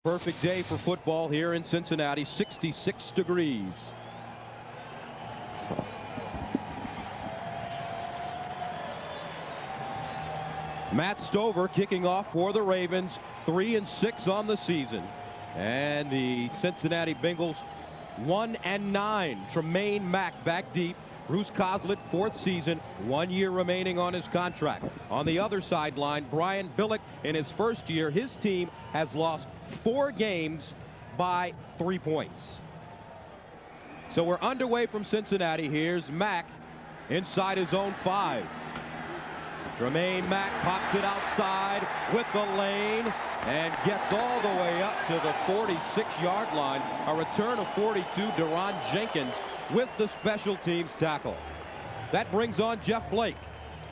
Perfect day for football here in Cincinnati, 66 degrees. Matt Stover kicking off for the Ravens, 3-6 on the season. And the Cincinnati Bengals 1-9. Tremaine Mack back deep. Bruce Coslett, fourth season, 1 year remaining on his contract. On the other sideline, Brian Billick, in his first year, his team has lost 4 games by 3 points. So we're underway from Cincinnati. Here's Mack inside his own 5. Tremaine Mack pops it outside with the lane and gets all the way up to the 46-yard line. A return of 42, Deron Jenkins with the special teams tackle. That brings on Jeff Blake.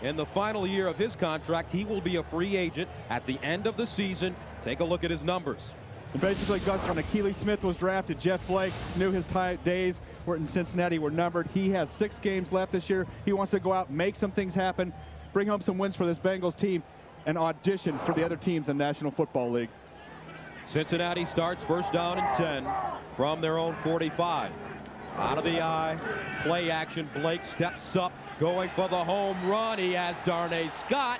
In the final year of his contract, he will be a free agent at the end of the season. Take a look at his numbers. And basically, Gus, when Akili Smith was drafted, Jeff Blake knew his days were in Cincinnati were numbered. He has 6 games left this year. He wants to go out, make some things happen, bring home some wins for this Bengals team, and audition for the other teams in the National Football League. Cincinnati starts first down and 10 from their own 45. Out of the eye, play action. Blake steps up, going for the home run. He has Darnay Scott.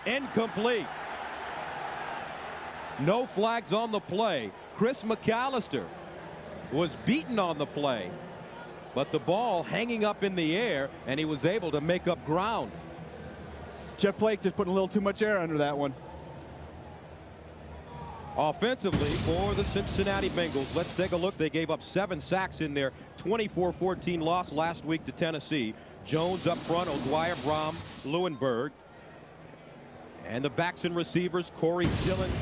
Incomplete. No flags on the play. Chris McAllister was beaten on the play, but the ball hanging up in the air, and he was able to make up ground. Jeff Blake just putting a little too much air under that one. Offensively for the Cincinnati Bengals, let's take a look. They gave up 7 sacks in their 24-14 loss last week to Tennessee. Jones up front, O'Dwyer, Brom, Lewinberg. And the backs and receivers, Corey Dillon,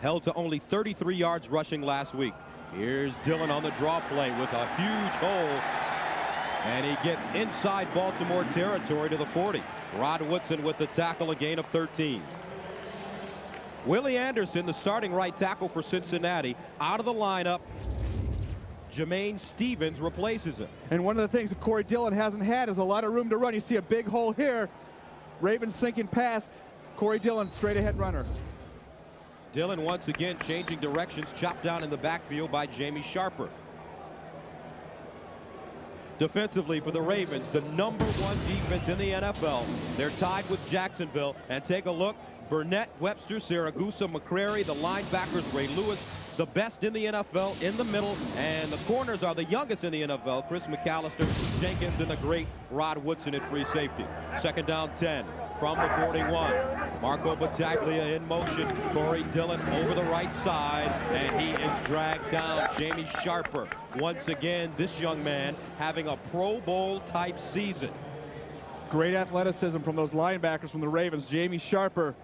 held to only 33 yards rushing last week. Here's Dillon on the draw play with a huge hole. And he gets inside Baltimore territory to the 40. Rod Woodson with the tackle, a gain of 13. Willie Anderson, the starting right tackle for Cincinnati, out of the lineup. Jermaine Stevens replaces him. And one of the things that Corey Dillon hasn't had is a lot of room to run. You see a big hole here. Ravens sinking pass. Corey Dillon, straight ahead runner. Dillon once again changing directions, chopped down in the backfield by Jamie Sharper. Defensively for the Ravens, the #1 defense in the NFL. They're tied with Jacksonville. And take a look. Burnett, Webster, Saragusa, McCrary, the linebackers, Ray Lewis, the best in the NFL in the middle, and the corners are the youngest in the NFL, Chris McAllister, Jenkins, and the great Rod Woodson at free safety. Second down 10 from the 41. Marco Battaglia in motion. Corey Dillon over the right side, and he is dragged down. Jamie Sharper, once again, this young man having a Pro Bowl type season. Great athleticism from those linebackers from the Ravens. Jamie Sharper,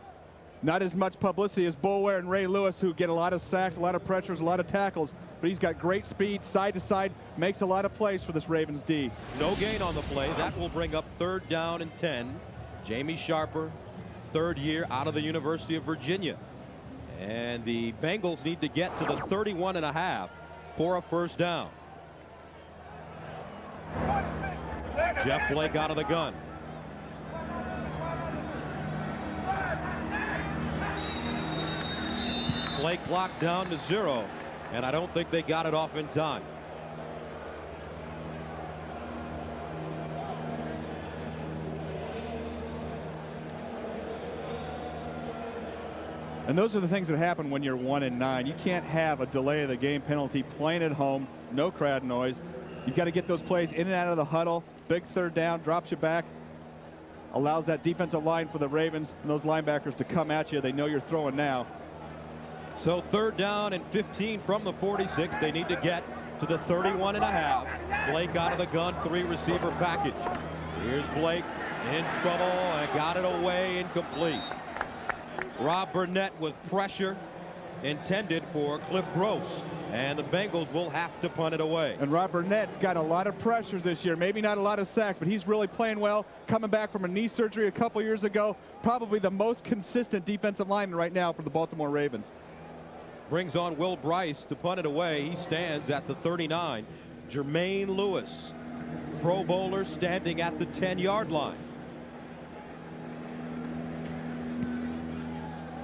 not as much publicity as Boulware and Ray Lewis, who get a lot of sacks, a lot of pressures, a lot of tackles, but he's got great speed, side to side, makes a lot of plays for this Ravens D. No gain on the play. That will bring up third down and 10. Jamie Sharper, third year out of the University of Virginia. And the Bengals need to get to the 31.5 for a first down. Jeff Blake out of the gun. Play clock down to 0, and I don't think they got it off in time. And those are the things that happen when you're 1-9. You can't have a delay of the game penalty, playing at home, no crowd noise. You've got to get those plays in and out of the huddle. Big third down, drops you back, allows that defensive line for the Ravens and those linebackers to come at you. They know you're throwing now. So third down and 15 from the 46. They need to get to the 31.5. Blake out of the gun, 3 receiver package. Here's Blake in trouble and got it away, incomplete. Rob Burnett with pressure intended for Cliff Gross, and the Bengals will have to punt it away. And Rob Burnett's got a lot of pressures this year, maybe not a lot of sacks, but he's really playing well, coming back from a knee surgery a couple years ago. Probably the most consistent defensive lineman right now for the Baltimore Ravens. Brings on Will Bryce to punt it away. He stands at the 39. Jermaine Lewis, Pro Bowler, standing at the 10-yard line.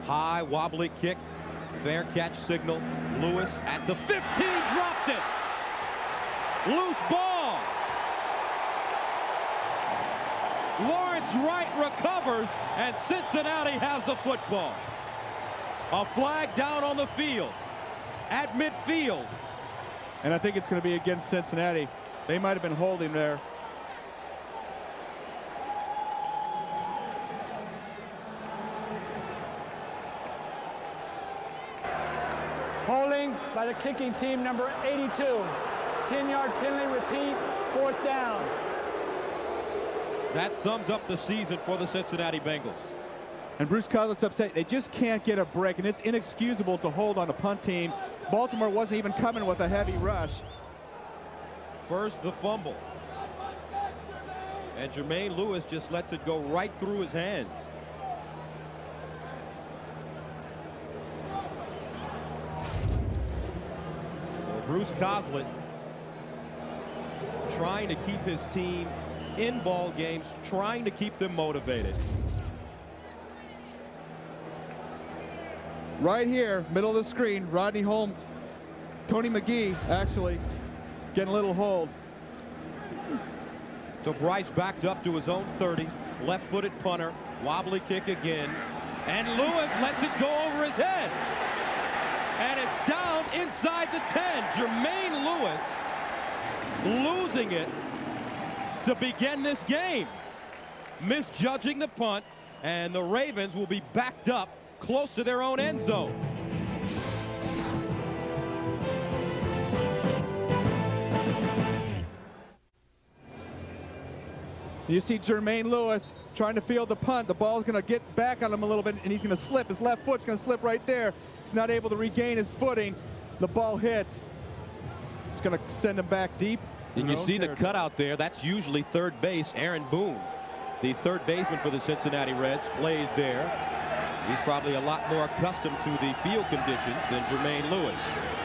High wobbly kick Fair catch signal. Lewis at the 15, dropped it. Loose ball. Lawrence Wright recovers, and Cincinnati has the football. A flag down on the field at midfield. And I think it's going to be against Cincinnati. They might have been holding there. Holding by the kicking team, number 82. 10-yard penalty, repeat, 4th down. That sums up the season for the Cincinnati Bengals. And Bruce Coslet's upset. They just can't get a break, and it's inexcusable to hold on a punt team. Baltimore wasn't even coming with a heavy rush. First, the fumble. And Jermaine Lewis just lets it go right through his hands. So Bruce Coslet trying to keep his team in ball games, trying to keep them motivated. Right here, middle of the screen, Rodney Holmes, Tony McGee actually getting a little hold. So Bryce backed up to his own 30, left-footed punter, wobbly kick again, and Lewis lets it go over his head. And it's down inside the 10. Jermaine Lewis losing it to begin this game. Misjudging the punt, and the Ravens will be backed up close to their own end zone. You see Jermaine Lewis trying to field the punt. The ball's going to get back on him a little bit, and he's going to slip. His left foot's going to slip right there. He's not able to regain his footing. The ball hits. It's going to send him back deep. And you see the cutout there. That's usually third base. Aaron Boone, the third baseman for the Cincinnati Reds, plays there. He's probably a lot more accustomed to the field conditions than Jermaine Lewis.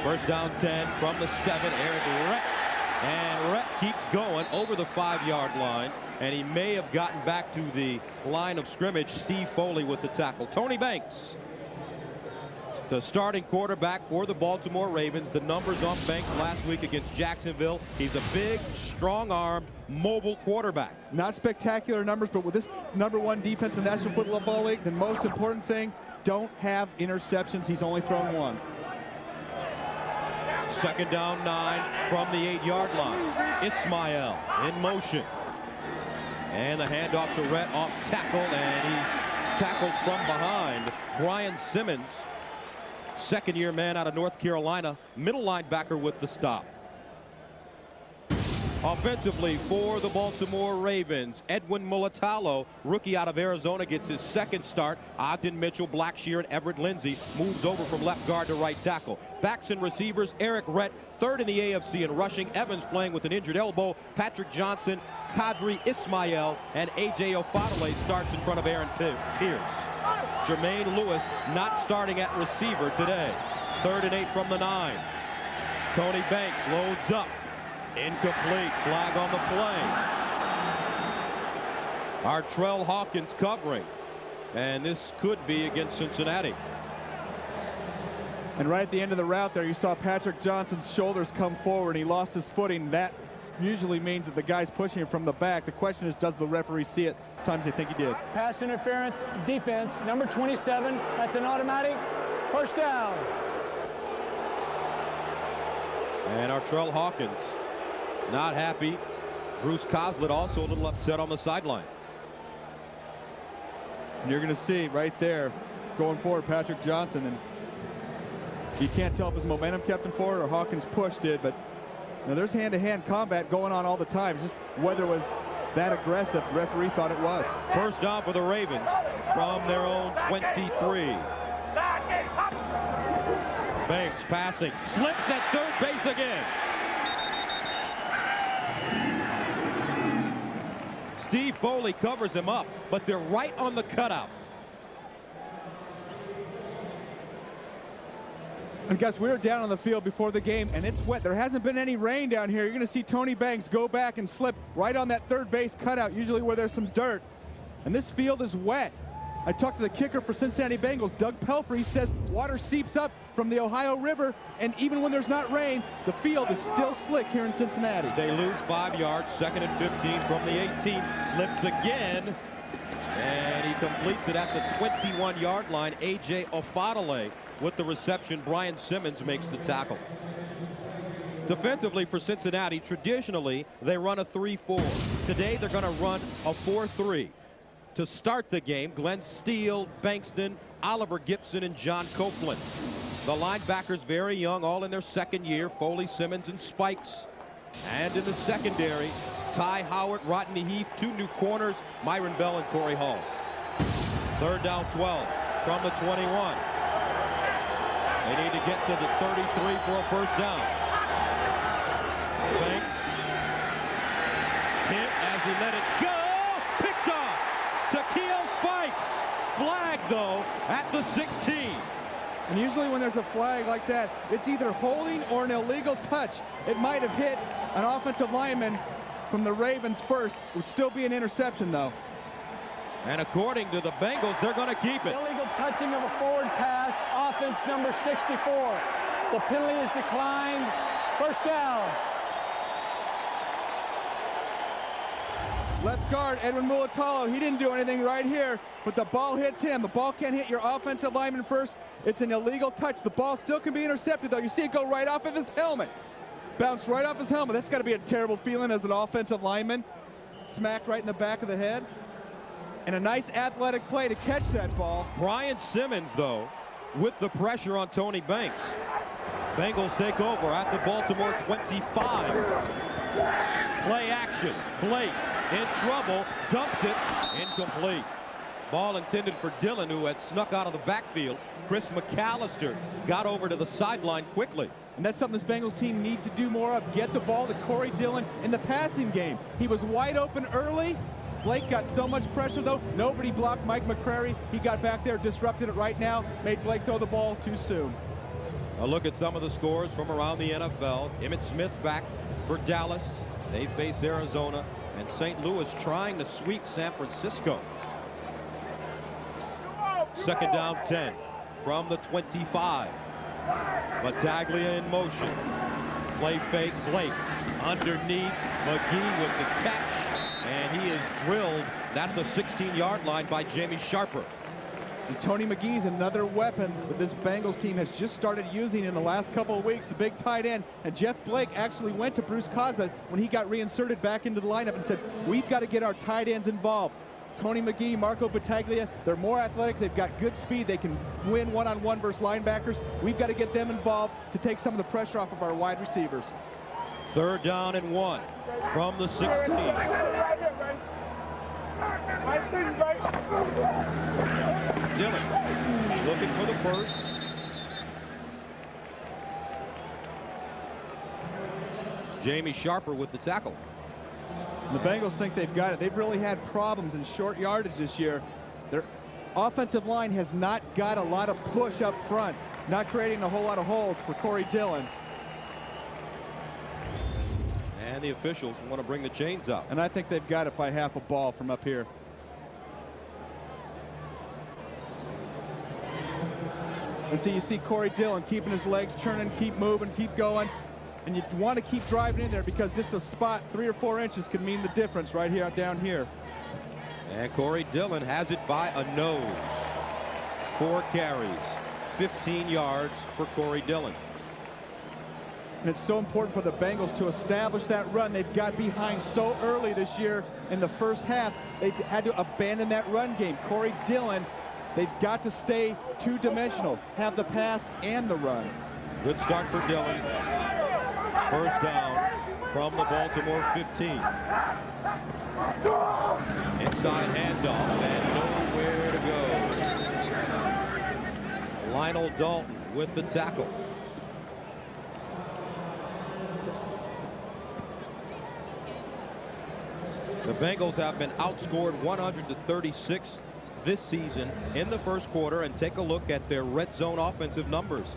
First down 10 from the 7. Eric Rett. And Rett keeps going over the 5-yard line. And he may have gotten back to the line of scrimmage. Steve Foley with the tackle. Tony Banks, the starting quarterback for the Baltimore Ravens. The numbers on Banks last week against Jacksonville. He's a big, strong-armed, mobile quarterback. Not spectacular numbers, but with this #1 defense in the National Football League, the most important thing, don't have interceptions. He's only thrown 1. Second down 9 from the 8-yard line. Ismail in motion. And the handoff to Rett off tackle, and he's tackled from behind. Brian Simmons, second-year man out of North Carolina, middle linebacker with the stop. Offensively for the Baltimore Ravens, Edwin Mulatalo, rookie out of Arizona, gets his second start. Ogden Mitchell, Blackshear, and Everett Lindsey moves over from left guard to right tackle. Backs and receivers, Eric Rett, third in the AFC in rushing. Evans playing with an injured elbow. Patrick Johnson, Kadri Ismail, and A.J. Ofadale starts in front of Aaron Pierce. Jermaine Lewis not starting at receiver today. 3rd and 8 from the 9. Tony Banks loads up. Incomplete. Flag on the play. Artrell Hawkins covering. And this could be against Cincinnati. And right at the end of the route there, you saw Patrick Johnson's shoulders come forward. He lost his footing. That usually means that the guy's pushing him from the back. The question is, does the referee see it? Sometimes they think he did. Pass interference, defense, number 27. That's an automatic first down. And Artrell Hawkins not happy. Bruce Coslet also a little upset on the sideline. And you're going to see right there, going forward, Patrick Johnson. And you can't tell if his momentum kept him forward or Hawkins pushed it, but you know, there's hand-to-hand combat going on all the time. Just whether it was that aggressive, the referee thought it was. First down for the Ravens from their own 23. Banks passing, slips at third base again. Steve Foley covers him up, but they're right on the cutout. And guys, we were down on the field before the game, and it's wet. There hasn't been any rain down here. You're going to see Tony Banks go back and slip right on that third base cutout, usually where there's some dirt. And this field is wet. I talked to the kicker for Cincinnati Bengals, Doug Pelfrey. He says water seeps up from the Ohio River, and even when there's not rain, the field is still slick here in Cincinnati. They lose 5 yards, 2nd and 15 from the 18. Slips again, and he completes it at the 21-yard line. A.J. Ofadale with the reception. Brian Simmons makes the tackle. Defensively for Cincinnati, traditionally, they run a 3-4. Today, they're going to run a 4-3. To start the game, Glenn Steele, Bankston, Oliver Gibson, and John Copeland. The linebackers very young, all in their 2nd year. Foley, Simmons, and Spikes. And in the secondary, Ty Howard, Rodney Heath, 2 new corners, Myron Bell and Corey Hall. 3rd down 12 from the 21. They need to get to the 33 for a 1st down. Banks hit as he let it go. Picked off. Takeo Spikes. Flag, though, at the 16. And usually when there's a flag like that, it's either holding or an illegal touch. It might have hit an offensive lineman from the Ravens first. It would still be an interception, though. And according to the Bengals, they're going to keep it. Illegal touching of a forward pass, offense number 64. The penalty is declined. 1st down. Left guard, Edwin Mulatalo, he didn't do anything right here, but the ball hits him. The ball can't hit your offensive lineman first. It's an illegal touch. The ball still can be intercepted, though. You see it go right off of his helmet. Bounced right off his helmet. That's got to be a terrible feeling as an offensive lineman. Smacked right in the back of the head. And a nice athletic play to catch that ball. Brian Simmons, though, with the pressure on Tony Banks. Bengals take over at the Baltimore 25. Play action. Blake in trouble, dumps it, incomplete. Ball intended for Dillon, who had snuck out of the backfield. Chris McAllister got over to the sideline quickly. And that's something this Bengals team needs to do more of. Get the ball to Corey Dillon in the passing game. He was wide open early. Blake got so much pressure, though. Nobody blocked Mike McCrary. He got back there, disrupted it right now, made Blake throw the ball too soon. A look at some of the scores from around the NFL. Emmitt Smith back for Dallas. They face Arizona. And St. Louis trying to sweep San Francisco. 2nd down 10 from the 25. Battaglia in motion. Play fake, Blake underneath. McGee with the catch. And he is drilled at the 16-yard line by Jamie Sharper. And Tony McGee's another weapon that this Bengals team has just started using in the last couple of weeks, the big tight end. And Jeff Blake actually went to Bruce Kaza when he got reinserted back into the lineup and said, we've got to get our tight ends involved. Tony McGee, Marco Battaglia, they're more athletic, they've got good speed, they can win one-on-one versus linebackers. We've got to get them involved to take some of the pressure off of our wide receivers. 3rd down and 1 from the 16. Dillon looking for the 1st. Jamie Sharper with the tackle. The Bengals think they've got it. They've really had problems in short yardage this year. Their offensive line has not got a lot of push up front, not creating a whole lot of holes for Corey Dillon. And the officials want to bring the chains up. And I think they've got it by half a ball from up here. And so you see Corey Dillon keeping his legs churning, keep moving, keep going. And you want to keep driving in there because just a spot 3 or 4 inches could mean the difference right here, down here. And Corey Dillon has it by a nose. 4 carries, 15 yards for Corey Dillon. And it's so important for the Bengals to establish that run. They've got behind so early this year in the first half. They had to abandon that run game. Corey Dillon, they've got to stay two-dimensional, have the pass and the run. Good start for Dillon. 1st down from the Baltimore 15. Inside handoff and nowhere to go. Lionel Dalton with the tackle. The Bengals have been outscored 100-36 this season in the first quarter, and take a look at their red zone offensive numbers.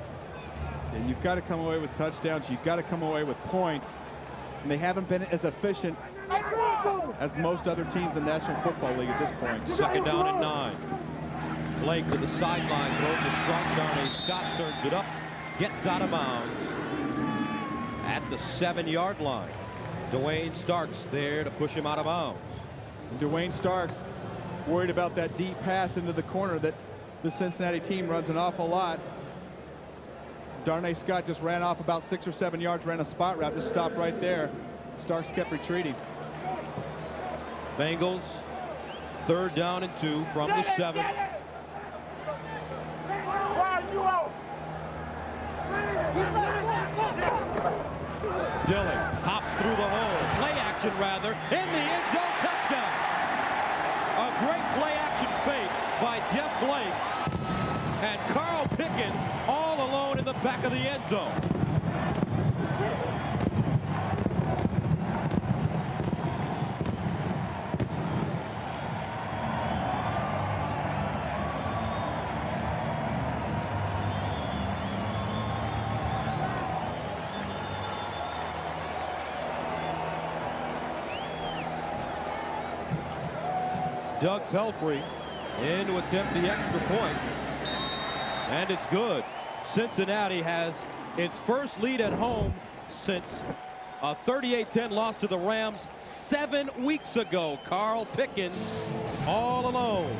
And you've got to come away with touchdowns. You've got to come away with points. And they haven't been as efficient as most other teams in the National Football League at this point. 2nd down and 9 Blake to the sideline, throws a strike. Darnay Scott turns it up, gets out of bounds at the 7-yard line. Dwayne Starks there to push him out of bounds. And Dwayne Starks worried about that deep pass into the corner that the Cincinnati team runs an awful lot. Darnay Scott just ran off about 6 or 7 yards, ran a spot route, just stopped right there. Starks kept retreating. Bengals 3rd down and 2 from the 7. Dillon hops through the hole. Play action rather. In the end zone, touchdown. A great play action fake by Jeff Blake. And Carl Pickens all alone in the back of the end zone. Doug Pelfrey in to attempt the extra point. And it's good. Cincinnati has its first lead at home since a 38-10 loss to the Rams 7 weeks ago. Carl Pickens all alone.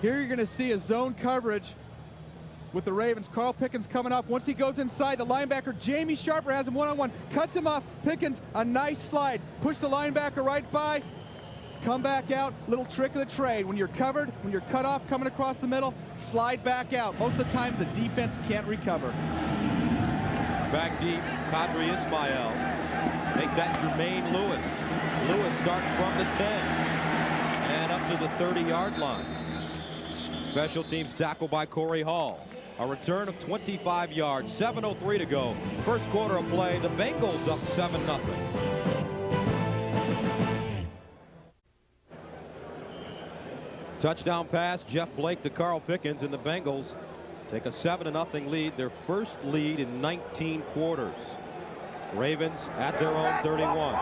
Here you're going to see a zone coverage with the Ravens. Carl Pickens coming up. Once he goes inside, the linebacker Jamie Sharper has him one-on-one. Cuts him off. Pickens, a nice slide. Push the linebacker right by. Come back out. Little trick of the trade. When you're covered, when you're cut off coming across the middle, slide back out. Most of the time, the defense can't recover. Back deep, Qadri Ismail. Make that Jermaine Lewis. Lewis starts from the 10 and up to the 30-yard line. Special teams tackle by Corey Hall. A return of 25 yards, 7:03 to go. First quarter of play, the Bengals up 7-0. Touchdown pass, Jeff Blake to Carl Pickens, and the Bengals take a 7-0 lead, their first lead in 19 quarters. Ravens at their own 31.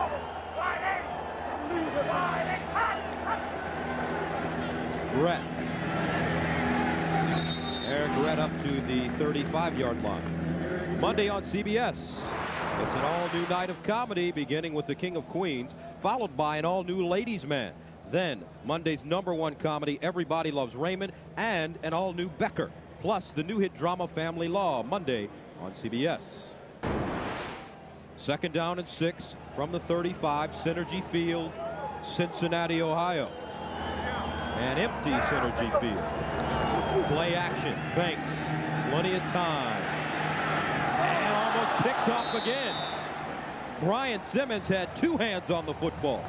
Brent. Eric Redd up to the 35-yard line. Monday on CBS. It's an all-new night of comedy, beginning with The King of Queens, followed by an all-new Ladies' Man. Then Monday's #1 comedy, Everybody Loves Raymond, and an all-new Becker. Plus the new hit drama Family Law, Monday on CBS. 2nd down and 6 from the 35, Synergy Field, Cincinnati, Ohio. An empty Synergy Field. Play action, Banks, plenty of time. And almost picked off again. Brian Simmons had 2 hands on the football.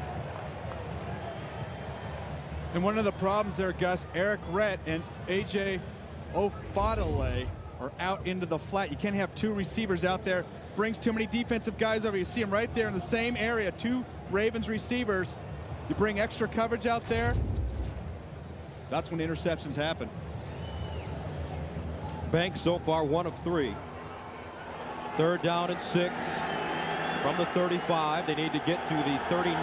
And one of the problems there, Gus, Eric Rett and A.J. Ofadale are out into the flat. You can't have 2 receivers out there. Brings too many defensive guys over. You see them right there in the same area. 2 Ravens receivers. You bring extra coverage out there. That's when interceptions happen. Banks so far 1 of 3. 3rd down and 6 from the 35. They need to get to the 39.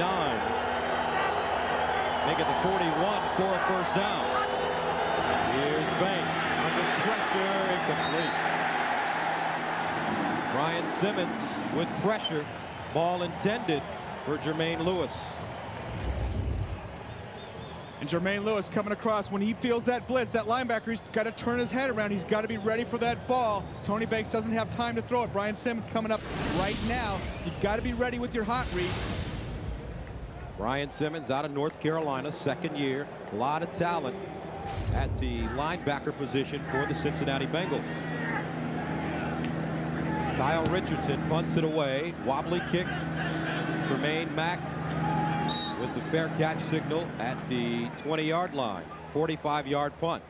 Make it the 41 for a first down. Here's Banks under pressure, incomplete. Brian Simmons with pressure. Ball intended for Jermaine Lewis. And Jermaine Lewis coming across. When he feels that blitz, that linebacker, he's got to turn his head around. He's got to be ready for that ball. Tony Banks doesn't have time to throw it. Brian Simmons coming up right now. You've got to be ready with your hot read. Brian Simmons out of North Carolina, 2nd year. A lot of talent at the linebacker position for the Cincinnati Bengals. Kyle Richardson punts it away. Wobbly kick. Tremaine Mack with the fair catch signal at the 20-yard line. 45-yard punt.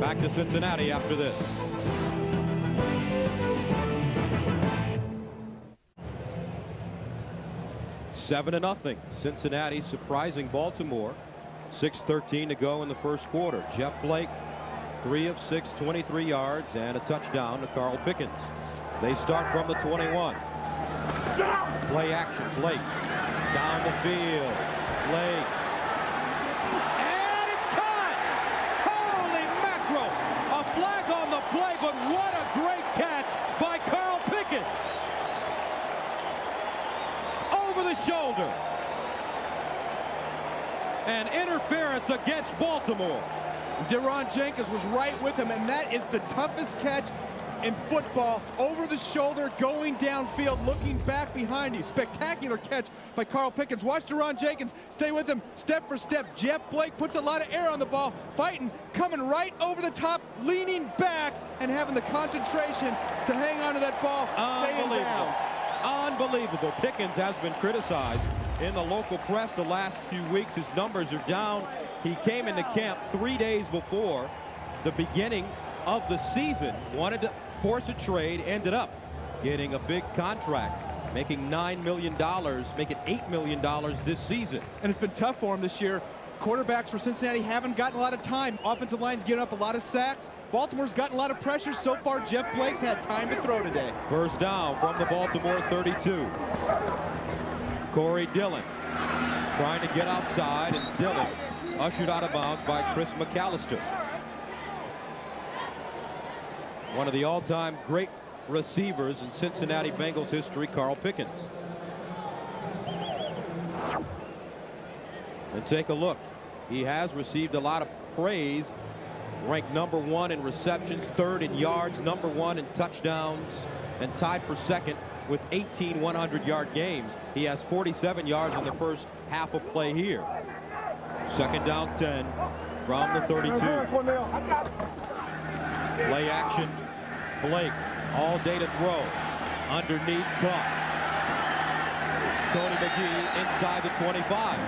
Back to Cincinnati after this. Seven to nothing. Cincinnati surprising Baltimore. 6:13 to go in the first quarter. Jeff Blake, 3 of 6, 23 yards, and a touchdown to Carl Pickens. They start from the 21. Play action, Blake. Down the field. Blake. And it's caught! Holy mackerel! A flag on the play, but what a great catch by Carl Pickens! Over the shoulder. And interference against Baltimore. Deron Jenkins was right with him, and that is the toughest catch in football. Over the shoulder, going downfield, looking back behind you. Spectacular catch by Carl Pickens. Watch Deron Jenkins stay with him step for step. Jeff Blake puts a lot of air on the ball, fighting, coming right over the top, leaning back, and having the concentration to hang on to that ball. Stay in bounds. Unbelievable. Pickens has been criticized in the local press the last few weeks. His numbers are down. He came into camp 3 days before the beginning of the season, wanted to force a trade, ended up getting a big contract, making $9 million, making $8 million this season. And it's been tough for him this year. Quarterbacks for Cincinnati haven't gotten a lot of time. Offensive line's giving up a lot of sacks. Baltimore's gotten a lot of pressure. So far, Jeff Blake's had time to throw today. First down from the Baltimore 32. Corey Dillon trying to get outside, and Dillon ushered out of bounds by Chris McAllister. One of the all-time great receivers in Cincinnati Bengals history, Carl Pickens. And take a look. He has received a lot of praise. Ranked #1 in receptions, 3rd in yards, #1 in touchdowns, and tied for 2nd with 18 100-yard games. He has 47 yards in the first half of play here. 2nd down 10 from the 32. Play action. Blake all day to throw. Underneath, caught. Tony McGee inside the 25.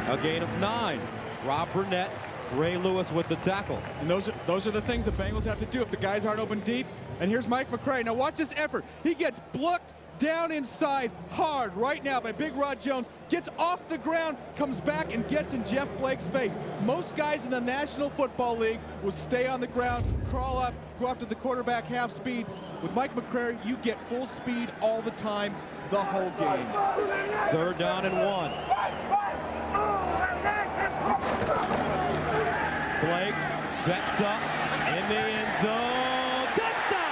A gain of 9. Rob Burnett, Ray Lewis with the tackle. And those are the things the Bengals have to do if the guys aren't open deep. And here's Mike McCray. Now watch this effort. He gets blocked down inside hard right now by Big Rod Jones. Gets off the ground, comes back, and gets in Jeff Blake's face. Most guys in the National Football League will stay on the ground, crawl up, go up to the quarterback half speed. With Mike McCray, you get full speed all the time, the whole game. 3rd down and 1. Blake sets up in the end zone. Touchdown!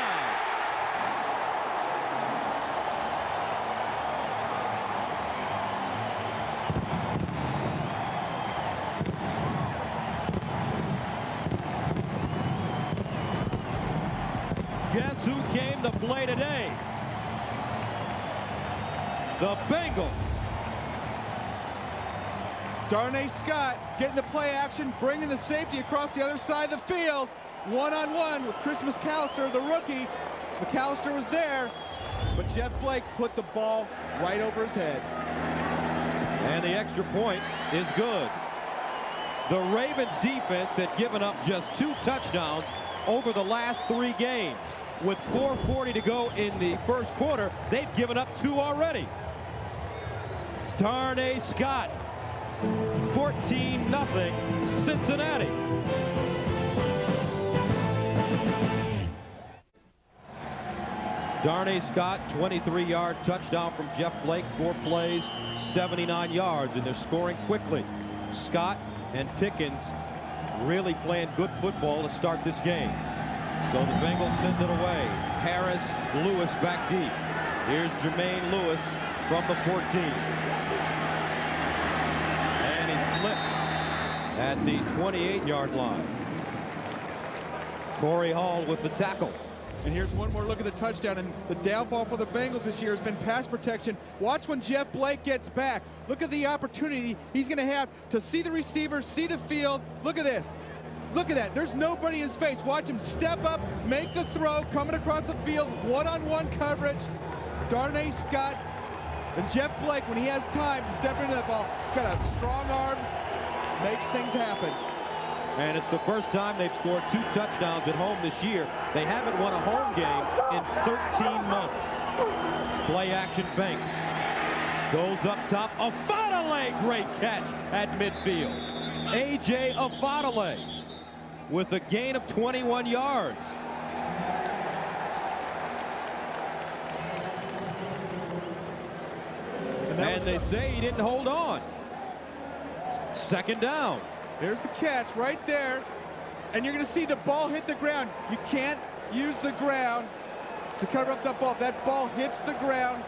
Guess who came to play today? The Bengals. Darnay Scott getting the play action, bringing the safety across the other side of the field. One-on-one with Chris McAllister, the rookie. McAllister was there, but Jeff Blake put the ball right over his head. And the extra point is good. The Ravens defense had given up just 2 touchdowns over the last 3 games. With 4:40 to go in the first quarter, they've given up 2 already. Darnay Scott, 14-0 Cincinnati. Darnay Scott, 23-yard touchdown from Jeff Blake, 4 plays, 79 yards, and they're scoring quickly. Scott and Pickens really playing good football to start this game. So the Bengals send it away. Harris, Lewis back deep. Here's Jermaine Lewis from the 14. And he slips at the 28-yard line. Corey Hall with the tackle. And here's one more look at the touchdown. And the downfall for the Bengals this year has been pass protection. Watch when Jeff Blake gets back. Look at the opportunity he's going to have to see the receiver, see the field. Look at this. Look at that. There's nobody in space. Watch him step up, make the throw, coming across the field, one-on-one coverage. Darnay Scott and Jeff Blake, when he has time to step into that ball, he's got a strong arm, makes things happen. And it's the first time they've scored 2 touchdowns at home this year. They haven't won a home game in 13 months. Play action, Banks goes up top. Afadale, great catch at midfield. A.J. Afadale with a gain of 21 yards. And they say he didn't hold on. Second down. There's the catch right there. And you're going to see the ball hit the ground. You can't use the ground to cover up that ball. That ball hits the ground.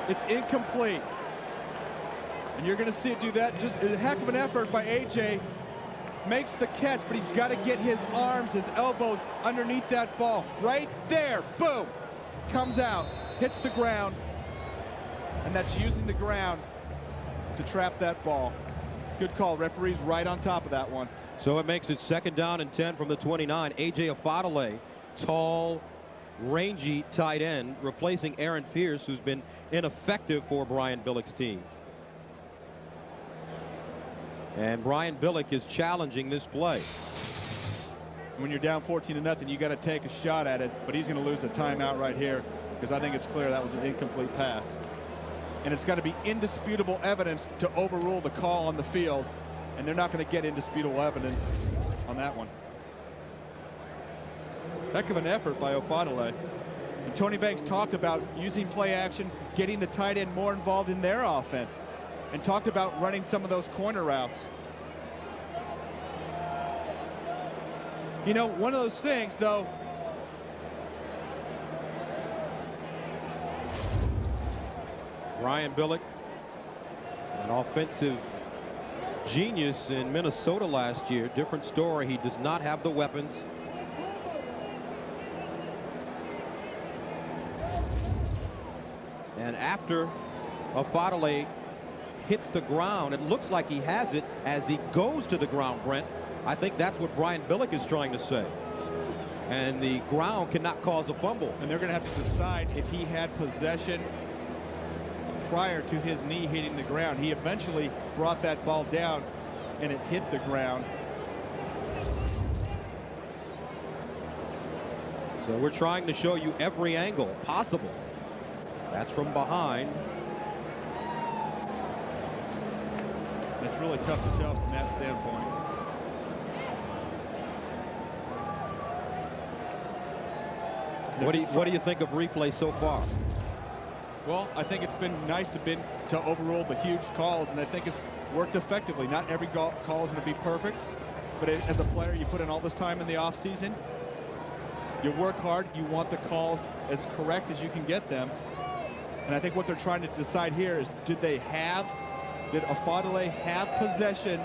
It's incomplete. And you're going to see it do that. Just a heck of an effort by A.J. Makes the catch, but he's got to get his arms, his elbows underneath that ball. Right there. Boom. Comes out. Hits the ground. And that's using the ground to trap that ball. Good call. Referee's right on top of that one. So it makes it second down and 10 from the 29. A.J. Afadale, tall, rangy tight end, replacing Aaron Pierce, who's been ineffective for Brian Billick's team. And Brian Billick is challenging this play. When you're down 14-0, you got to take a shot at it, but he's going to lose a timeout right here because I think it's clear that was an incomplete pass. And it's got to be indisputable evidence to overrule the call on the field, and they're not going to get indisputable evidence on that one. Heck of an effort by Afadale. And Tony Banks talked about using play action, getting the tight end more involved in their offense, and talked about running some of those corner routes. You know, one of those things, though, Brian Billick, an offensive genius in Minnesota last year. Different story. He does not have the weapons. And after Afadale hits the ground, it looks like he has it as he goes to the ground, Brent. I think that's what Brian Billick is trying to say. And the ground cannot cause a fumble. And they're going to have to decide if he had possession prior to his knee hitting the ground. He eventually brought that ball down and it hit the ground. So we're trying to show you every angle possible. That's from behind. It's really tough to tell from that standpoint. What do you think of replay so far? Well, I think it's been nice to overrule the huge calls, and I think it's worked effectively. Not every call is going to be perfect, but as a player, you put in all this time in the offseason. You work hard. You want the calls as correct as you can get them. And I think what they're trying to decide here is, did Afadale have possession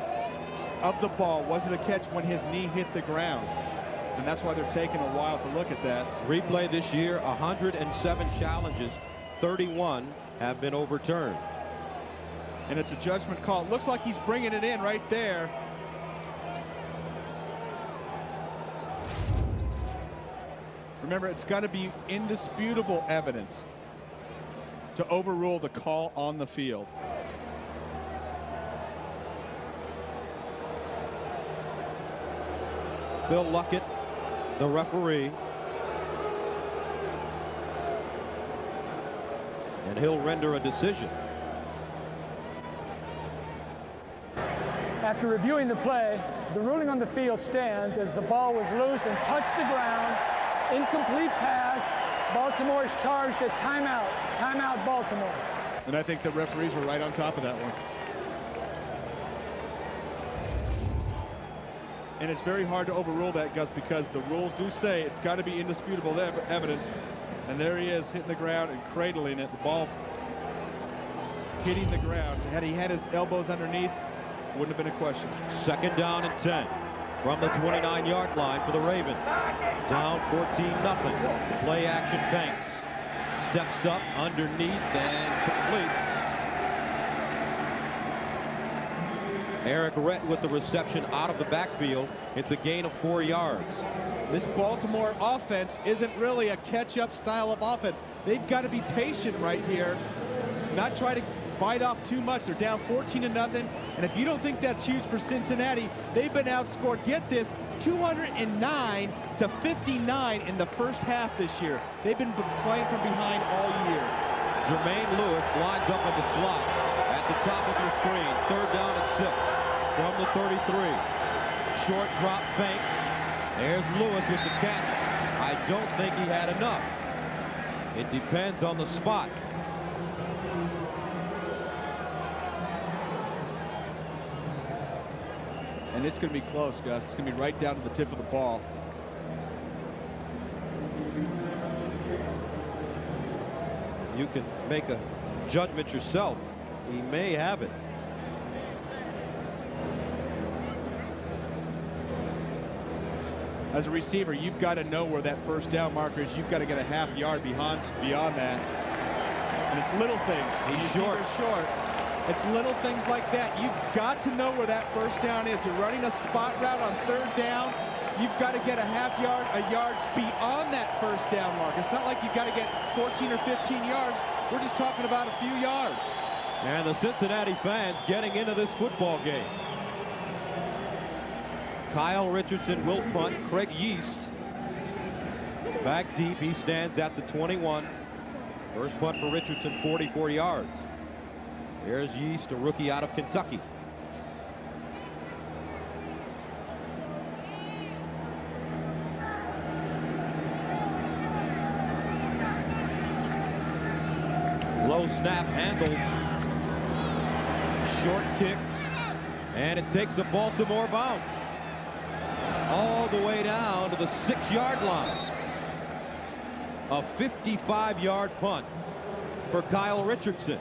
of the ball? Was it a catch when his knee hit the ground? And that's why they're taking a while to look at that. Replay this year, 107 challenges, 31 have been overturned. And it's a judgment call. It looks like he's bringing it in right there. Remember, it's got to be indisputable evidence to overrule the call on the field. Phil Luckett, the referee. And he'll render a decision. After reviewing the play, the ruling on the field stands as the ball was loose and touched the ground. Incomplete pass. Baltimore is charged at timeout. Timeout, Baltimore. And I think the referees were right on top of that one. And it's very hard to overrule that, Gus, because the rules do say it's got to be indisputable evidence. And there he is, hitting the ground and cradling it. The ball hitting the ground. Had he had his elbows underneath, it wouldn't have been a question. Second down and 10 from the 29-yard line for the Ravens. Down 14-0. Play action. Banks steps up underneath and complete. Eric Rett with the reception out of the backfield. It's a gain of 4 yards. This Baltimore offense isn't really a catch-up style of offense. They've got to be patient right here, not try to bite off too much. They're down 14-0, and if you don't think that's huge for Cincinnati, they've been outscored, get this, 209 to 59 in the first half this year. They've been playing from behind all year. Jermaine Lewis lines up in the slot at the top of your screen. Third down and 6 from the 33. Short drop, Banks. There's Lewis with the catch. I don't think he had enough. It depends on the spot. And it's going to be close, Gus. It's going to be right down to the tip of the ball. You can make a judgment yourself. He may have it. As a receiver, you've got to know where that first down marker is. You've got to get a half yard beyond that. And it's little things. He's short. It's little things like that. You've got to know where that first down is. You're running a spot route on third down. You've got to get a yard beyond that first down mark. It's not like you've got to get 14 or 15 yards. We're just talking about a few yards. And the Cincinnati fans getting into this football game. Kyle Richardson will punt. Craig Yeast back deep. He stands at the 21. First punt for Richardson, 44 yards. There's Yeast, a rookie out of Kentucky. Low snap handled. Short kick. And it takes a Baltimore bounce. All the way down to the 6-yard line. A 55-yard punt for Kyle Richardson.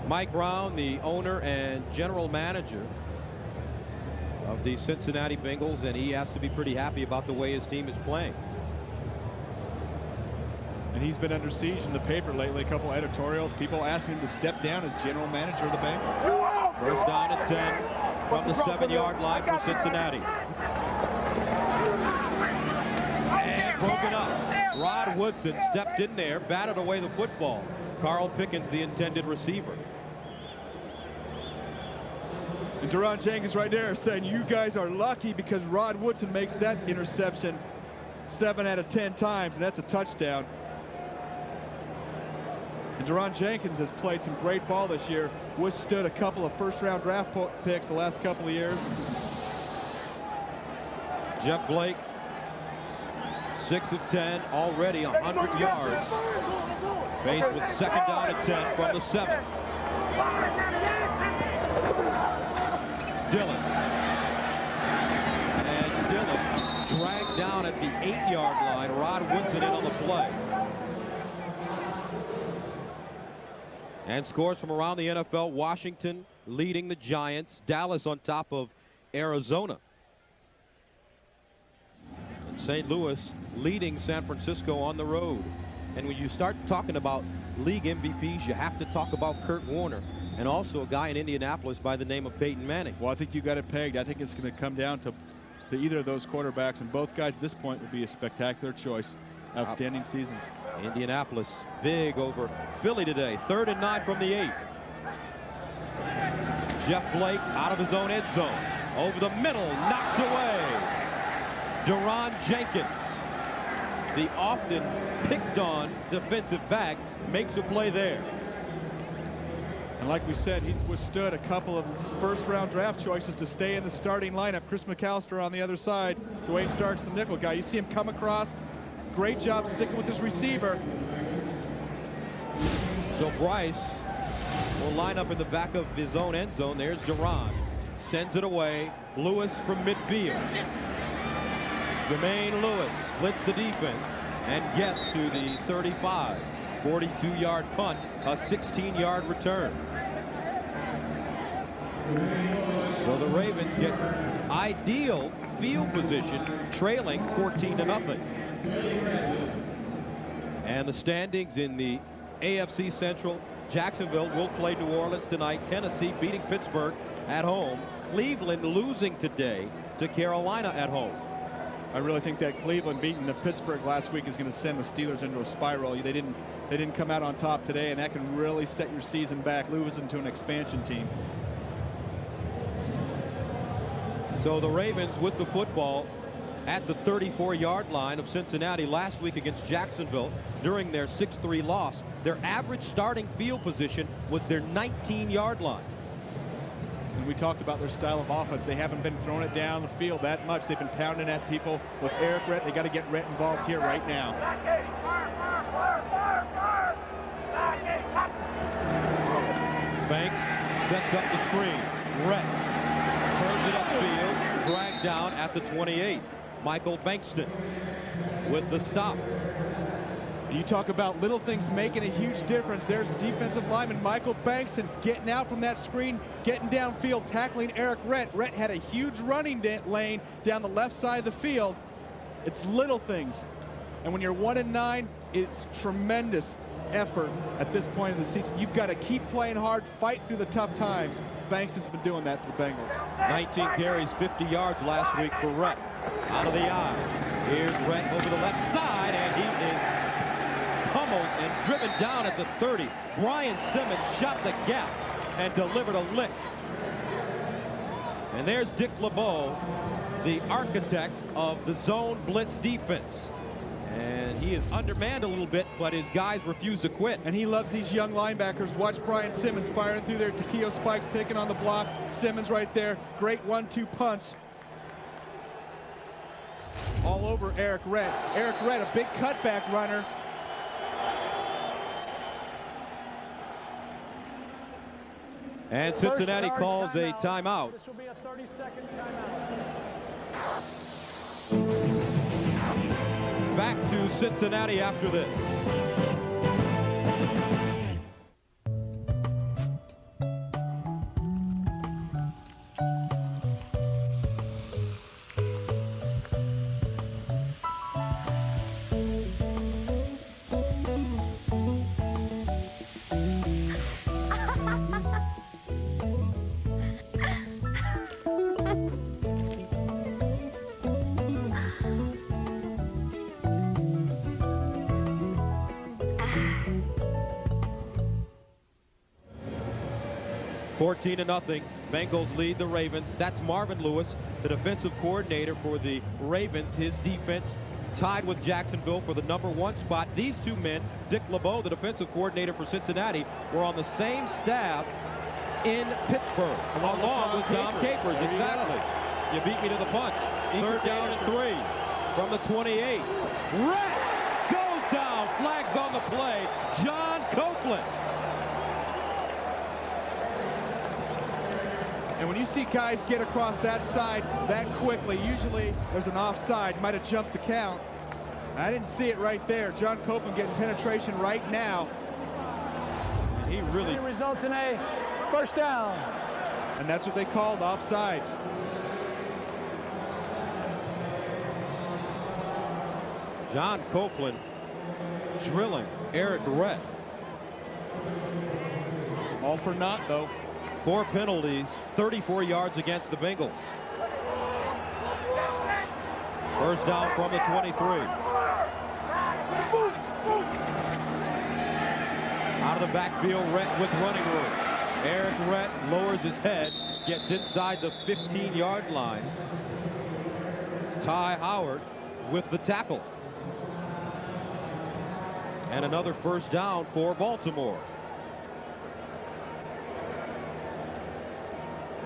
Mike Brown, the owner and general manager of the Cincinnati Bengals, and he has to be pretty happy about the way his team is playing. And he's been under siege in the paper lately. A couple editorials, people asking him to step down as general manager of the Bengals. First down and 10 from the 7-yard line for Cincinnati. And broken up. Rod Woodson stepped in there, batted away the football. Carl Pickens, the intended receiver. And Deron Jenkins right there saying you guys are lucky because Rod Woodson makes that interception 7 out of 10 times, and that's a touchdown. And Deron Jenkins has played some great ball this year, withstood a couple of first-round draft picks the last couple of years. Jeff Blake, 6 of 10, already 100 yards. Faced with second down and 10 from the 7. Dillon. And Dillon dragged down at the 8-yard line. Rod Woodson in on the play. And scores from around the NFL. Washington leading the Giants. Dallas on top of Arizona. And St. Louis leading San Francisco on the road. And when you start talking about league MVPs, you have to talk about Kurt Warner and also a guy in Indianapolis by the name of Peyton Manning. Well, I think you got it pegged. I think it's going to come down to either of those quarterbacks, and both guys at this point would be a spectacular choice. Outstanding seasons. Indianapolis big over Philly today. 3rd and 9 from the 8. Jeff Blake out of his own end zone. Over the middle, knocked away. Deron Jenkins, the often picked on defensive back, makes a play there. And like we said, he's withstood a couple of first-round draft choices to stay in the starting lineup. Chris McAllister on the other side. Dwayne Stark's the nickel guy. You see him come across. Great job sticking with his receiver. So Bryce will line up in the back of his own end zone. There's Deron. Sends it away. Lewis from midfield. Jermaine Lewis splits the defense and gets to the 35. 42-yard punt, a 16-yard return. So the Ravens get ideal field position, trailing 14-0. And the standings in the AFC Central: Jacksonville will play New Orleans tonight. Tennessee beating Pittsburgh at home. Cleveland losing today to Carolina at home. I really think that Cleveland beating the Pittsburgh last week is going to send the Steelers into a spiral. They didn't come out on top today, and that can really set your season back, losing to an expansion team. So the Ravens with the football at the 34-yard line of Cincinnati last week against Jacksonville during their 6-3 loss. Their average starting field position was their 19-yard line. And we talked about their style of offense. They haven't been throwing it down the field that much. They've been pounding at people with Eric Rhett. They got to get Rhett involved here right now. Banks Sets up the screen. Brent turns it upfield. Dragged down at the 28. Michael Bankston with the stop. You talk about little things making a huge difference. There's defensive lineman Michael Bankston getting out from that screen, getting downfield, tackling Eric Rhett. Rhett had a huge running lane down the left side of the field. It's little things. And when you're 1-9, it's tremendous effort at this point in the season. You've got to keep playing hard, fight through the tough times. Bankston's been doing that for the Bengals. 19 carries, 50 yards last week for Rhett. Out of the eye. Here's Rhett over the left side, and he is pummeled and driven down at the 30. Brian Simmons shot the gap and delivered a lick. And there's Dick LeBeau, the architect of the zone blitz defense. And he is undermanned a little bit, but his guys refuse to quit. And he loves these young linebackers. Watch Brian Simmons firing through there. Takeo Spikes taking on the block. Simmons right there. Great 1-2 punch. All over Eric Rhett. Eric Rhett, a big cutback runner. And Cincinnati calls a timeout. This will be a 30-second timeout. Back to Cincinnati after this. Fourteen to nothing. Bengals lead the Ravens. That's Marvin Lewis, the defensive coordinator for the Ravens. His defense tied with Jacksonville for the #1 spot. These two men, Dick LeBeau, the defensive coordinator for Cincinnati, were on the same staff in Pittsburgh, along with Dom Capers. Exactly. You beat me to the punch. Third down and 3 from the 28. Rhett goes down. Flags on the play. John Copeland. And when you see guys get across that side that quickly, usually there's an offside. Might have jumped the count. I didn't see it right there. John Copeland getting penetration right now. And he really results in a first down. And that's what they called offsides. John Copeland drilling Eric Rhett. All for naught, though. 4 penalties, 34 yards against the Bengals. First down from the 23. Out of the backfield, Rhett with running room. Eric Rhett lowers his head, gets inside the 15-yard line. Ty Howard with the tackle. And another first down for Baltimore.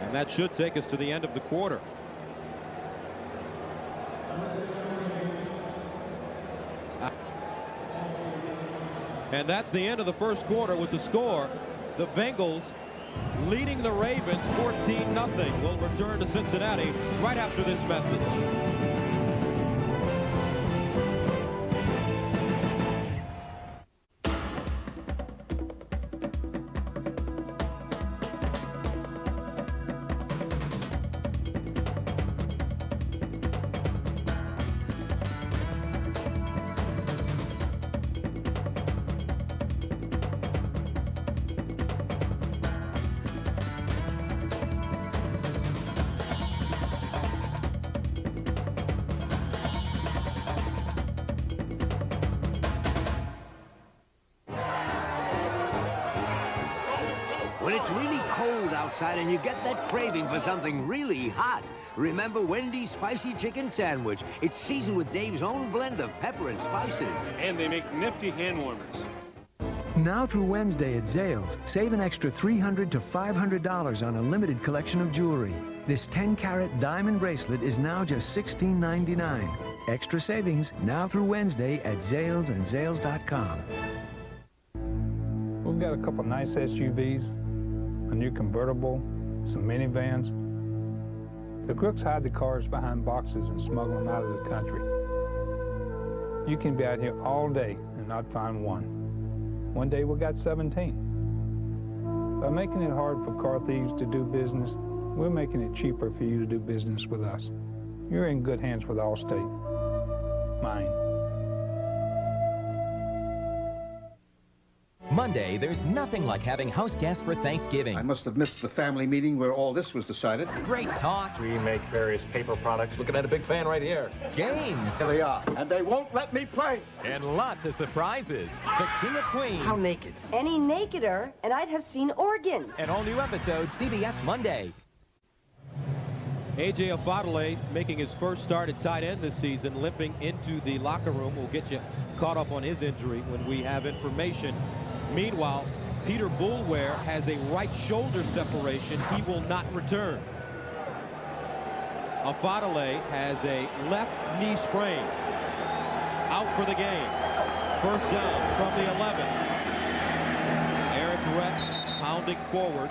And that should take us to the end of the quarter. And that's the end of the first quarter with the score. The Bengals leading the Ravens 14-0. We'll return to Cincinnati right after this message. When it's really cold outside and you get that craving for something really hot, remember Wendy's Spicy Chicken Sandwich. It's seasoned with Dave's own blend of pepper and spices. And they make nifty hand warmers. Now through Wednesday at Zales, save an extra $300 to $500 on a limited collection of jewelry. This 10-carat diamond bracelet is now just $16.99. Extra savings now through Wednesday at Zales and Zales.com. We've got a couple nice SUVs, a new convertible, some minivans. The crooks hide the cars behind boxes and smuggle them out of the country. You can be out here all day and not find one. One day we got 17. By making it hard for car thieves to do business, we're making it cheaper for you to do business with us. You're in good hands with Allstate. Mine. Monday, there's nothing like having house guests for Thanksgiving. I must have missed the family meeting where all this was decided. Great talk. We make various paper products. Looking at a big fan right here. Games. Here they are, and they won't let me play. And lots of surprises. The King of Queens. How naked? Any nakeder, and I'd have seen organs. An all-new episode, CBS Monday. A.J. Afadale making his first start at tight end this season, limping into the locker room. We'll get you caught up on his injury when we have information. Meanwhile, Peter Boulware has a right shoulder separation. He will not return. Afadale has a left knee sprain. Out for the game. First down from the 11. Eric Rett pounding forward.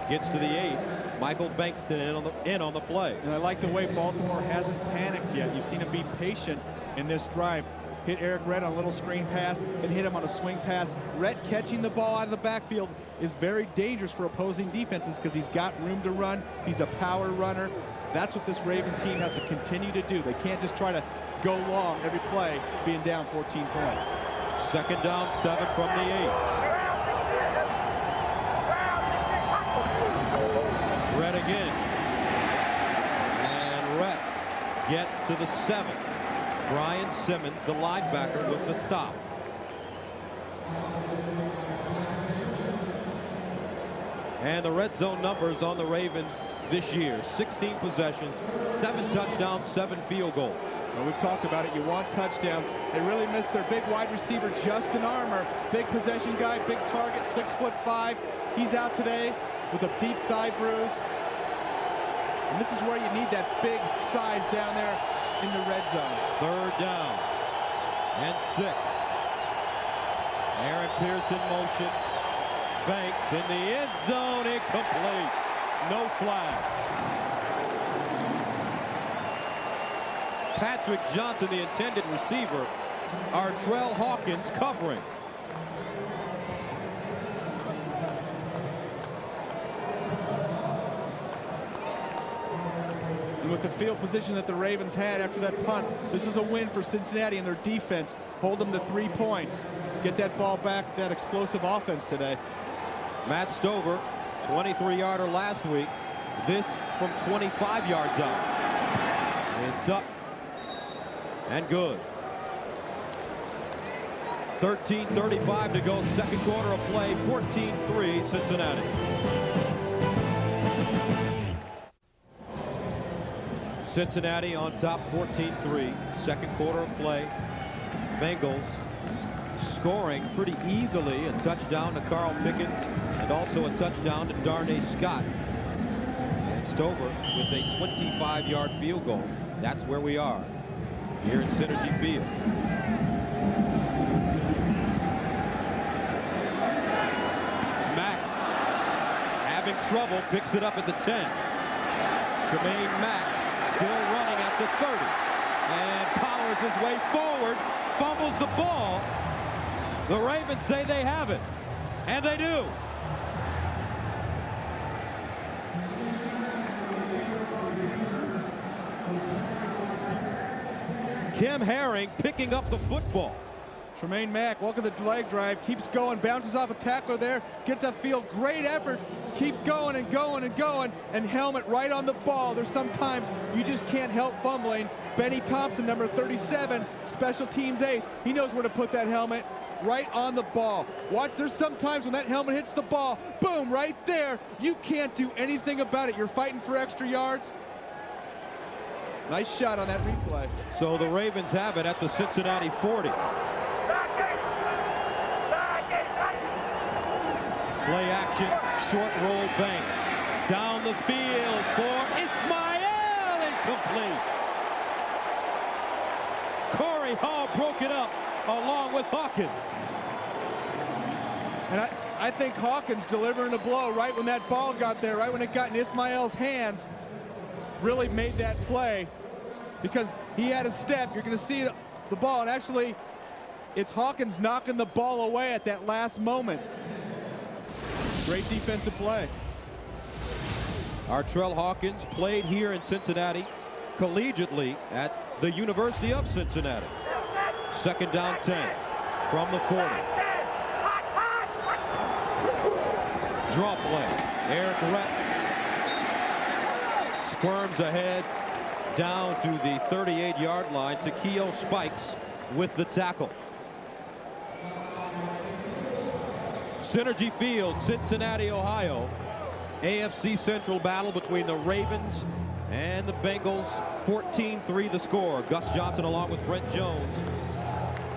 Gets to the 8. Michael Bankston in on the play. And I like the way Baltimore hasn't panicked yet. You've seen him be patient in this drive. Hit Eric Rett on a little screen pass and hit him on a swing pass. Rett catching the ball out of the backfield is very dangerous for opposing defenses because he's got room to run. He's a power runner. That's what this Ravens team has to continue to do. They can't just try to go long every play being down 14 points. Second down, 7 from the 8. Rett again. And Rett gets to the 7. Brian Simmons, the linebacker, with the stop. And the red zone numbers on the Ravens this year: 16 possessions, 7 touchdowns, 7 field goals. Well, we've talked about it. You want touchdowns. They really missed their big wide receiver, Justin Armour. Big possession guy, big target, 6'5". He's out today with a deep thigh bruise. And this is where you need that big size down there in the red zone. Third down and 6. Aaron Pierce in motion. Banks in the end zone, incomplete. No flag. Patrick Johnson, the intended receiver. Artrell Hawkins covering. And with the field position that the Ravens had after that punt, this is a win for Cincinnati and their defense. Hold them to 3 points. Get that ball back, that explosive offense today. Matt Stover, 23-yarder last week. This from 25 yards out. It's up and good. 13:35 to go, second quarter of play. 14-3 Cincinnati. Cincinnati on top, 14-3. Second quarter of play. Bengals scoring pretty easily. A touchdown to Carl Pickens and also a touchdown to Darnay Scott. And Stover with a 25-yard field goal. That's where we are here in Synergy Field. Mack having trouble, picks it up at the 10. Tremaine Mack still running at the 30 and powers his way forward, fumbles the ball. The Ravens say they have it, and they do. Kim Herring picking up the football. Tremaine Mack, look at the leg drive, keeps going, bounces off a tackler there, gets upfield, great effort, keeps going and going and going, and helmet right on the ball. There's sometimes you just can't help fumbling. Benny Thompson, number 37, special teams ace. He knows where to put that helmet, right on the ball. Watch, there's sometimes when that helmet hits the ball, boom, right there. You can't do anything about it. You're fighting for extra yards. Nice shot on that replay. So the Ravens have it at the Cincinnati 40. Play action, short roll Banks. Down the field for Ismail, incomplete. Corey Hall broke it up along with Hawkins. And I think Hawkins delivering a blow right when that ball got there, right when it got in Ismail's hands, really made that play because he had a step. You're going to see the ball, and actually it's Hawkins knocking the ball away at that last moment. Great defensive play. Artrell Hawkins played here in Cincinnati collegiately at the University of Cincinnati. Second down 10 from the 40. Draw play. Eric Rett squirms ahead down to the 38-yard line. Takeo Spikes with the tackle. Synergy Field, Cincinnati, Ohio. AFC Central battle between the Ravens and the Bengals. 14-3 the score. Gus Johnson along with Brent Jones.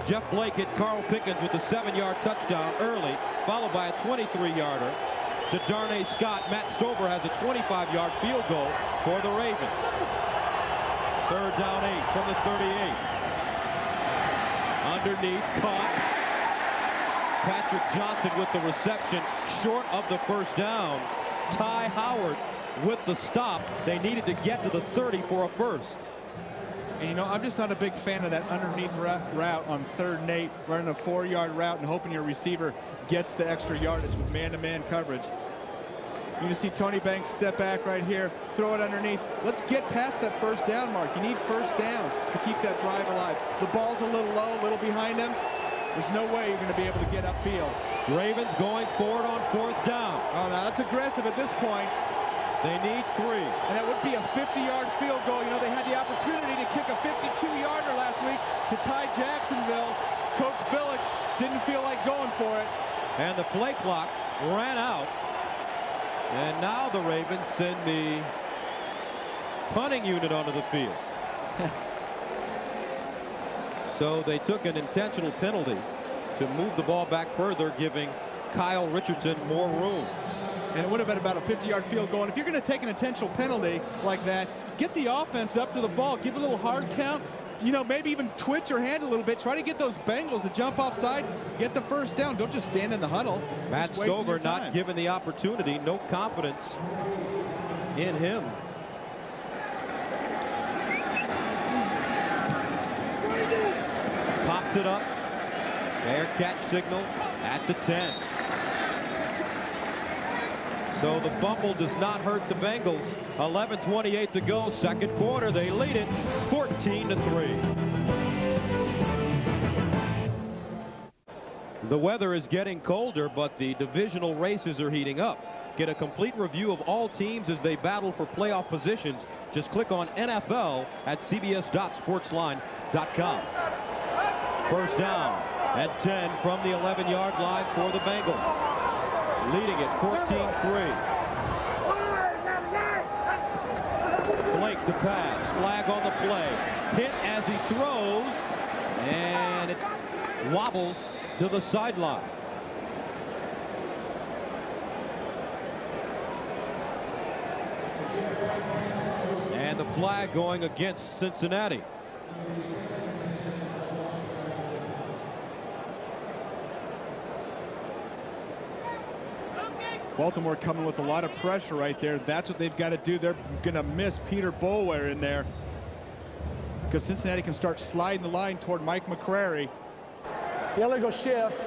Jeff Blake hit Carl Pickens with a 7-yard touchdown early, followed by a 23-yarder to Darnay Scott. Matt Stover has a 25-yard field goal for the Ravens. Third down 8 from the 38. Underneath, caught. Patrick Johnson with the reception, short of the first down. Ty Howard with the stop. They needed to get to the 30 for a first. And you know, I'm just not a big fan of that underneath route on 3rd and 8, running a 4-yard route and hoping your receiver gets the extra yardage with man-to-man coverage. You're going to see Tony Banks step back right here, throw it underneath. Let's get past that first down mark. You need first downs to keep that drive alive. The ball's a little low, a little behind him. There's no way you're going to be able to get upfield. Ravens going forward on 4th down. Oh, now that's aggressive at this point. They need 3. And that would be a 50-yard field goal. You know, they had the opportunity to kick a 52-yarder last week to tie Jacksonville. Coach Billick didn't feel like going for it. And the play clock ran out. And now the Ravens send the punting unit onto the field. So they took an intentional penalty to move the ball back further, giving Kyle Richardson more room. And it would have been about a 50-yard field goal. And if you're going to take an intentional penalty like that, get the offense up to the ball, give a little hard count, you know, maybe even twitch your hand a little bit, try to get those Bengals to jump offside, get the first down. Don't just stand in the huddle. Matt Stover not given the opportunity, no confidence in him. Pops it up. Fair catch signal at the 10. So the fumble does not hurt the Bengals. 11:28 to go, second quarter. They lead it 14-3. The weather is getting colder, but the divisional races are heating up. Get a complete review of all teams as they battle for playoff positions. Just click on NFL at cbs.sportsline.com. First down at 10 from the 11-yard line for the Bengals. Leading it 14-3. Blake to pass. Flag on the play. Hit as he throws. And it wobbles to the sideline. And the flag going against Cincinnati. Baltimore coming with a lot of pressure right there. That's what they've got to do. They're going to miss Peter Boulware in there because Cincinnati can start sliding the line toward Mike McCrary. The illegal shift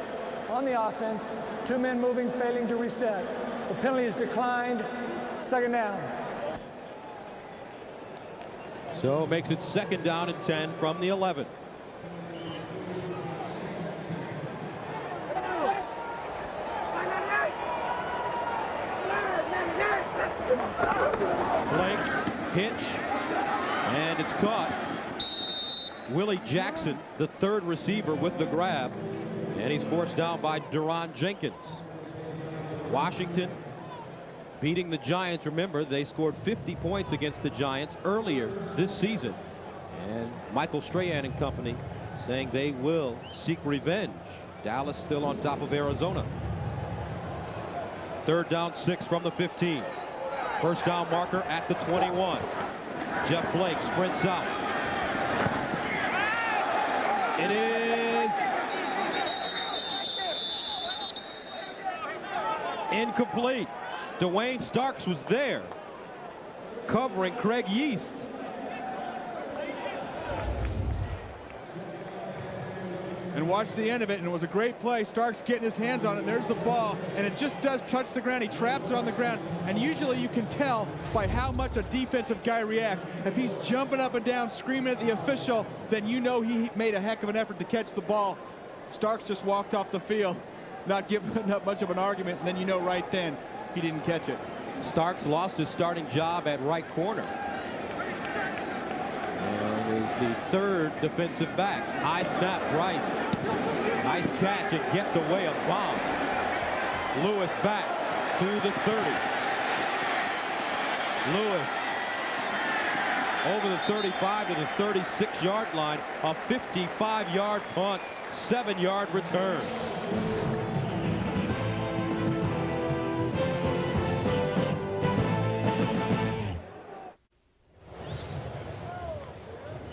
on the offense. 2 men moving, failing to reset. The penalty is declined. Second down. So makes it second down and 10 from the 11. Blake, pitch, and it's caught. Willie Jackson, the 3rd receiver, with the grab, and he's forced down by Deron Jenkins. Washington beating the Giants. Remember, they scored 50 points against the Giants earlier this season, and Michael Strahan and company saying they will seek revenge. Dallas still on top of Arizona. Third down 6 from the 15. First down marker at the 21. Jeff Blake sprints out. It is Incomplete. Dwayne Starks was there, covering Craig Yeast. And watch the end of it, and it was a great play. Starks getting his hands on it, and there's the ball, and it just does touch the ground. He traps it on the ground, and usually you can tell by how much a defensive guy reacts. If he's jumping up and down, screaming at the official, then you know he made a heck of an effort to catch the ball. Starks just walked off the field, not giving up much of an argument, and then you know right then he didn't catch it. Starks lost his starting job at right corner. And is the third defensive back. High snap, Rice. Nice catch, and gets away a bomb. Lewis back to the 30. Lewis over the 35 to the 36-yard line. A 55-yard punt, 7-yard return.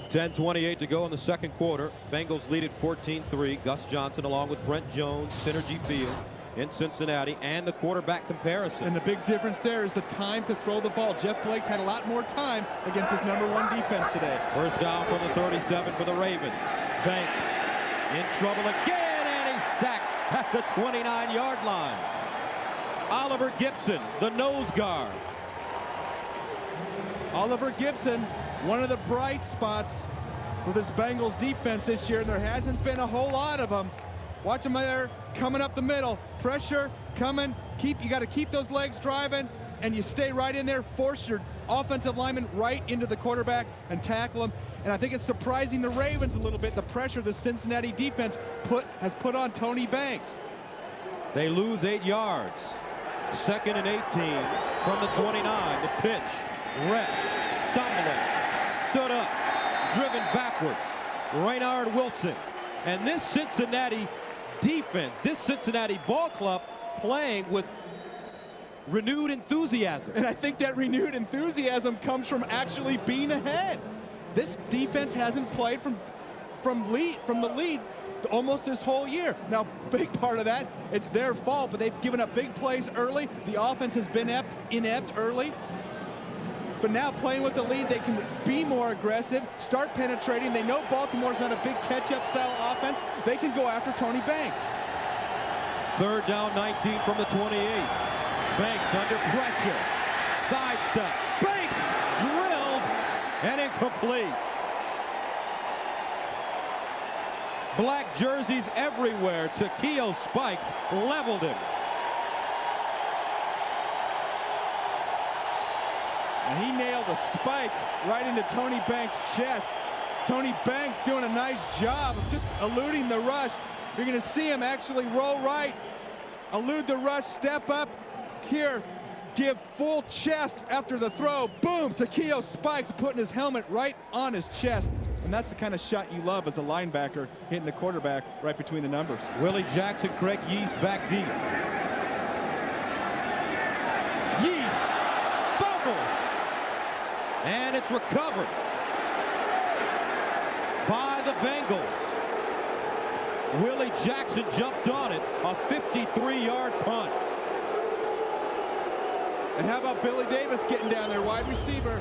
.10:28 to go in the second quarter. Bengals lead at 14-3. Gus Johnson along with Brent Jones, Synergy Field in Cincinnati, and the quarterback comparison. And the big difference there is the time to throw the ball. Jeff Blake's had a lot more time against his #1 defense today. First down from the 37 for the Ravens. Banks in trouble again, and he's sacked at the 29-yard line. Oliver Gibson, the nose guard. Oliver Gibson, one of the bright spots for this Bengals defense this year, and there hasn't been a whole lot of them. Watch them there coming up the middle. Pressure coming. You got to keep those legs driving, and you stay right in there. Force your offensive lineman right into the quarterback and tackle him. And I think it's surprising the Ravens a little bit, the pressure the Cincinnati defense has put on Tony Banks. They lose 8 yards. 2nd and 18 from the 29. The pitch. Rhett stumbling. Stood up. Driven backwards. Raynard Wilson. And this Cincinnati defense, this Cincinnati ball club, playing with renewed enthusiasm. And I think that renewed enthusiasm comes from actually being ahead. This defense hasn't played from the lead almost this whole year. Now, big part of that, it's their fault, but they've given up big plays early. The offense has been inept early. But now playing with the lead, they can be more aggressive, start penetrating. They know Baltimore's not a big catch-up style offense. They can go after Tony Banks. 3rd down, 19 from the 28. Banks under pressure. Sidesteps. Banks drilled and incomplete. Black jerseys everywhere. Takeo Spikes leveled him. And he nailed a spike right into Tony Banks' chest. Tony Banks doing a nice job of just eluding the rush. You're going to see him actually roll right, elude the rush, step up here, give full chest after the throw. Boom! Takeo Spikes putting his helmet right on his chest. And that's the kind of shot you love as a linebacker, hitting the quarterback right between the numbers. Willie Jackson, Craig Yeast back deep. Yeast fumbles. And it's recovered by the Bengals. Willie Jackson jumped on it, a 53-yard punt. And how about Billy Davis getting down there, wide receiver,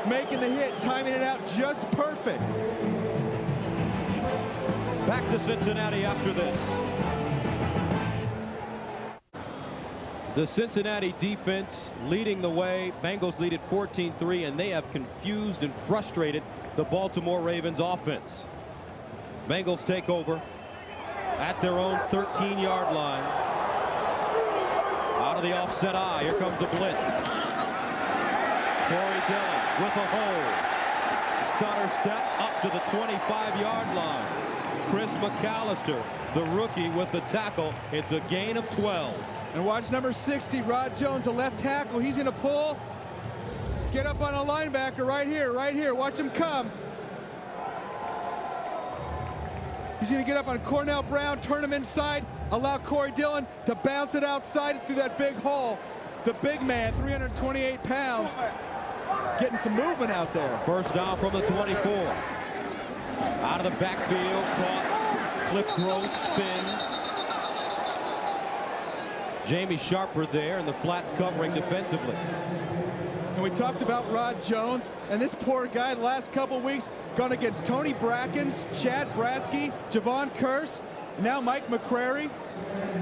making the hit, timing it out just perfect. Back to Cincinnati after this. The Cincinnati defense leading the way. Bengals lead at 14-3, and they have confused and frustrated the Baltimore Ravens offense. Bengals take over at their own 13-yard line. Out of the offset eye, here comes a blitz. Corey Dillon with a hold. Stutter step up to the 25-yard line. Chris McAllister, the rookie, with the tackle. It's a gain of 12. And watch number 60, Rod Jones, the left tackle. He's going to pull. Get up on a linebacker right here, right here. Watch him come. He's going to get up on Cornell Brown, turn him inside, allow Corey Dillon to bounce it outside through that big hole. The big man, 328 pounds, getting some movement out there. First down from the 24. Out of the backfield, caught. Cliff Gross spins. Jamie Sharper there, and the flats covering defensively. And we talked about Rod Jones, and this poor guy the last couple weeks gone against Tony Brackens, Chad Bratsky, Javon Kearse, now Mike McCrary.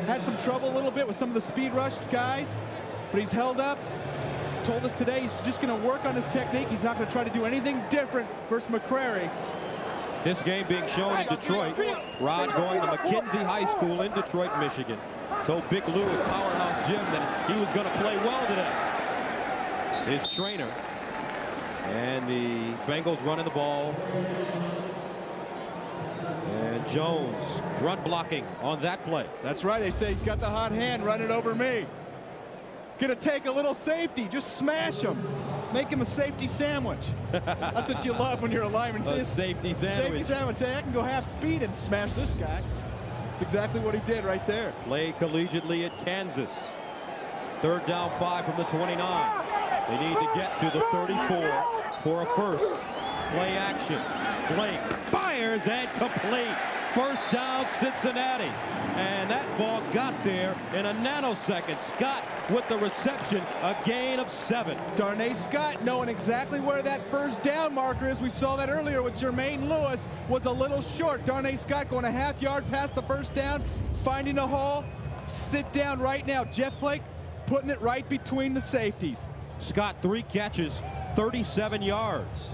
Had some trouble a little bit with some of the speed rush guys, but he's held up. He's told us today he's just going to work on his technique. He's not going to try to do anything different versus McCrary. This game being shown in Detroit. Rod going to McKenzie High School in Detroit, Michigan. Told Big Lou at Powerhouse Gym that he was going to play well today. His trainer. And the Bengals running the ball. And Jones run blocking on that play. That's right. They say he's got the hot hand. Run it over me. Gonna take a little safety. Just smash him. Make him a safety sandwich. That's what you love when you're a lineman. A safety sandwich. Safety sandwich. Hey, I can go half speed and smash this guy. That's exactly what he did right there. Played collegiately at Kansas. 3rd down 5 from the 29. They need to get to the 34 for a first. Play action. Blake fires and complete. First down, Cincinnati. And that ball got there in a nanosecond. Scott with the reception, a gain of 7. Darnay Scott knowing exactly where that first down marker is. We saw that earlier with Jermaine Lewis. Was a little short. Darnay Scott going a half yard past the first down, finding a hole. Sit down right now. Jeff Blake putting it right between the safeties. Scott 3 catches, 37 yards.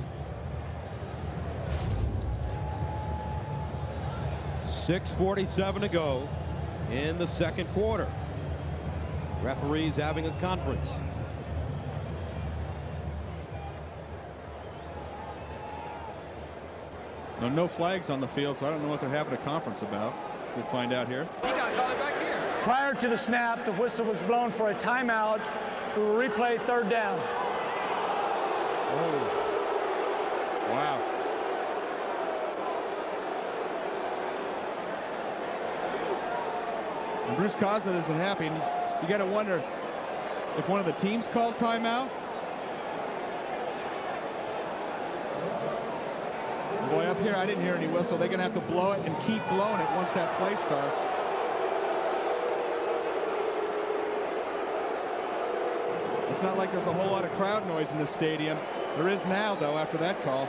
6:47 to go in the second quarter. Referees having a conference. No flags on the field, so I don't know what they're having a conference about. We'll find out here. Prior to the snap, the whistle was blown for a timeout. We will replay 3rd down. Oh. Wow. And Bruce Coslett isn't happy. You got to wonder if one of the teams called timeout. Boy, up here, I didn't hear any whistle. They're going to have to blow it and keep blowing it once that play starts. It's not like there's a whole lot of crowd noise in this stadium. There is now, though, after that call.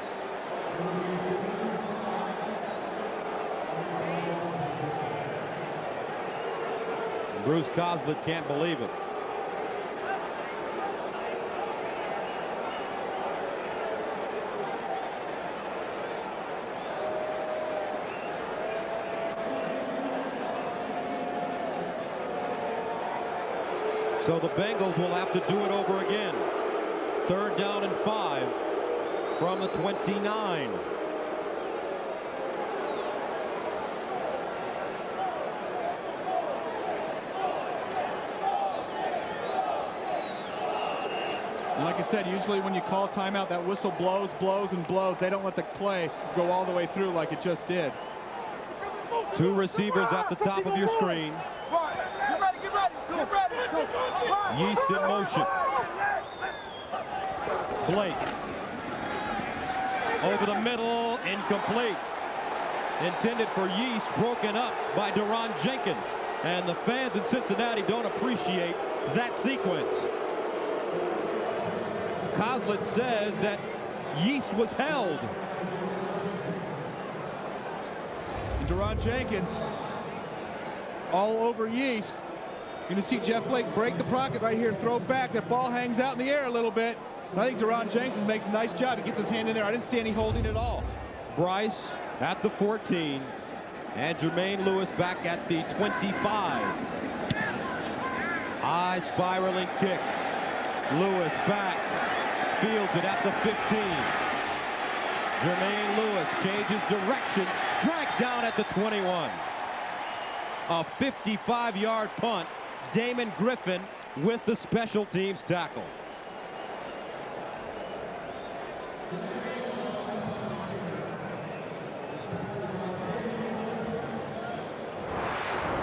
Bruce Coslett can't believe it. So the Bengals will have to do it over again. 3rd down and 5 from the 29. And like I said, usually when you call timeout, that whistle blows, blows, and blows. They don't let the play go all the way through like it just did. 2 receivers at the top of your screen. Yeast in motion. Blake. Over the middle, incomplete. Intended for Yeast, broken up by Deron Jenkins. And the fans in Cincinnati don't appreciate that sequence. Coslett says that Yeast was held. And Deron Jenkins all over Yeast. You're going to see Jeff Blake break the pocket right here and throw back. That ball hangs out in the air a little bit. I think Deron Jenkins makes a nice job. He gets his hand in there. I didn't see any holding at all. Bryce at the 14. And Jermaine Lewis back at the 25. High spiraling kick. Lewis back. Fields it at the 15. Jermaine Lewis changes direction. Dragged down at the 21. A 55-yard punt. Damon Griffin with the special teams tackle.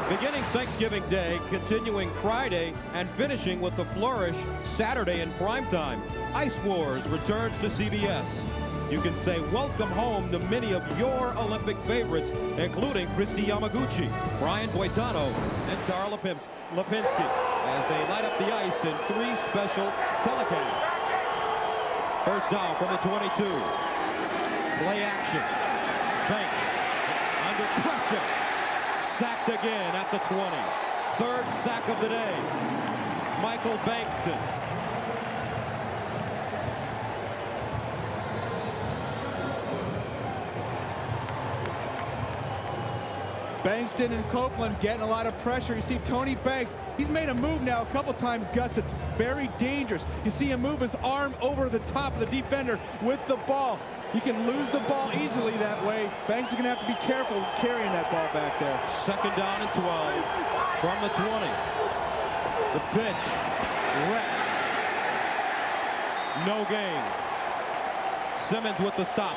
Beginning Thanksgiving Day, continuing Friday, and finishing with the flourish Saturday in primetime. Ice Wars returns to CBS. you can say welcome home to many of your Olympic favorites, including Christy Yamaguchi, Brian Boitano, and Tara Lipinski, as they light up the ice in 3 special telecasts. First down from the 22. Play action. Banks under pressure. Sacked again at the 20. 3rd sack of the day. Michael Bankston. Bankston and Copeland getting a lot of pressure. You see Tony Banks, he's made a move now a couple times, Gus. It's very dangerous. You see him move his arm over the top of the defender with the ball. You can lose the ball easily that way. Banks is going to have to be careful carrying that ball back there. 2nd down and 12 from the 20. The pitch. Rhett. No gain. Simmons with the stop.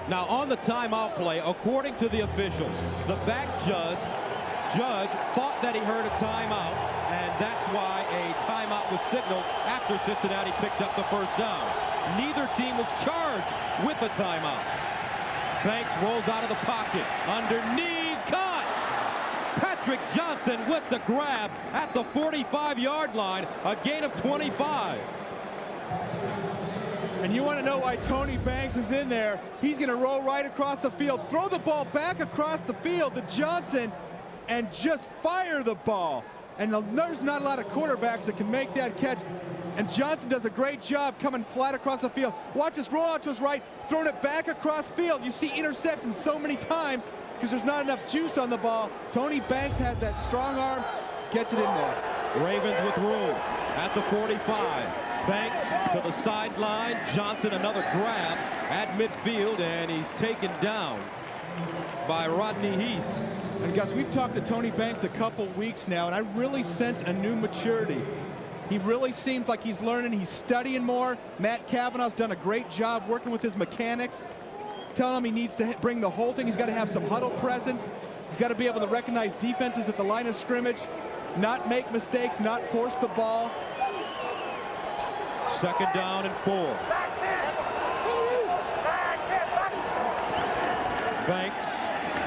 Now on the timeout play, according to the officials, the back judge thought that he heard a timeout, and that's why a timeout was signaled after Cincinnati picked up the first down. Neither team was charged with a timeout. Banks rolls out of the pocket, underneath, caught! Patrick Johnson with the grab at the 45-yard line, a gain of 25. And you want to know why Tony Banks is in there. He's going to roll right across the field, throw the ball back across the field to Johnson, and just fire the ball. And there's not a lot of quarterbacks that can make that catch. And Johnson does a great job coming flat across the field. Watch this roll out to his right, throwing it back across field. You see interceptions so many times because there's not enough juice on the ball. Tony Banks has that strong arm, gets it in there. Ravens with room at the 45. Banks to the sideline. Johnson another grab at midfield, and he's taken down by Rodney Heath. And Gus, we've talked to Tony Banks a couple weeks now, and I really sense a new maturity. He really seems like he's learning. He's studying more. Matt Cavanaugh's done a great job working with his mechanics, telling him he needs to bring the whole thing. He's got to have some huddle presence. He's got to be able to recognize defenses at the line of scrimmage, not make mistakes, not force the ball. 2nd down and 4. Banks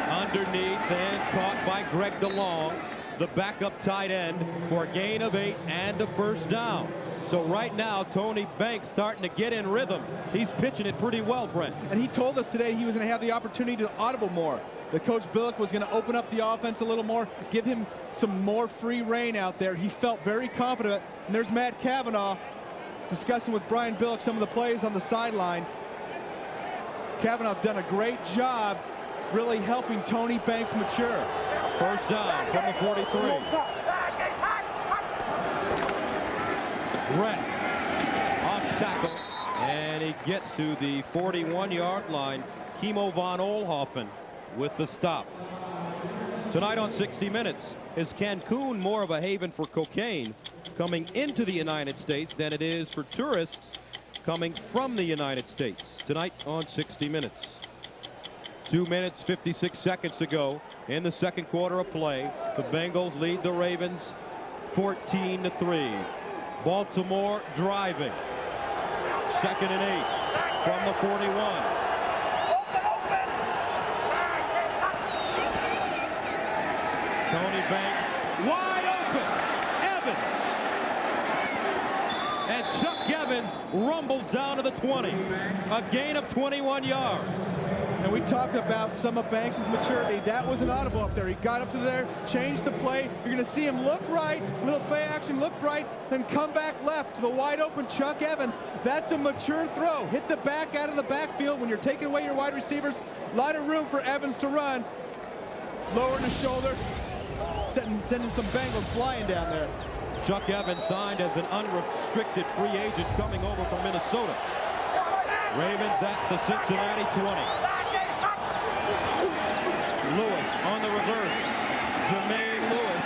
underneath and caught by Greg DeLong, the backup tight end, for a gain of 8 and a first down. So right now, Tony Banks starting to get in rhythm. He's pitching it pretty well, Brent. And he told us today he was going to have the opportunity to audible more. The coach Billick was going to open up the offense a little more, give him some more free reign out there. He felt very confident. And there's Matt Cavanaugh discussing with Brian Billick some of the plays on the sideline. Cavanaugh done a great job really helping Tony Banks mature. First down from the 43. Brent off tackle, and he gets to the 41-yard line. Kimo von Oelhoffen with the stop. Tonight on 60 Minutes, is Cancun more of a haven for cocaine coming into the United States than it is for tourists coming from the United States? Tonight on 60 Minutes. 2 minutes, 56 seconds to go in the second quarter of play. The Bengals lead the Ravens 14-3. Baltimore driving. 2nd and 8 from the 41. Tony Banks wide open. Evans. And Chuck Evans rumbles down to the 20. A gain of 21 yards. And we talked about some of Banks' maturity. That was an audible up there. He got up to there, changed the play. You're going to see him look right, little play action, look right, then come back left to the wide open Chuck Evans. That's a mature throw. Hit the back out of the backfield when you're taking away your wide receivers. A lot of room for Evans to run. Lowering his shoulder, sending some Bengals flying down there. Chuck Evans signed as an unrestricted free agent coming over from Minnesota. Ravens at the Cincinnati 20. Lewis on the reverse. Jermaine Lewis,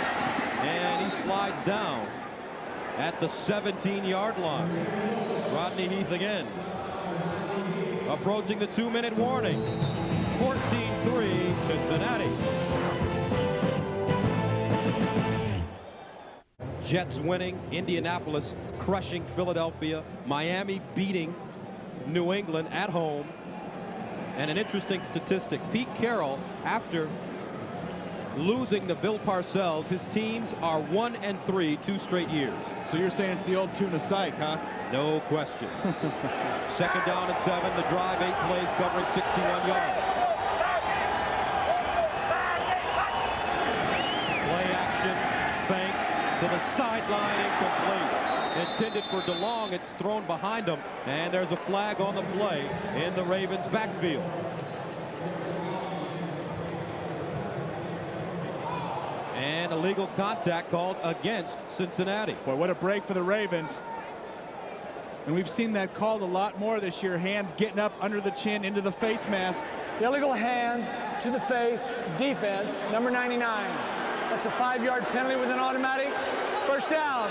and he slides down at the 17-yard line. Rodney Heath again. Approaching the 2-minute warning. 14-3 Cincinnati. Jets winning, Indianapolis crushing Philadelphia, Miami beating New England at home. And an interesting statistic, Pete Carroll, after losing to Bill Parcells, his teams are 1-3 2 straight years. So you're saying it's the old tuna sight, huh? No question. Second down and 7, the drive, 8 plays covering 61 yards. Play action, Banks to the sideline, incomplete. Intended for DeLong, it's thrown behind him, and there's a flag on the play in the Ravens' backfield. And illegal contact called against Cincinnati. Boy, what a break for the Ravens. And we've seen that called a lot more this year. Hands getting up under the chin into the face mask. Illegal hands to the face, defense, number 99. That's a 5-yard penalty with an automatic first down.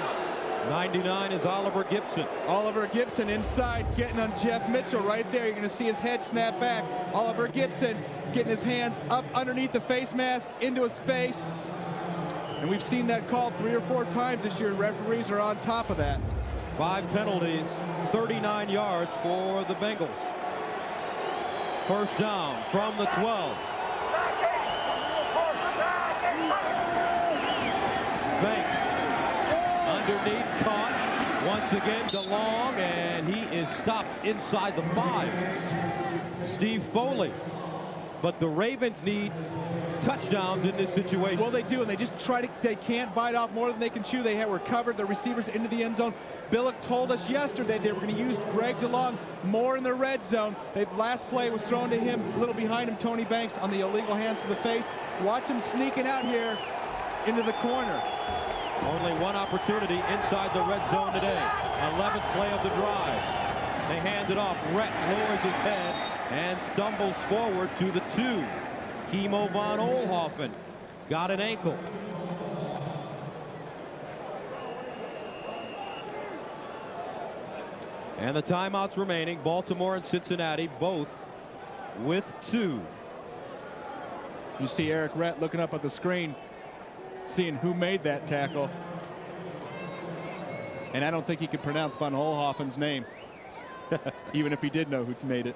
99 is Oliver Gibson. Oliver Gibson inside, getting on Jeff Mitchell right there. You're going to see his head snap back. Oliver Gibson getting his hands up underneath the face mask, into his face. And we've seen that called 3 or 4 times this year. Referees are on top of that. 5 penalties, 39 yards for the Bengals. First down from the 12. Banks underneath, caught. Once again, DeLong, and he is stopped inside the 5. Steve Foley. But the Ravens need touchdowns in this situation. Well, they do, and they just they can't bite off more than they can chew. They were covered, the receivers into the end zone. Billick told us yesterday they were going to use Greg DeLong more in the red zone. The last play was thrown to him, a little behind him, Tony Banks on the illegal hands to the face. Watch him sneaking out here into the corner. Only one opportunity inside the red zone today. 11th play of the drive. They hand it off. Rhett lowers his head and stumbles forward to the 2. Kimo von Oelhoffen got an ankle. And the timeouts remaining. Baltimore and Cincinnati both with 2. You see Eric Rhett looking up at the screen, seeing who made that tackle. And I don't think he could pronounce von Oelhoffen's name, even if he did know who made it.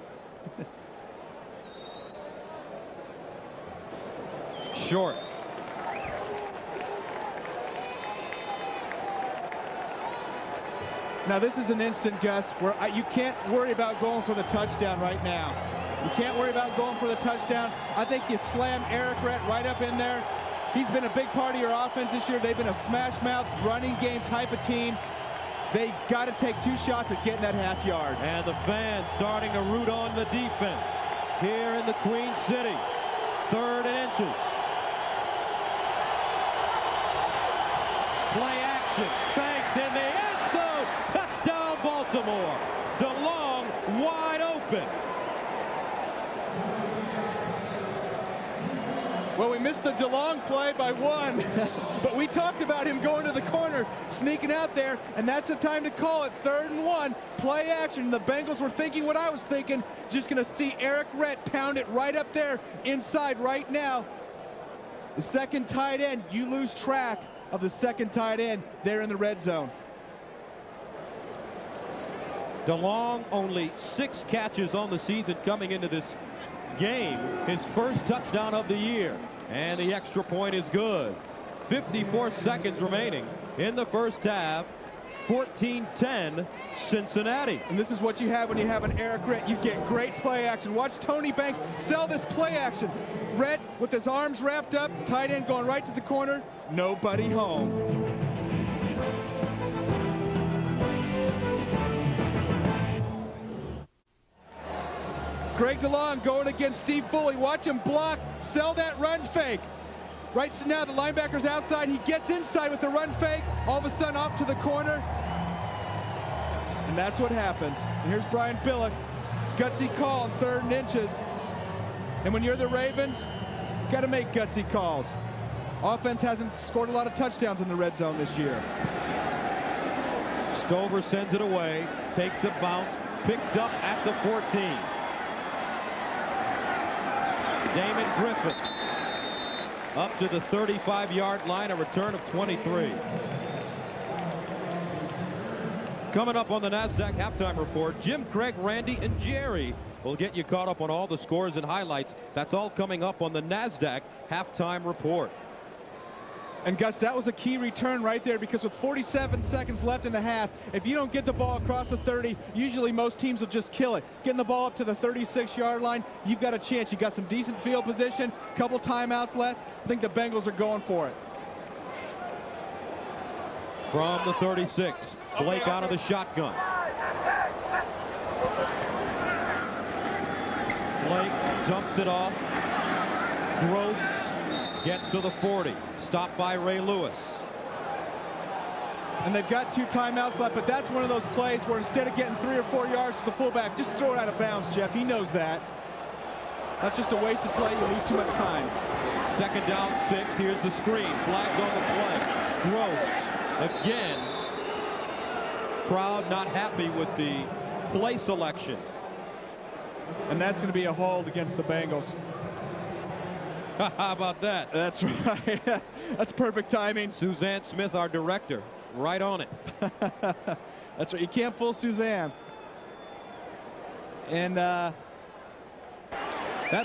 Short. Now this is an instant, Gus, where you can't worry about going for the touchdown right now. You can't worry about going for the touchdown. I think you slam Eric Rhett right up in there. He's been a big part of your offense this year. They've been a smash-mouth, running game type of team. They got to take 2 shots at getting that half yard. And the fans starting to root on the defense here in the Queen City. 3rd and inches. Play action. Banks in the end zone. Touchdown, Baltimore. DeLong wide open. Well, we missed the DeLong play by 1, but we talked about him going to the corner, sneaking out there, and that's the time to call it. 3rd and 1, play action. The Bengals were thinking what I was thinking, just going to see Eric Rhett pound it right up there inside right now. The second tight end, you lose track of the second tight end there in the red zone. DeLong only 6 catches on the season coming into this game, his first touchdown of the year, and the extra point is good. 54 seconds remaining in the first half. 14-10 Cincinnati. And this is what you have when you have an Eric Rhett. You get great play action. Watch Tony Banks sell this play action. Rhett with his arms wrapped up, tight end going right to the corner, nobody home. Greg DeLong going against Steve Foley. Watch him block, sell that run fake. Right now the linebacker's outside. He gets inside with the run fake. All of a sudden off to the corner. And that's what happens. And here's Brian Billick. Gutsy call on 3rd and inches. And when you're the Ravens, you got to make gutsy calls. Offense hasn't scored a lot of touchdowns in the red zone this year. Stover sends it away, takes a bounce, picked up at the 14. Damon Griffith up to the 35-yard line, a return of 23. Coming up on the NASDAQ halftime report, Jim, Craig, Randy, and Jerry will get you caught up on all the scores and highlights. That's all coming up on the NASDAQ halftime report. And Gus, that was a key return right there, because with 47 seconds left in the half, if you don't get the ball across the 30, usually most teams will just kill it. Getting the ball up to the 36-yard line, you've got a chance. You've got some decent field position, couple timeouts left. I think the Bengals are going for it. From the 36, Blake out of the shotgun. Blake dumps it off. Gross gets to the 40. Stopped by Ray Lewis. And they've got 2 timeouts left, but that's one of those plays where instead of getting 3 or 4 yards to the fullback, just throw it out of bounds, Jeff. He knows that. That's just a wasted play. You lose too much time. 2nd down, 6. Here's the screen. Flags on the play. Gross again. Crowd not happy with the play selection. And that's going to be a hold against the Bengals. How about that? That's right. That's perfect timing. Suzanne Smith, our director, right on it. That's right. You can't fool Suzanne. And that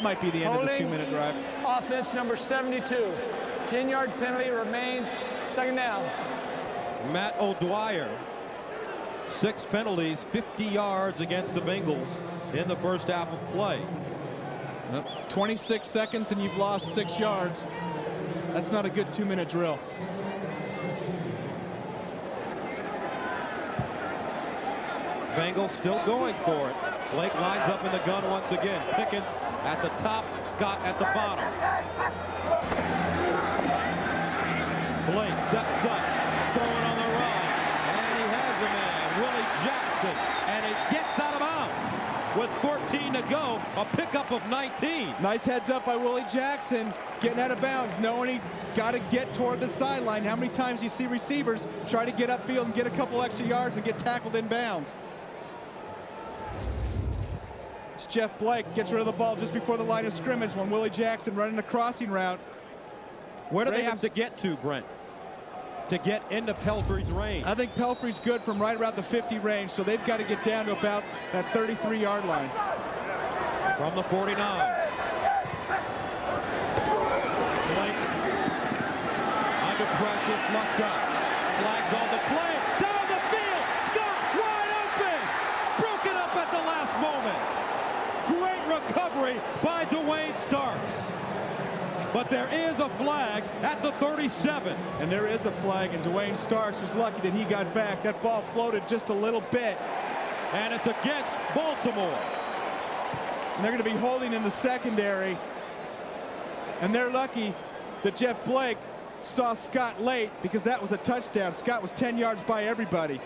might be the end of this 2-minute drive. Offense number 72. 10-yard penalty remains. 2nd down. Matt O'Dwyer. 6 penalties, 50 yards against the Bengals in the first half of play. 26 seconds and you've lost 6 yards. That's not a good 2-minute drill. Bengals still going for it. Blake lines up in the gun once again. Pickens at the top, Scott at the bottom. Blake steps up, throwing on the run, and he has a man, Willie Jackson, and it gets out of bounds. With 14 to go, a pickup of 19. Nice heads up by Willie Jackson, getting out of bounds, knowing he got to get toward the sideline. How many times do you see receivers try to get upfield and get a couple extra yards and get tackled in bounds? It's Jeff Blake, gets rid of the ball just before the line of scrimmage when Willie Jackson running a crossing route. Where do they have to get to, Brent, to get into Pelfrey's range? I think Pelfrey's good from right around the 50 range, so they've got to get down to about that 33-yard line. From the 49. Blake under pressure, flushed out. Flags on the play. Down the field. Scott wide open. Broken up at the last moment. Great recovery by Dwayne Starks. But there is a flag at the 37. And there is a flag, and Dwayne Starks was lucky that he got back. That ball floated just a little bit. And it's against Baltimore. And they're going to be holding in the secondary. And they're lucky that Jeff Blake saw Scott late, because that was a touchdown. Scott was 10 yards by everybody.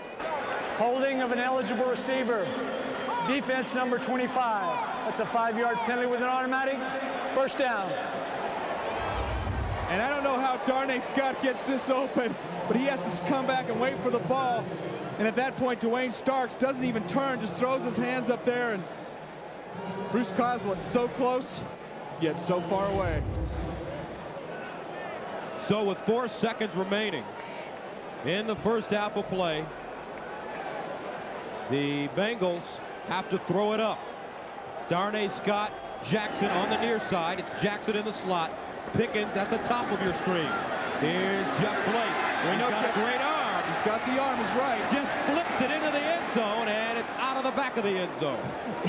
Holding of an eligible receiver. Defense number 25. That's a 5-yard penalty with an automatic. 1st down. And I don't know how Darnay Scott gets this open, but he has to come back and wait for the ball. And at that point, Dwayne Starks doesn't even turn, just throws his hands up there. And Bruce Coslett so close, yet so far away. So with 4 seconds remaining in the first half of play, the Bengals have to throw it up. Darnay Scott, Jackson on the near side. It's Jackson in the slot. Pickens at the top of your screen. Here's Jeff Blake. He's got a great arm. He's got the arm, he's right. Just flips it into the end zone, and it's out of the back of the end zone.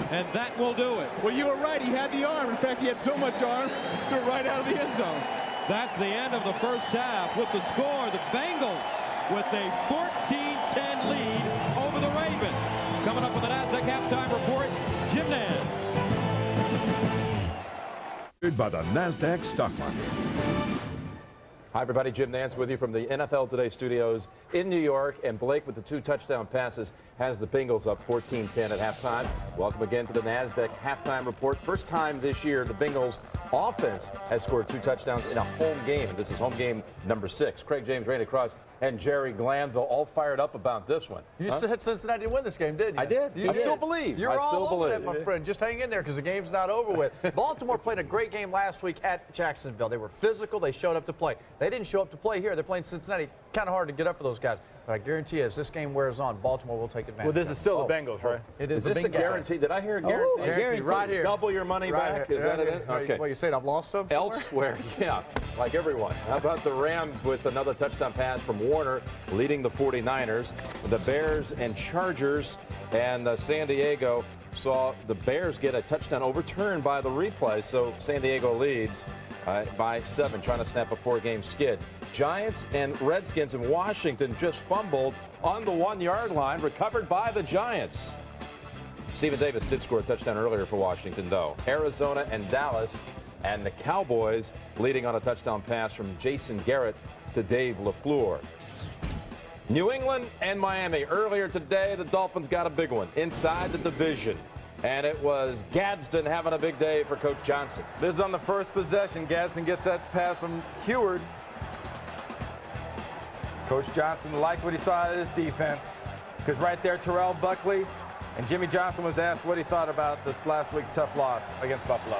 And that will do it. Well, you were right. He had the arm. In fact, he had so much arm, threw it right out of the end zone. That's the end of the first half. With the score, the Bengals with a 14-10 lead over the Ravens. Coming up with the NASDAQ halftime report, Jim Nance. By the NASDAQ stock market. Hi, everybody. Jim Nance with you from the NFL Today studios in New York. And Blake, with the 2 touchdown passes, has the Bengals up 14-10 at halftime. Welcome again to the NASDAQ halftime report. First time this year the Bengals offense has scored 2 touchdowns in a home game. This is home game number 6. Craig James, Randy Cross and Jerry Glanville all fired up about this one. You said Cincinnati to win this game, didn't you? I did. You still believe. You're all over that, my friend. Just hang in there because the game's not over with. Baltimore played a great game last week at Jacksonville. They were physical. They showed up to play. They didn't show up to play here. They're playing Cincinnati. Kind of hard to get up for those guys. But I guarantee you, as this game wears on, Baltimore will take advantage. Well, this is still the Bengals, right? It is. Is this a guarantee? Did I hear a guarantee? Guarantee right here. Double your money back? Here. Is that it? Okay. What, you saying I've lost some? Elsewhere, yeah, like everyone. How about the Rams with another touchdown pass from Warner, leading the 49ers? The Bears and Chargers, and San Diego saw the Bears get a touchdown overturned by the replay, so San Diego leads by 7, trying to snap a 4-game skid. Giants and Redskins in Washington just fumbled on the 1-yard line, recovered by the Giants. Stephen Davis did score a touchdown earlier for Washington, though. Arizona and Dallas, and the Cowboys leading on a touchdown pass from Jason Garrett to Dave LaFleur. New England and Miami. Earlier today, the Dolphins got a big one inside the division. And it was Gadsden having a big day for Coach Johnson. This is on the first possession. Gadsden gets that pass from Heward. Coach Johnson liked what he saw out of his defense, because right there, Terrell Buckley and Jimmy Johnson was asked what he thought about this last week's tough loss against Buffalo.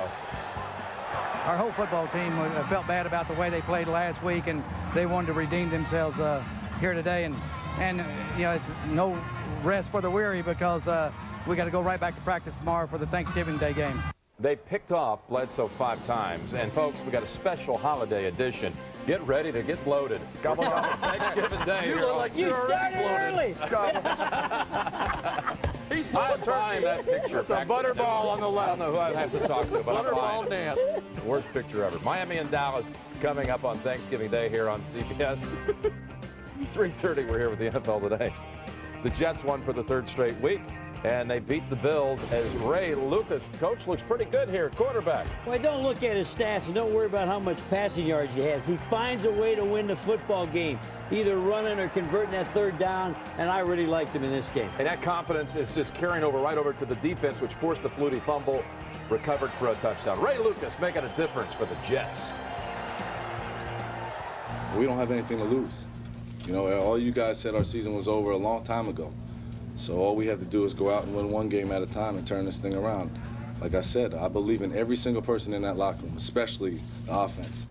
Our whole football team felt bad about the way they played last week, and they wanted to redeem themselves here today. And you know, it's no rest for the weary, because we got to go right back to practice tomorrow for the Thanksgiving Day game. They picked off Bledsoe 5 times. And, folks, we got a special holiday edition. Get ready to get bloated. Gobble, gobble. Thanksgiving Day. You look like you started early. He's still buying that picture. It's a butterball on the left. I don't know who I'd have to talk to, but I'm butterball dance. Worst picture ever. Miami and Dallas coming up on Thanksgiving Day here on CBS. 3:30, we're here with the NFL Today. The Jets won for the 3rd straight week, and they beat the Bills as Ray Lucas, coach, looks pretty good here at quarterback. Well, don't look at his stats and don't worry about how much passing yards he has. He finds a way to win the football game, either running or converting that 3rd down, and I really liked him in this game. And that confidence is just carrying over right over to the defense, which forced the Flutie fumble, recovered for a touchdown. Ray Lucas making a difference for the Jets. We don't have anything to lose. You know, all you guys said our season was over a long time ago. So all we have to do is go out and win one game at a time and turn this thing around. Like I said, I believe in every single person in that locker room, especially the offense.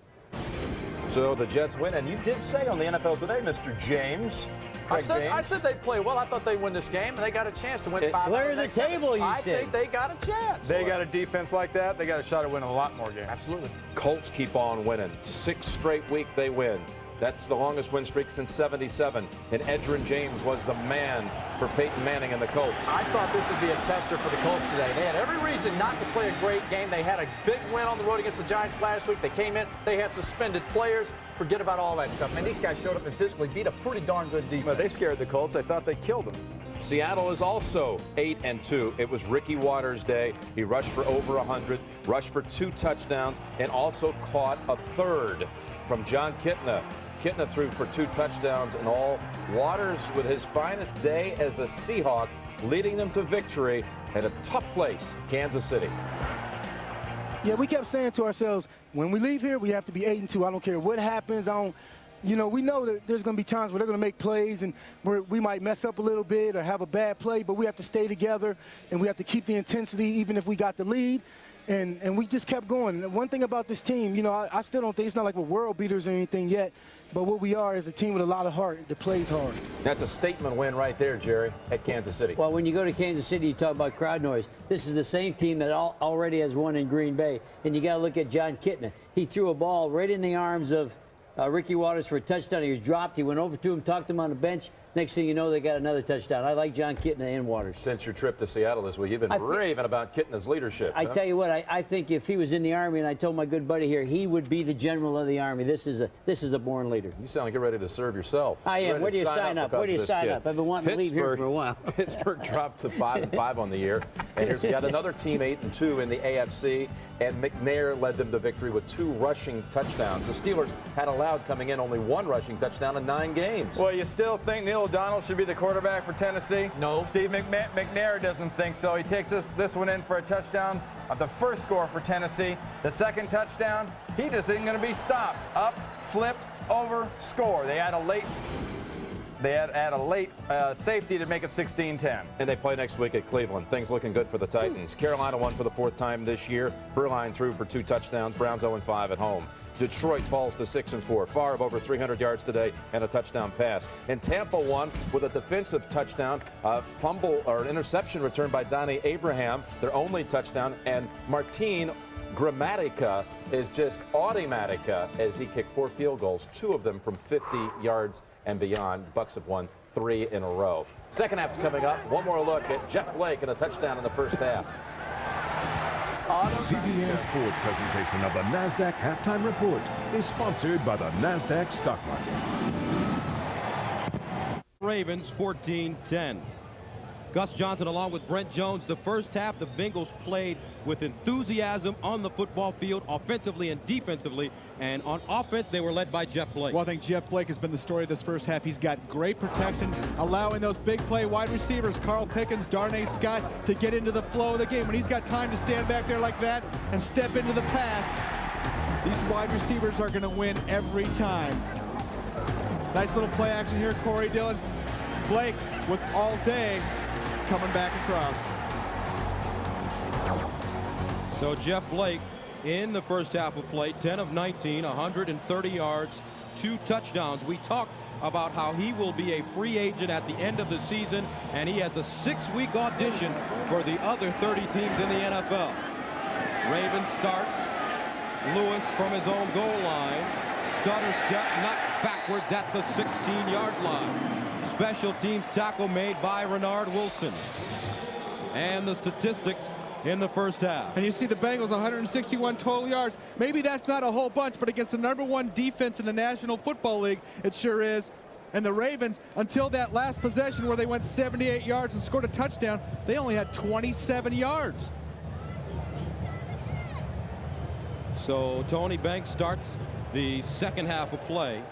So the Jets win, and you did say on the NFL Today, Mr. James. I said they'd play well. I thought they'd win this game, and they got a chance to win 5 Clear the table, you I said. think they got a chance. They got a defense like that, they got a shot at winning a lot more games. Absolutely. Colts keep on winning. 6th straight week they win. That's the longest win streak since '77. And Edgerrin James was the man for Peyton Manning and the Colts. I thought this would be a tester for the Colts today. They had every reason not to play a great game. They had a big win on the road against the Giants last week. They came in, they had suspended players. Forget about all that stuff. Man, these guys showed up and physically beat a pretty darn good defense. Well, they scared the Colts. I thought they killed them. Seattle is also 8-2. It was Ricky Waters' day. He rushed for over 100, rushed for 2 touchdowns, and also caught a 3rd from John Kitna. Kitna threw for 2 touchdowns and all. Waters with his finest day as a Seahawk, leading them to victory at a tough place, Kansas City. Yeah, we kept saying to ourselves, when we leave here, we have to be 8-2. I don't care what happens. You know, we know that there's going to be times where they're going to make plays and we might mess up a little bit or have a bad play, but we have to stay together and we have to keep the intensity even if we got the lead. And we just kept going. And one thing about this team, you know, I still don't think it's not like we're world beaters or anything yet, but what we are is a team with a lot of heart that plays hard. That's a statement win right there, Jerry, at Kansas City. Well, when you go to Kansas City, you talk about crowd noise. This is the same team that already has won in Green Bay. And you got to look at John Kitna. He threw a ball right in the arms of Ricky Waters for a touchdown. He was dropped. He went over to him, talked to him on the bench. Next thing you know, they got another touchdown. I like John Kitna and Waters. Since your trip to Seattle this week, you've been raving about Kitna's leadership. I tell you what, I think if he was in the Army, and I told my good buddy here, he would be the general of the Army. This is a born leader. You sound like you're ready to serve yourself. I am. Where do you sign up? Where do you sign up? I've been wanting to leave here for a while. Pittsburgh dropped to 5-5 on the year. And here's yet another team 8-2 in the AFC. And McNair led them to victory with 2 rushing touchdowns. The Steelers had allowed coming in only 1 rushing touchdown in 9 games. Well, you still think Neil O'Donnell should be the quarterback for Tennessee? No. Steve McNair doesn't think so. He takes this one in for a touchdown. of the first score for Tennessee. The second touchdown, he just isn't going to be stopped. Up, flip, over, score. They had a late safety to make it 16-10. And they play next week at Cleveland. Things looking good for the Titans. Carolina won for the 4th time this year. Berline threw for 2 touchdowns. Browns 0-5 at home. Detroit falls to 6-4. Favre over 300 yards today and a touchdown pass. And Tampa won with a defensive touchdown, a fumble or an interception returned by Donnie Abraham, their only touchdown, and Martin Gramatica is just automatica as he kicked 4 field goals, 2 of them from 50 yards and beyond. Bucks have won 3 in a row. Second half's coming up. One more look at Jeff Blake and a touchdown in the first half. CBS Sports presentation of the NASDAQ Halftime Report is sponsored by the NASDAQ Stock Market. Ravens 14-10. Gus Johnson along with Brent Jones. The first half, the Bengals played with enthusiasm on the football field, offensively and defensively. And on offense, they were led by Jeff Blake. Well, I think Jeff Blake has been the story of this first half. He's got great protection, allowing those big play wide receivers, Carl Pickens, Darnay Scott, to get into the flow of the game. When he's got time to stand back there like that and step into the pass, these wide receivers are going to win every time. Nice little play action here, Corey Dillon. Blake with all day coming back across. So Jeff Blake in the first half of play, 10 of 19, 130 yards, 2 touchdowns. We talked about how he will be a free agent at the end of the season, and he has a 6-week audition for the other 30 teams in the NFL. Ravens start. Lewis from his own goal line. Stutter step, knocked backwards at the 16-yard line. Special teams tackle made by Renard Wilson. And the statistics in the first half. And you see the Bengals 161 total yards. Maybe that's not a whole bunch, but against the #1 defense in the National Football League, it sure is. And the Ravens, until that last possession where they went 78 yards and scored a touchdown, they only had 27 yards. So Tony Banks starts the second half of play.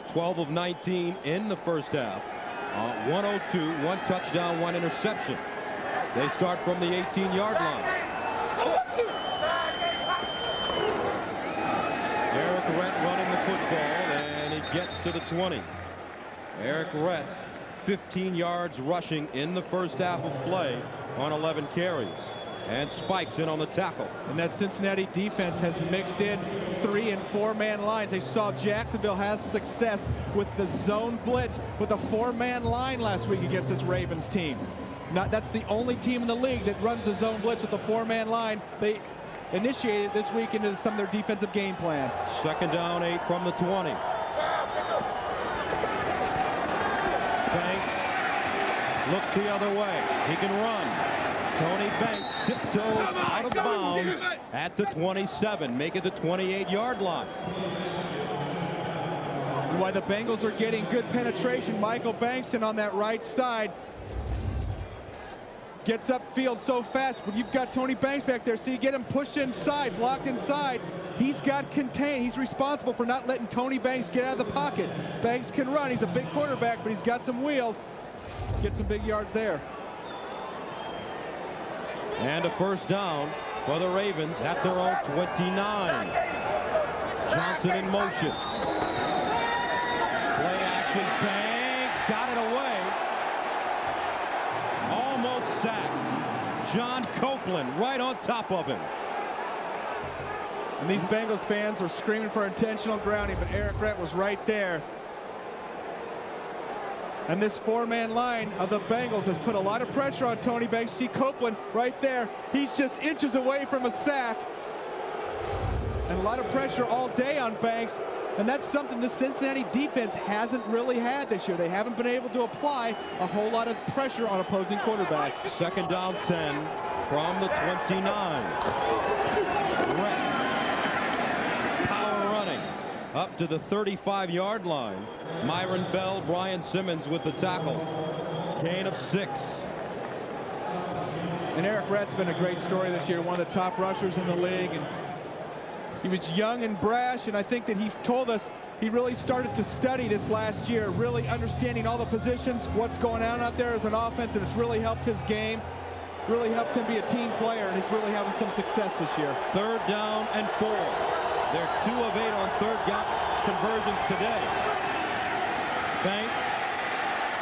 12 of 19 in the first half. 102, 1 touchdown, 1 interception. They start from the 18-yard line. Eric Rett running the football, and he gets to the 20. Eric Rett, 15 yards rushing in the first half of play on 11 carries. And spikes in on the tackle. And that Cincinnati defense has mixed in 3- and 4-man lines. They saw Jacksonville have success with the zone blitz with a 4-man line last week against this Ravens team. That's the only team in the league that runs the zone blitz with a 4-man line. They initiated this week into some of their defensive game plan. Second down, 8 from the 20. Banks looks the other way. He can run. Tony Banks tiptoes out of bounds at the 27, make it the 28-yard line. Why the Bengals are getting good penetration. Michael Bankston on that right side gets upfield so fast, but you've got Tony Banks back there, so you get him pushed inside, blocked inside. He's got contained. He's responsible for not letting Tony Banks get out of the pocket. Banks can run. He's a big quarterback, but he's got some wheels. Get some big yards there. And a first down for the Ravens at their own 29. Johnson in motion. Play action. Banks got it away. Almost sacked. John Copeland right on top of him. And these Bengals fans are screaming for intentional grounding, but Eric Rett was right there. And this 4-man line of the Bengals has put a lot of pressure on Tony Banks. See Copeland right there. He's just inches away from a sack. And a lot of pressure all day on Banks. And that's something the Cincinnati defense hasn't really had this year. They haven't been able to apply a whole lot of pressure on opposing quarterbacks. Second down 10 from the 29. Rett. Power running up to the 35-yard line. Myron Bell, Brian Simmons with the tackle. Gain of 6. And Eric Rett's been a great story this year, one of the top rushers in the league. And he was young and brash, and I think that he told us he really started to study this last year, really understanding all the positions, what's going on out there as an offense, and it's really helped his game. really helped him be a team player, and he's really having some success this year. 3rd down and 4. They're 2 of 8 on 3rd down conversions today. Banks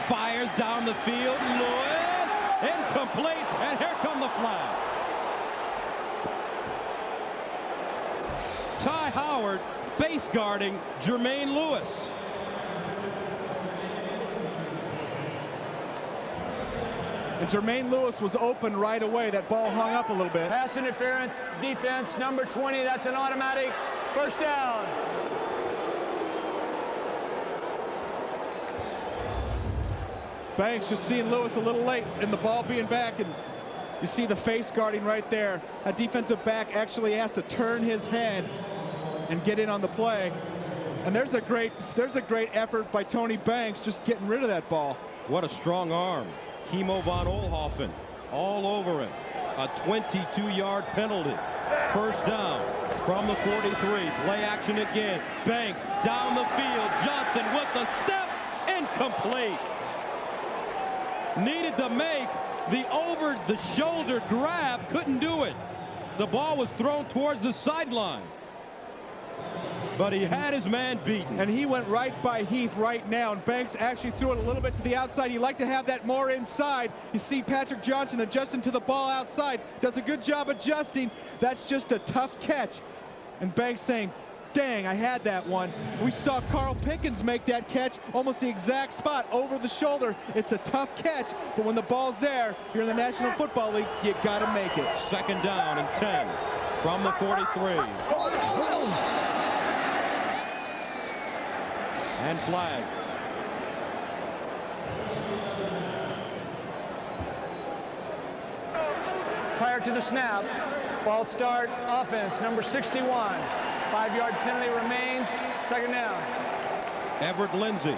fires down the field. Lewis, incomplete, and here come the flag. Ty Howard face guarding Jermaine Lewis. And Jermaine Lewis was open right away. That ball hung up a little bit. Pass interference, defense, number 20. That's an automatic 1st down. Banks just seeing Lewis a little late and the ball being back, and you see the face guarding right there. A defensive back actually has to turn his head and get in on the play. And there's a great effort by Tony Banks just getting rid of that ball. What a strong arm. Kimo von Oelhoffen all over him. A 22-yard penalty. 1st down from the 43. Play action again. Banks down the field. Johnson with the step. Incomplete. Needed to make the over-the-shoulder grab. Couldn't do it. The ball was thrown towards the sideline. But he had his man beaten. And he went right by Heath right now, and Banks actually threw it a little bit to the outside. You like to have that more inside. You see Patrick Johnson adjusting to the ball outside. Does a good job adjusting. That's just a tough catch. And Banks saying, dang, I had that one. We saw Carl Pickens make that catch, almost the exact spot, over the shoulder. It's a tough catch, but when the ball's there, you're in the National Football League, you gotta make it. 2nd down and 10 from the 43. And flags. Prior to the snap, false start offense, number 61. 5-yard penalty remains. 2nd down. Everett Lindsey.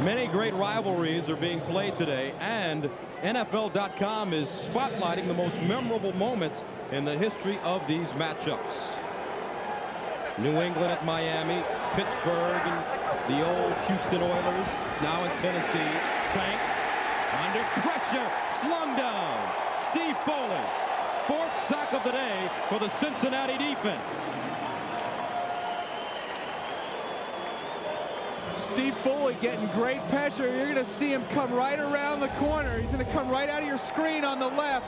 Many great rivalries are being played today, and NFL.com is spotlighting the most memorable moments in the history of these matchups. New England at Miami, Pittsburgh, and the old Houston Oilers, now in Tennessee. Banks under pressure, slung down. Steve Foley, 4th sack of the day for the Cincinnati defense. Steve Foley getting great pressure. You're going to see him come right around the corner. He's going to come right out of your screen on the left.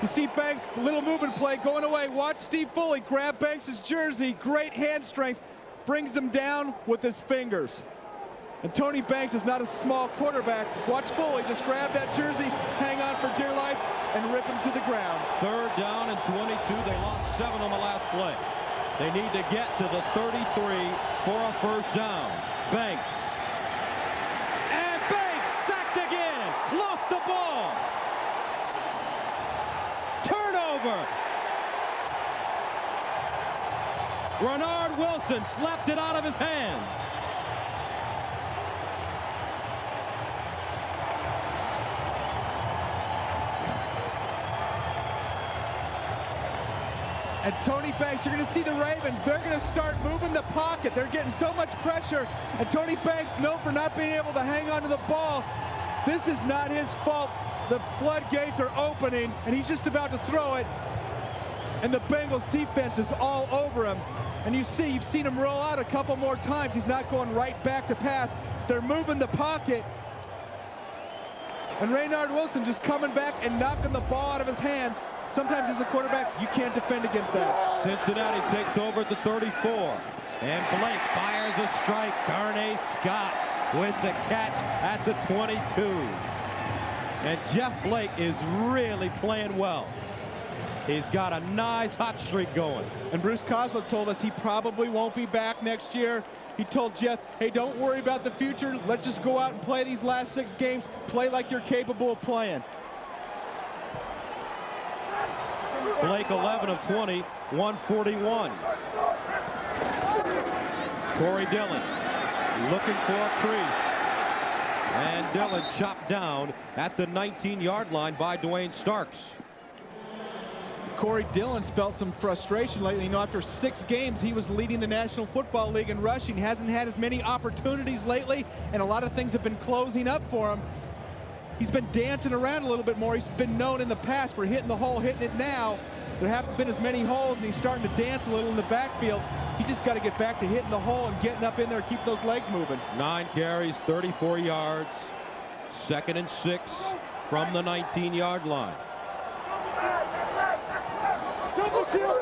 You see Banks, little movement play going away. Watch Steve Foley grab Banks' jersey. Great hand strength. Brings him down with his fingers. And Tony Banks is not a small quarterback. Watch Foley just grab that jersey, hang on for dear life, and rip him to the ground. 3rd down and 22. They lost 7 on the last play. They need to get to the 33 for a 1st down. Banks. And Banks sacked again. Lost the ball. Turnover. Renard Wilson slapped it out of his hand. And Tony Banks, you're going to see the Ravens. They're going to start moving the pocket. They're getting so much pressure. And Tony Banks, known for not being able to hang on to the ball. This is not his fault. The floodgates are opening, and he's just about to throw it. And the Bengals defense is all over him. And you've seen him roll out a couple more times. He's not going right back to pass. They're moving the pocket. And Renard Wilson just coming back and knocking the ball out of his hands. Sometimes as a quarterback, you can't defend against that. Cincinnati takes over at the 34. And Blake fires a strike. Darnay Scott with the catch at the 22. And Jeff Blake is really playing well. He's got a nice hot streak going. And Bruce Kozlik told us he probably won't be back next year. He told Jeff, hey, don't worry about the future. Let's just go out and play these last 6 games. Play like you're capable of playing. Blake 11 of 20, 141. Corey Dillon looking for a crease. And Dillon chopped down at the 19-yard line by Dwayne Starks. Corey Dillon's felt some frustration lately. You know, after 6 games, he was leading the National Football League in rushing. Hasn't had as many opportunities lately, and a lot of things have been closing up for him. He's been dancing around a little bit more. He's been known in the past for hitting the hole, hitting it now. There haven't been as many holes, and he's starting to dance a little in the backfield. He just got to get back to hitting the hole and getting up in there, keep those legs moving. 9 carries, 34 yards. 2nd and 6 from the 19-yard line. Double kill!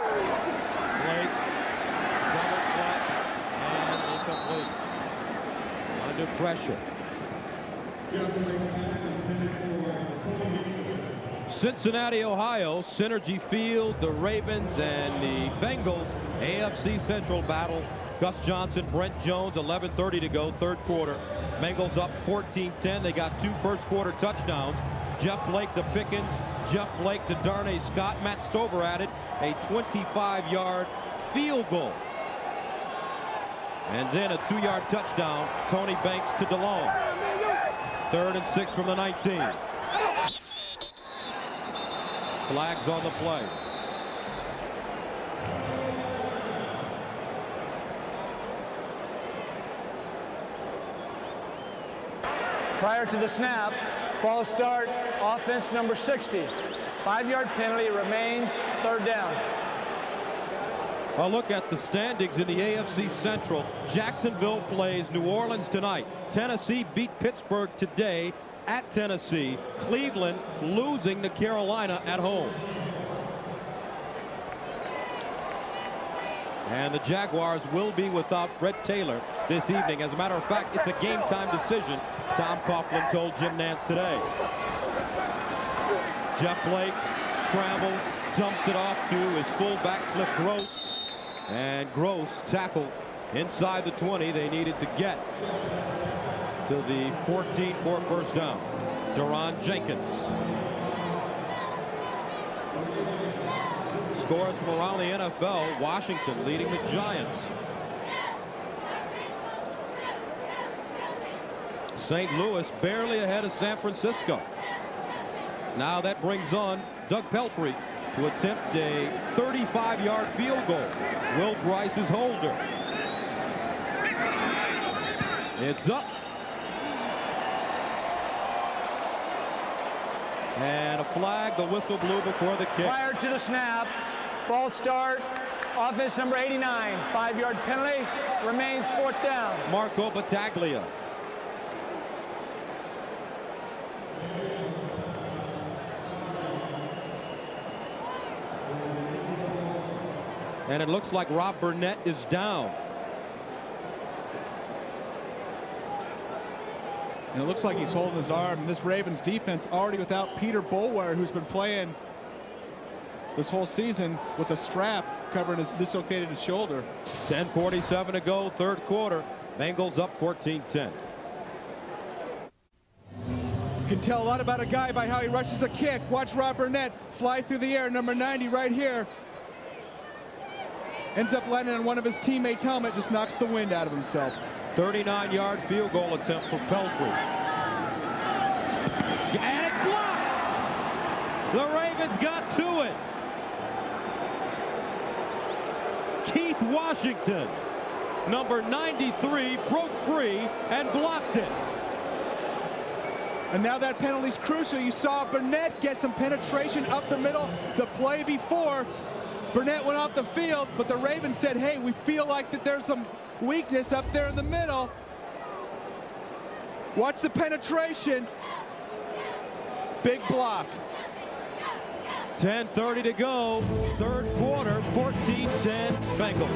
Blake, double flat, and incomplete. Under pressure. Cincinnati, Ohio, Synergy Field, the Ravens and the Bengals, AFC Central battle. Gus Johnson, Brent Jones, 11:30 to go, 3rd quarter. Bengals up 14-10. They got 2 first-quarter touchdowns. Jeff Blake to Pickens, Jeff Blake to Darnay Scott. Matt Stover added a 25-yard field goal. And then a 2-yard touchdown, Tony Banks to DeLone. 3rd and 6 from the 19. Flags on the play. Prior to the snap, false start, offense number 60. 5-yard penalty, remains 3rd down. A look at the standings in the AFC Central. Jacksonville plays New Orleans tonight. Tennessee beat Pittsburgh today at Tennessee. Cleveland losing to Carolina at home. And the Jaguars will be without Fred Taylor this evening. As a matter of fact, it's a game-time decision, Tom Coughlin told Jim Nantz today. Jeff Blake scrambles, dumps it off to his fullback, Cliff Gross. And Gross tackled inside the 20. They needed to get to the 14 for a first down. Deron Jenkins. Scores from around the NFL. Washington leading the Giants. St. Louis barely ahead of San Francisco. Now that brings on Doug Pelfrey to attempt a 35-yard field goal. Will Bryce's holder. It's up. And a flag, the whistle blew before the kick. Prior to the snap, false start, offense number 89. 5-yard penalty, remains 4th down. Marco Battaglia. And it looks like Rob Burnett is down. And it looks like he's holding his arm. And this Ravens defense already without Peter Boulware, who's been playing this whole season with a strap covering his dislocated shoulder. 10:47 to go, 3rd quarter. Bengals up 14-10. You can tell a lot about a guy by how he rushes a kick. Watch Rob Burnett fly through the air, number 90 right here. Ends up landing on one of his teammates' helmet, just knocks the wind out of himself. 39-yard field goal attempt for Pelfrey. And it's blocked! The Ravens got to it. Keith Washington, number 93, broke free and blocked it. And now that penalty's crucial. You saw Burnett get some penetration up the middle. The play before, Burnett went off the field, but the Ravens said, hey, we feel like that there's some weakness up there in the middle. Watch the penetration. Big block. 10:30 to go, 3rd quarter, 14-10 Bengals.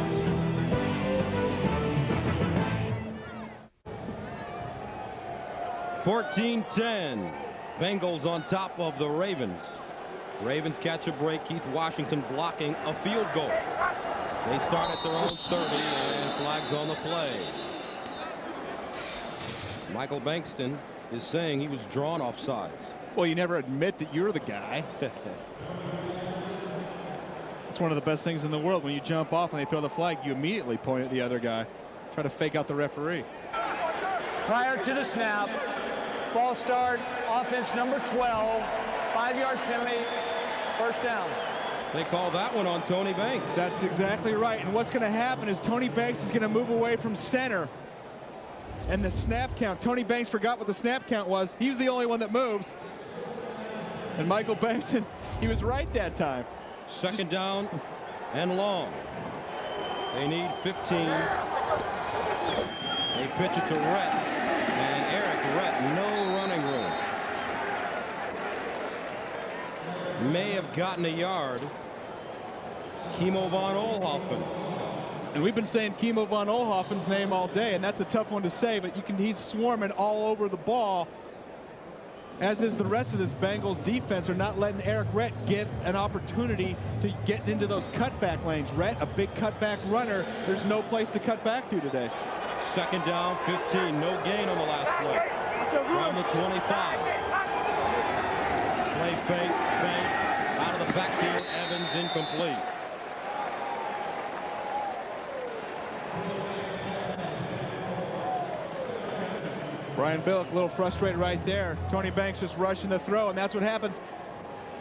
(14-10) Bengals on top of the Ravens. Ravens catch a break. Keith Washington blocking a field goal. They start at their own 30 and flags on the play. Michael Bankston is saying he was drawn offsides. Well, you never admit that you're the guy. It's one of the best things in the world. When you jump off and they throw the flag, you immediately point at the other guy. Try to fake out the referee. Prior to the snap, false start, offense number 12. 5-yard penalty, 1st down. They call that one on Tony Banks. That's exactly right. And what's going to happen is Tony Banks is going to move away from center. and the snap count. Tony Banks forgot what the snap count was. He was the only one that moves. And Michael Banks, he was right that time. Second down and long. They need 15. They pitch it to Rhett. And Eric Rhett, no running room. May have gotten a yard. Kimo von Oelhoffen. And we've been saying Kimo von Oelhoffen's name all day, and that's a tough one to say, but he's swarming all over the ball, as is the rest of this Bengals defense. Are not letting Eric Rhett get an opportunity to get into those cutback lanes. Rhett, a big cutback runner. There's no place to cut back to today. Second down, 15. No gain on the last play. From the 25. Play fake, Banks out of the backfield. Evans incomplete. Brian Billick a little frustrated right there. Tony Banks just rushing the throw, and that's what happens.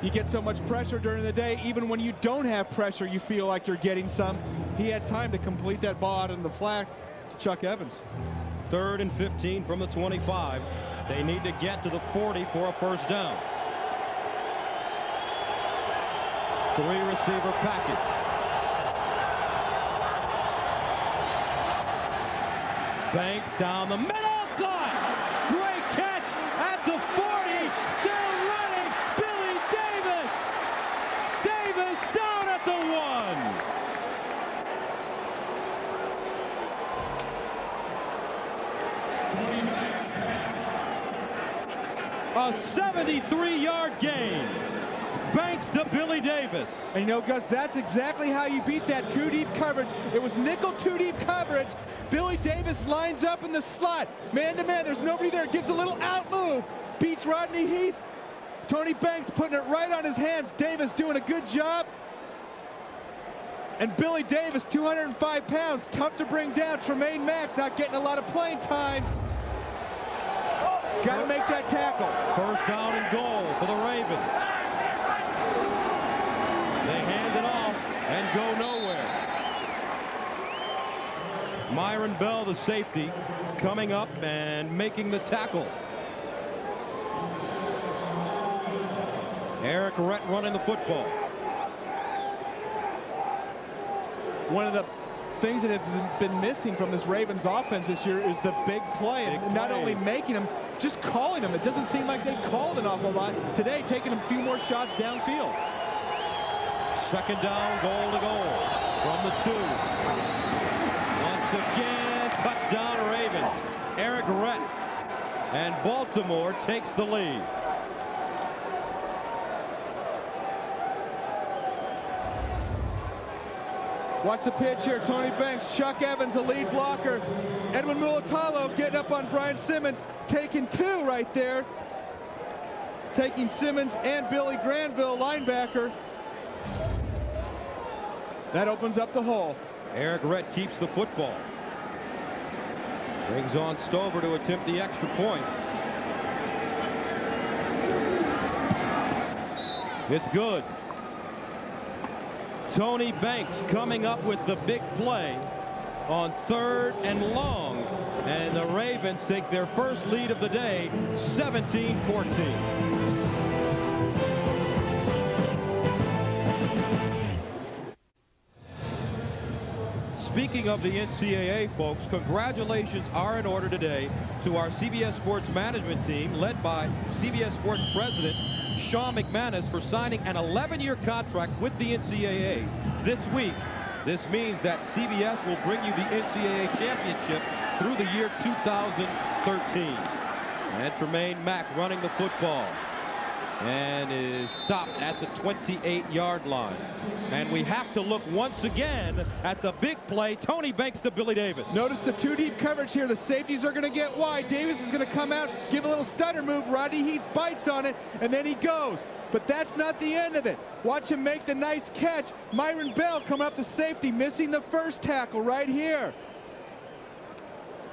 You get so much pressure during the day. Even when you don't have pressure, you feel like you're getting some. He had time to complete that ball out in the flat to Chuck Evans. 3rd and 15 from the 25. They need to get to the 40 for a first down. 3-receiver package. Banks down the middle. Caught. Great catch at the 40. Still running. Billy Davis. Davis down at the 1. A 73-yard gain. Banks to Billy Davis. And you know, Gus, that's exactly how you beat that two-deep coverage. It was nickel two-deep coverage. Billy Davis lines up in the slot. Man-to-man, there's nobody there. Gives a little out move. Beats Rodney Heath. Tony Banks putting it right on his hands. Davis doing a good job. And Billy Davis, 205 pounds, tough to bring down. Tremaine Mack not getting a lot of playing time. Got to make that tackle. First down and goal for the Ravens. They hand it off and go nowhere. Myron Bell, the safety, coming up and making the tackle. Eric Rhett running the football. One of the things that has been missing from this Ravens offense this year is the big play. And not only making them, just calling them. It doesn't seem like they've called an awful lot today, taking a few more shots downfield. Second down, goal to goal from the 2. Once again, touchdown Ravens. Eric Rhett. And Baltimore takes the lead. Watch the pitch here. Tony Banks, Chuck Evans, the lead blocker. Edwin Mulatalo getting up on Brian Simmons, taking 2 right there. Taking Simmons and Billy Granville, linebacker. That opens up the hole. Eric Rhett keeps the football. Brings on Stover to attempt the extra point. It's good. Tony Banks coming up with the big play on 3rd and long. And the Ravens take their first lead of the day, 17-14. Speaking of the NCAA, folks, congratulations are in order today to our CBS Sports management team, led by CBS Sports President Sean McManus, for signing an 11-year contract with the NCAA this week. This means that CBS will bring you the NCAA championship through the year 2013. And Tremaine Mack running the football. And is stopped at the 28-yard line. And we have to look once again at the big play. Tony Banks to Billy Davis. Notice the 2-deep coverage here. The safeties are going to get wide. Davis is going to come out, give a little stutter move. Rodney Heath bites on it, and then he goes. But that's not the end of it. Watch him make the nice catch. Myron Bell coming up the safety, missing the first tackle right here.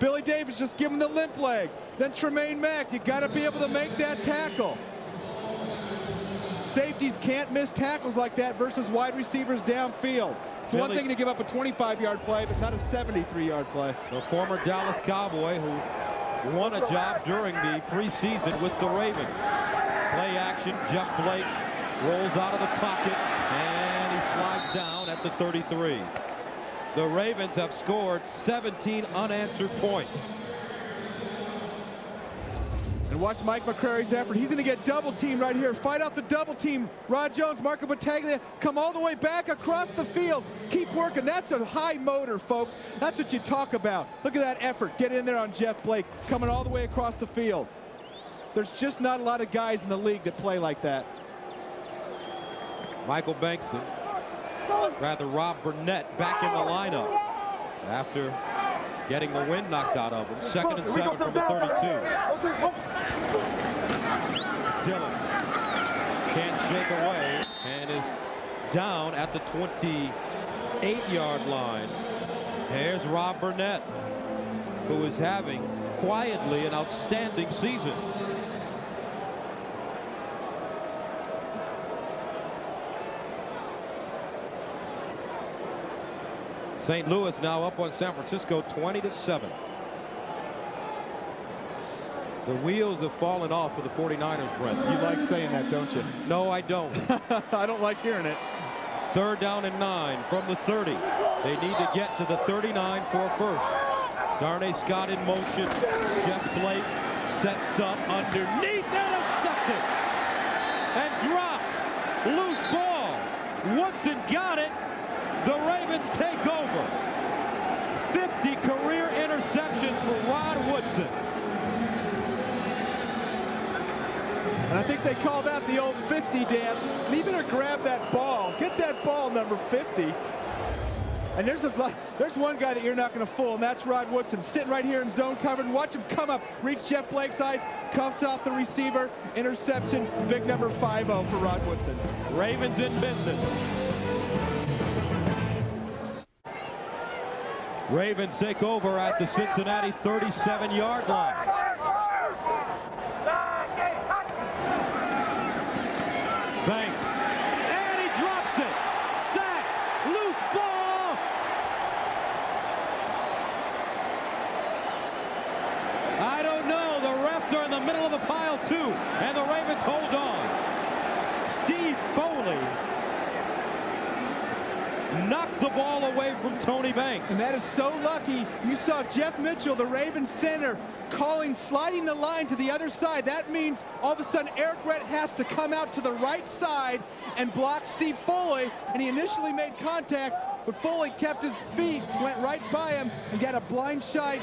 Billy Davis just giving the limp leg. Then Tremaine Mack, you got to be able to make that tackle. Safeties can't miss tackles like that versus wide receivers downfield. It's one thing to give up a 25-yard play, but not a 73-yard play. The former Dallas Cowboy who won a job during the preseason with the Ravens. Play action, Jeff Blake rolls out of the pocket, and he slides down at the 33. The Ravens have scored 17 unanswered points. And watch Mike McCrary's effort. He's going to get double teamed right here. Fight off the double team. Rod Jones, Marco Battaglia, come all the way back across the field. Keep working. That's a high motor, folks. That's what you talk about. Look at that effort. Get in there on Jeff Blake, coming all the way across the field. There's just not a lot of guys in the league that play like that. Michael Bankston, rather Rob Burnett, back in the lineup after getting the wind knocked out of him. 2nd and 7 from the 32. Dillon can't shake away and is down at the 28-yard line. Here's Rob Burnett, who is having quietly an outstanding season. St. Louis now up on San Francisco 20-7. The wheels have fallen off for the 49ers, Brent. You like saying that, don't you? No, I don't. I don't like hearing it. 3rd down and 9 from the 30. They need to get to the 39 for a first. Darnay Scott in motion. Jeff Blake sets up underneath, intercepted and dropped. Loose ball. Woodson got it. The Ravens take over. 50 career interceptions for Rod Woodson. And I think they called out the old 50 dance. And he better grab that ball. Get that ball, number 50. And there's one guy that you're not going to fool, and that's Rod Woodson, sitting right here in zone covered. And watch him come up, reach Jeff Blake's eyes, comes off the receiver, interception, big number 50 for Rod Woodson. Ravens in business. Ravens take over at the Cincinnati 37-yard line. Banks, and he drops it. Sack, loose ball. I don't know. The refs are in the middle of the pile too, and the Ravens hold on. Steve Foley knocked the ball away from Tony Banks. And that is so lucky. You saw Jeff Mitchell, the Ravens center, sliding the line to the other side. That means all of a sudden Eric Brent has to come out to the right side and block Steve Foley. And he initially made contact, but Foley kept his feet, went right by him, and got a blind shot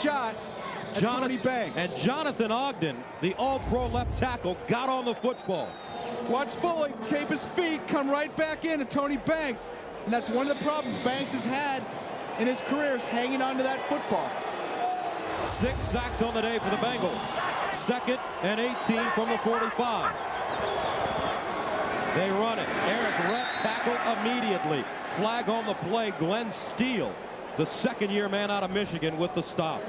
at Tony Banks. And Jonathan Ogden, the all-pro left tackle, got on the football. Watch Foley keep his feet, come right back into Tony Banks. And that's one of the problems Banks has had in his career, is hanging on to that football. 6 sacks on the day for the Bengals. 2nd and 18 from the 45. They run it. Eric Brent tackled immediately. Flag on the play. Glenn Steele, the second-year man out of Michigan, with the stop.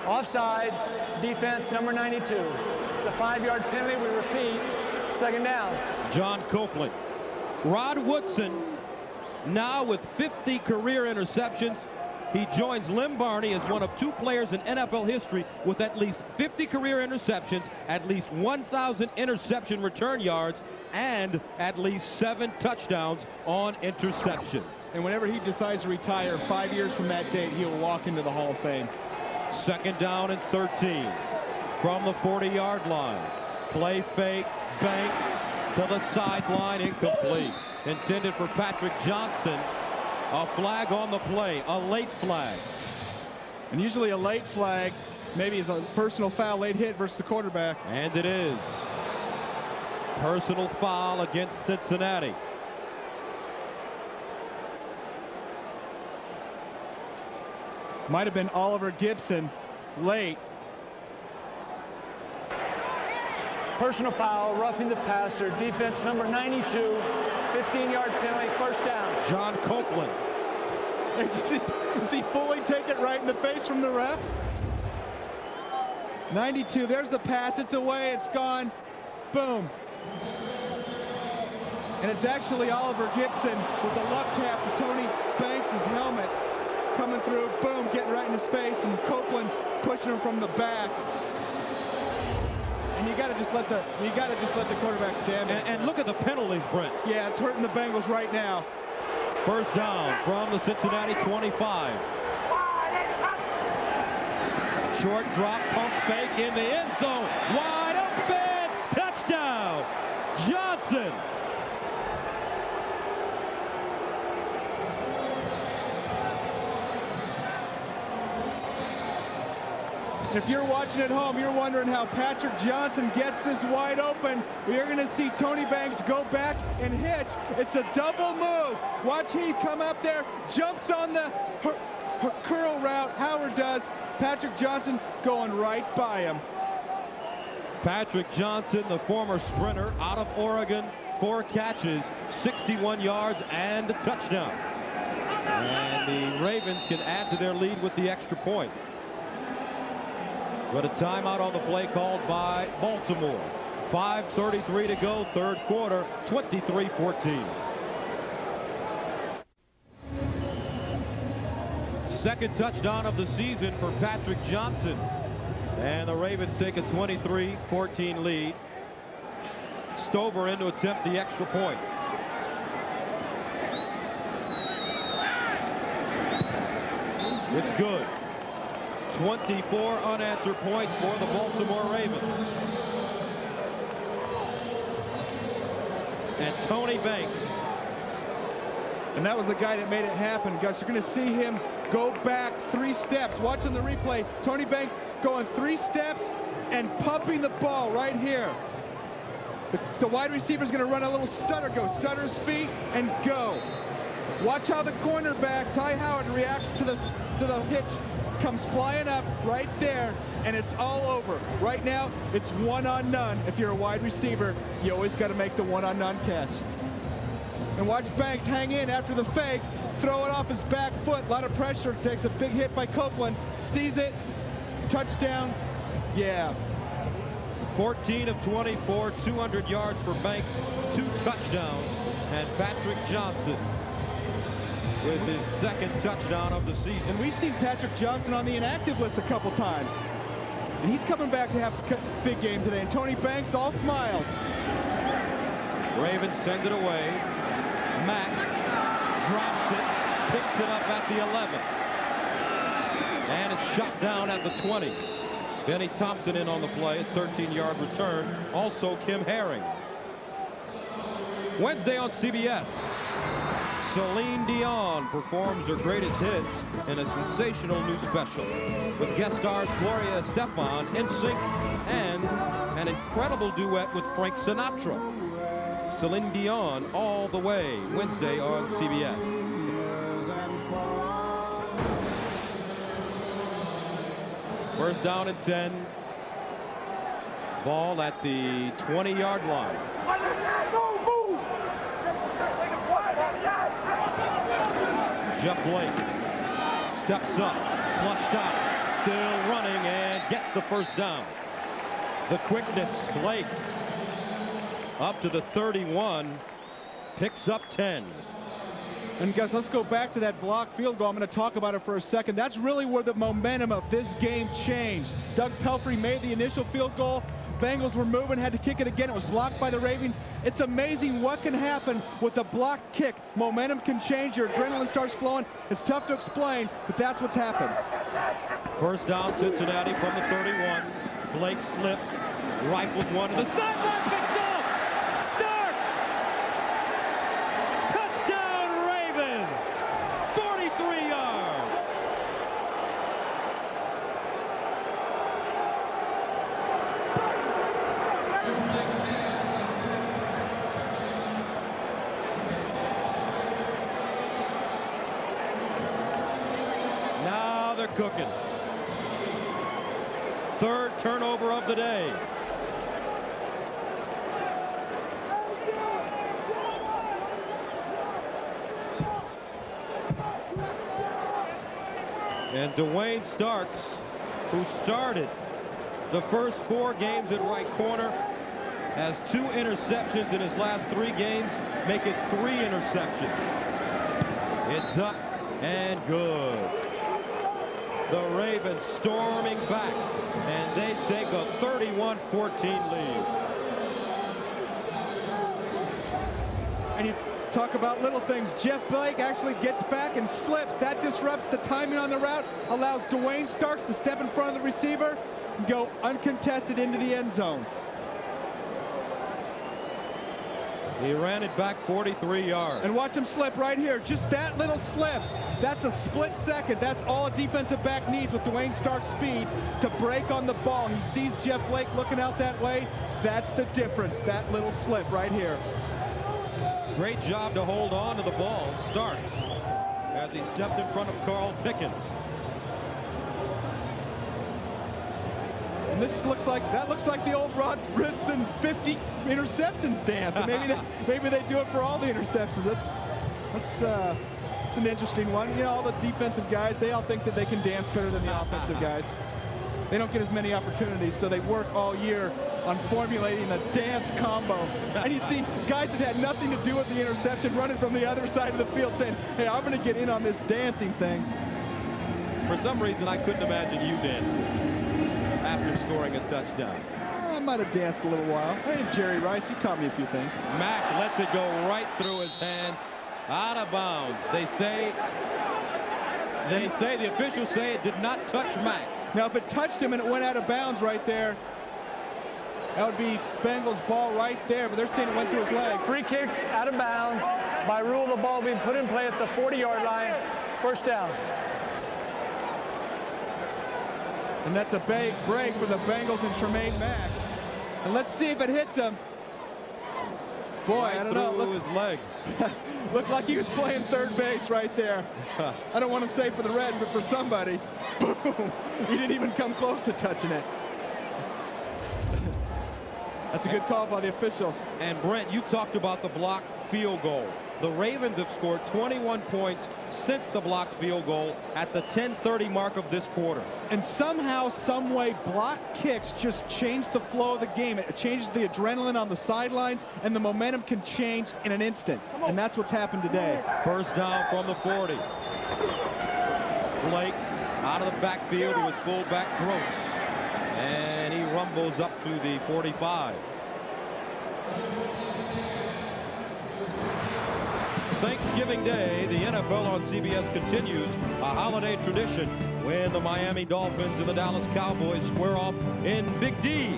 Offside, defense number 92. It's a 5-yard penalty. We repeat, 2nd down. John Copeland. Rod Woodson now with 50 career interceptions. He joins Lim Barney as one of 2 players in NFL history with at least 50 career interceptions, at least 1,000 interception return yards, and at least 7 touchdowns on interceptions. And whenever he decides to retire 5 years from that date, he will walk into the Hall of Fame. 2nd down and 13 from the 40-yard line. Play fake, Banks to the sideline, incomplete. Intended for Patrick Johnson. A flag on the play, a late flag. And usually a late flag maybe is a personal foul, late hit versus the quarterback. And it is. Personal foul against Cincinnati. Might have been Oliver Gibson late. Personal foul, roughing the passer, defense number 92, 15-yard penalty, first down. John Copeland. Does he fully take it right in the face from the ref? 92, there's the pass, it's away, it's gone. Boom. And it's actually Oliver Gibson with a love tap to Tony Banks' helmet. Coming through, boom, getting right in his face, and Copeland pushing him from the back. And you got to just let the quarterback stand. And look at the penalties, Brent. Yeah, it's hurting the Bengals right now. First down from the Cincinnati 25. Short drop, pump fake in the end zone. Wide open, touchdown, Johnson. If you're watching at home, you're wondering how Patrick Johnson gets this wide open. You're going to see Tony Banks go back and hitch. It's a double move. Watch Heath come up there, jumps on the curl route. Howard does. Patrick Johnson going right by him. Patrick Johnson, the former sprinter out of Oregon, 4 catches, 61 yards, and a touchdown. And the Ravens can add to their lead with the extra point. But a timeout on the play called by Baltimore. 5:33 to go, third quarter, 23-14. Second touchdown of the season for Patrick Johnson. And the Ravens take a 23-14 lead. Stover in to attempt the extra point. It's good. 24 unanswered points for the Baltimore Ravens. And Tony Banks. And that was the guy that made it happen. Gus, you're going to see him go back 3 steps. Watching the replay, Tony Banks going 3 steps and pumping the ball right here. The wide receiver's going to run a little stutter, go stutter speed and go. Watch how the cornerback, Ty Howard, reacts to the hitch. Comes flying up right there, and it's all over. Right now, it's one on none. If you're a wide receiver, you always got to make the one on none catch. And watch Banks hang in after the fake, throw it off his back foot. A lot of pressure, takes a big hit by Copeland, sees it, touchdown. Yeah. 14 of 24, 200 yards for Banks, 2 touchdowns, and Patrick Johnson with his second touchdown of the season. And we've seen Patrick Johnson on the inactive list a couple times. And he's coming back to have a big game today. And Tony Banks all smiles. Ravens send it away. Mack drops it, picks it up at the 11. And it's chopped down at the 20. Benny Thompson in on the play, a 13-yard return. Also Kim Herring. Wednesday on CBS. Celine Dion performs her greatest hits in a sensational new special with guest stars Gloria Estefan, NSYNC, and an incredible duet with Frank Sinatra. Celine Dion all the way, Wednesday on CBS. First down and 10. Ball at the 20-yard line. Jeff Blake steps up, flushed out, still running, and gets the first down. The quickness, Blake up to the 31, picks up 10. And guys, let's go back to that block field goal. I'm going to talk about it for a second. That's really where the momentum of this game changed. Doug Pelfrey made the initial field goal. Bengals were moving, had to kick it again. It was blocked by the Ravens. It's amazing what can happen with a blocked kick. Momentum can change. Your adrenaline starts flowing. It's tough to explain, but that's what's happened. First down, Cincinnati from the 31. Blake slips, rifles one to the sideline, picked up! Starks! Touchdown Ravens! 43 yards! Now they're cooking. Third turnover of the day. And Dwayne Starks, who started the first 4 games at right corner, has 2 interceptions in his last 3 games, make it 3 interceptions. It's up and good. The Ravens storming back, and they take a 31-14 lead. And you talk about little things. Jeff Blake actually gets back and slips. That disrupts the timing on the route, allows Dwayne Starks to step in front of the receiver and go uncontested into the end zone. He ran it back 43 yards. And watch him slip right here. Just that little slip. That's a split second. That's all a defensive back needs with Dwayne Starks' speed to break on the ball. He sees Jeff Blake looking out that way. That's the difference. That little slip right here. Great job to hold on to the ball, Starks, as he stepped in front of Carl Pickens. And this looks like the old Rod Brinson 50 interceptions dance. And maybe they do it for all the interceptions. That's an interesting one. You know, all the defensive guys, they all think that they can dance better than the offensive guys. They don't get as many opportunities, so they work all year on formulating a dance combo. And you see guys that had nothing to do with the interception running from the other side of the field saying, hey, I'm going to get in on this dancing thing. For some reason, I couldn't imagine you dancing after scoring a touchdown. I might have danced a little while. Hey, Jerry Rice, he taught me a few things. Mack lets it go right through his hands, out of bounds. The officials say it did not touch Mack. Now, if it touched him and it went out of bounds right there, that would be Bengals ball right there, but they're saying it went through his legs. Free kick out of bounds. By rule, the ball being put in play at the 40-yard line. First down. And that's a big break for the Bengals and Tremaine Mack. And let's see if it hits him. Boy, right I don't know. Through his legs. Looked like he was playing third base right there. I don't want to say for the Reds, but for somebody, boom. He didn't even come close to touching it. That's a good call by the officials. And Brent, you talked about the blocked field goal. The Ravens have scored 21 points since the blocked field goal at the 10:30 mark of this quarter. And somehow, some way, block kicks just change the flow of the game. It changes the adrenaline on the sidelines, and the momentum can change in an instant. And that's what's happened today. First down from the 40. Blake out of the backfield. He was fullback Gross. And he rumbles up to the 45. Thanksgiving Day, the NFL on CBS continues a holiday tradition when the Miami Dolphins and the Dallas Cowboys square off in Big D.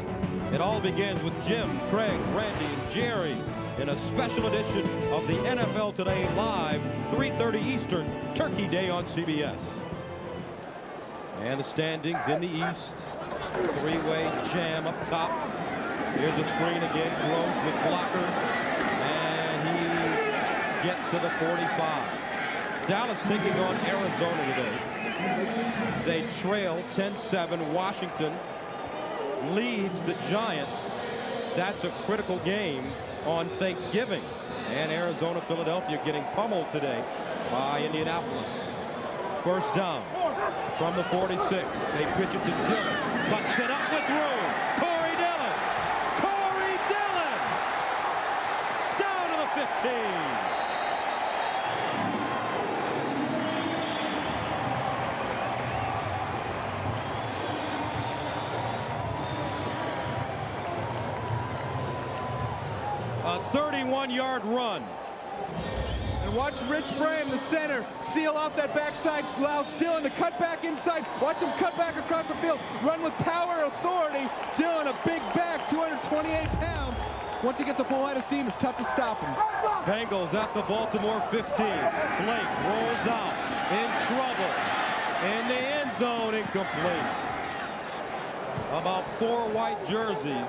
It all begins with Jim, Craig, Randy, and Jerry in a special edition of the NFL Today Live, 3:30 Eastern, Turkey Day on CBS. And the standings in the East. Three-way jam up top. Here's a screen again, Gross with blockers. Gets to the 45. Dallas taking on Arizona today. They trail 10-7. Washington leads the Giants. That's a critical game on Thanksgiving. And Arizona, Philadelphia getting pummeled today by Indianapolis. First down from the 46. They pitch it to Dillon. Cuts it up with room. Corey Dillon. Down to the 15. A 31-yard run. And watch Rich Braham, the center, seal off that backside, allows Dillon to cut back inside. Watch him cut back across the field, run with power, authority. Dillon, a big back, 228 pounds. Once he gets a full line of steam, it's tough to stop him. Bengals at the Baltimore 15. Blake rolls out, in trouble, in the end zone, incomplete. About 4 white jerseys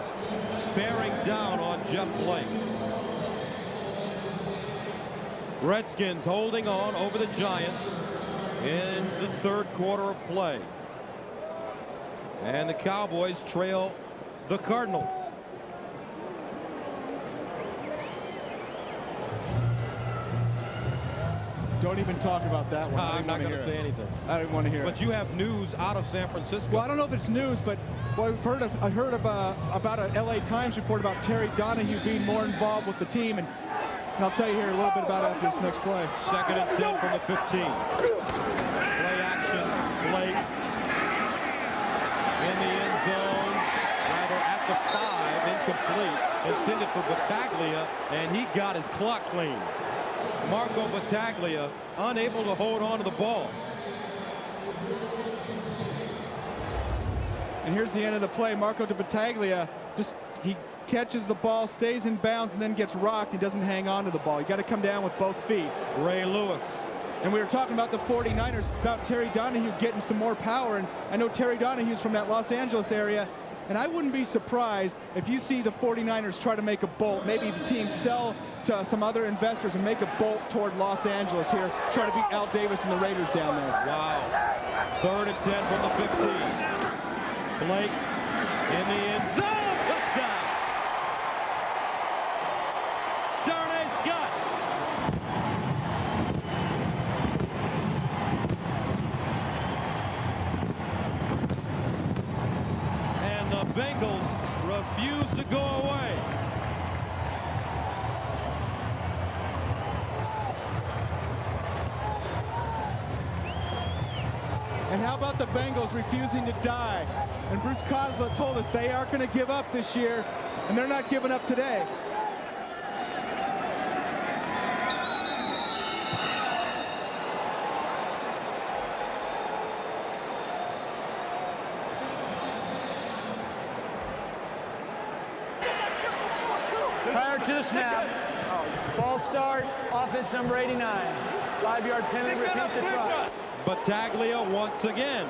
bearing down on Jeff Blake. Redskins holding on over the Giants in the third quarter of play. And the Cowboys trail the Cardinals. Don't even talk about that one. I'm not going to say anything. I didn't want to hear it. But you have news out of San Francisco. Well, I don't know if it's news, but well, I heard about an LA Times report about Terry Donahue being more involved with the team, and I'll tell you here a little bit about it after this next play. 2nd and 10 from the 15. Play action, Blake in the end zone, rather at the 5, incomplete, intended for Battaglia, and he got his clock clean. Marco Battaglia unable to hold on to the ball. And here's the end of the play. Marco Battaglia he catches the ball, stays in bounds, and then gets rocked. He doesn't hang on to the ball. You got to come down with both feet. Ray Lewis. And we were talking about the 49ers, about Terry Donahue getting some more power. And I know Terry Donahue's from that Los Angeles area. And I wouldn't be surprised if you see the 49ers try to make a bolt. Maybe the team sell to some other investors and make a bolt toward Los Angeles here, try to beat Al Davis and the Raiders down there. Wow. 3rd and 10 from the 15. Blake in the end zone. Touchdown. Darnay Scott. And the Bengals refuse to go away. And how about the Bengals refusing to die? And Bruce Kozla told us they aren't going to give up this year, and they're not giving up today. Prior to the snap, false start, offense number 89. 5-yard penalty, repeat the try. Battaglia once again.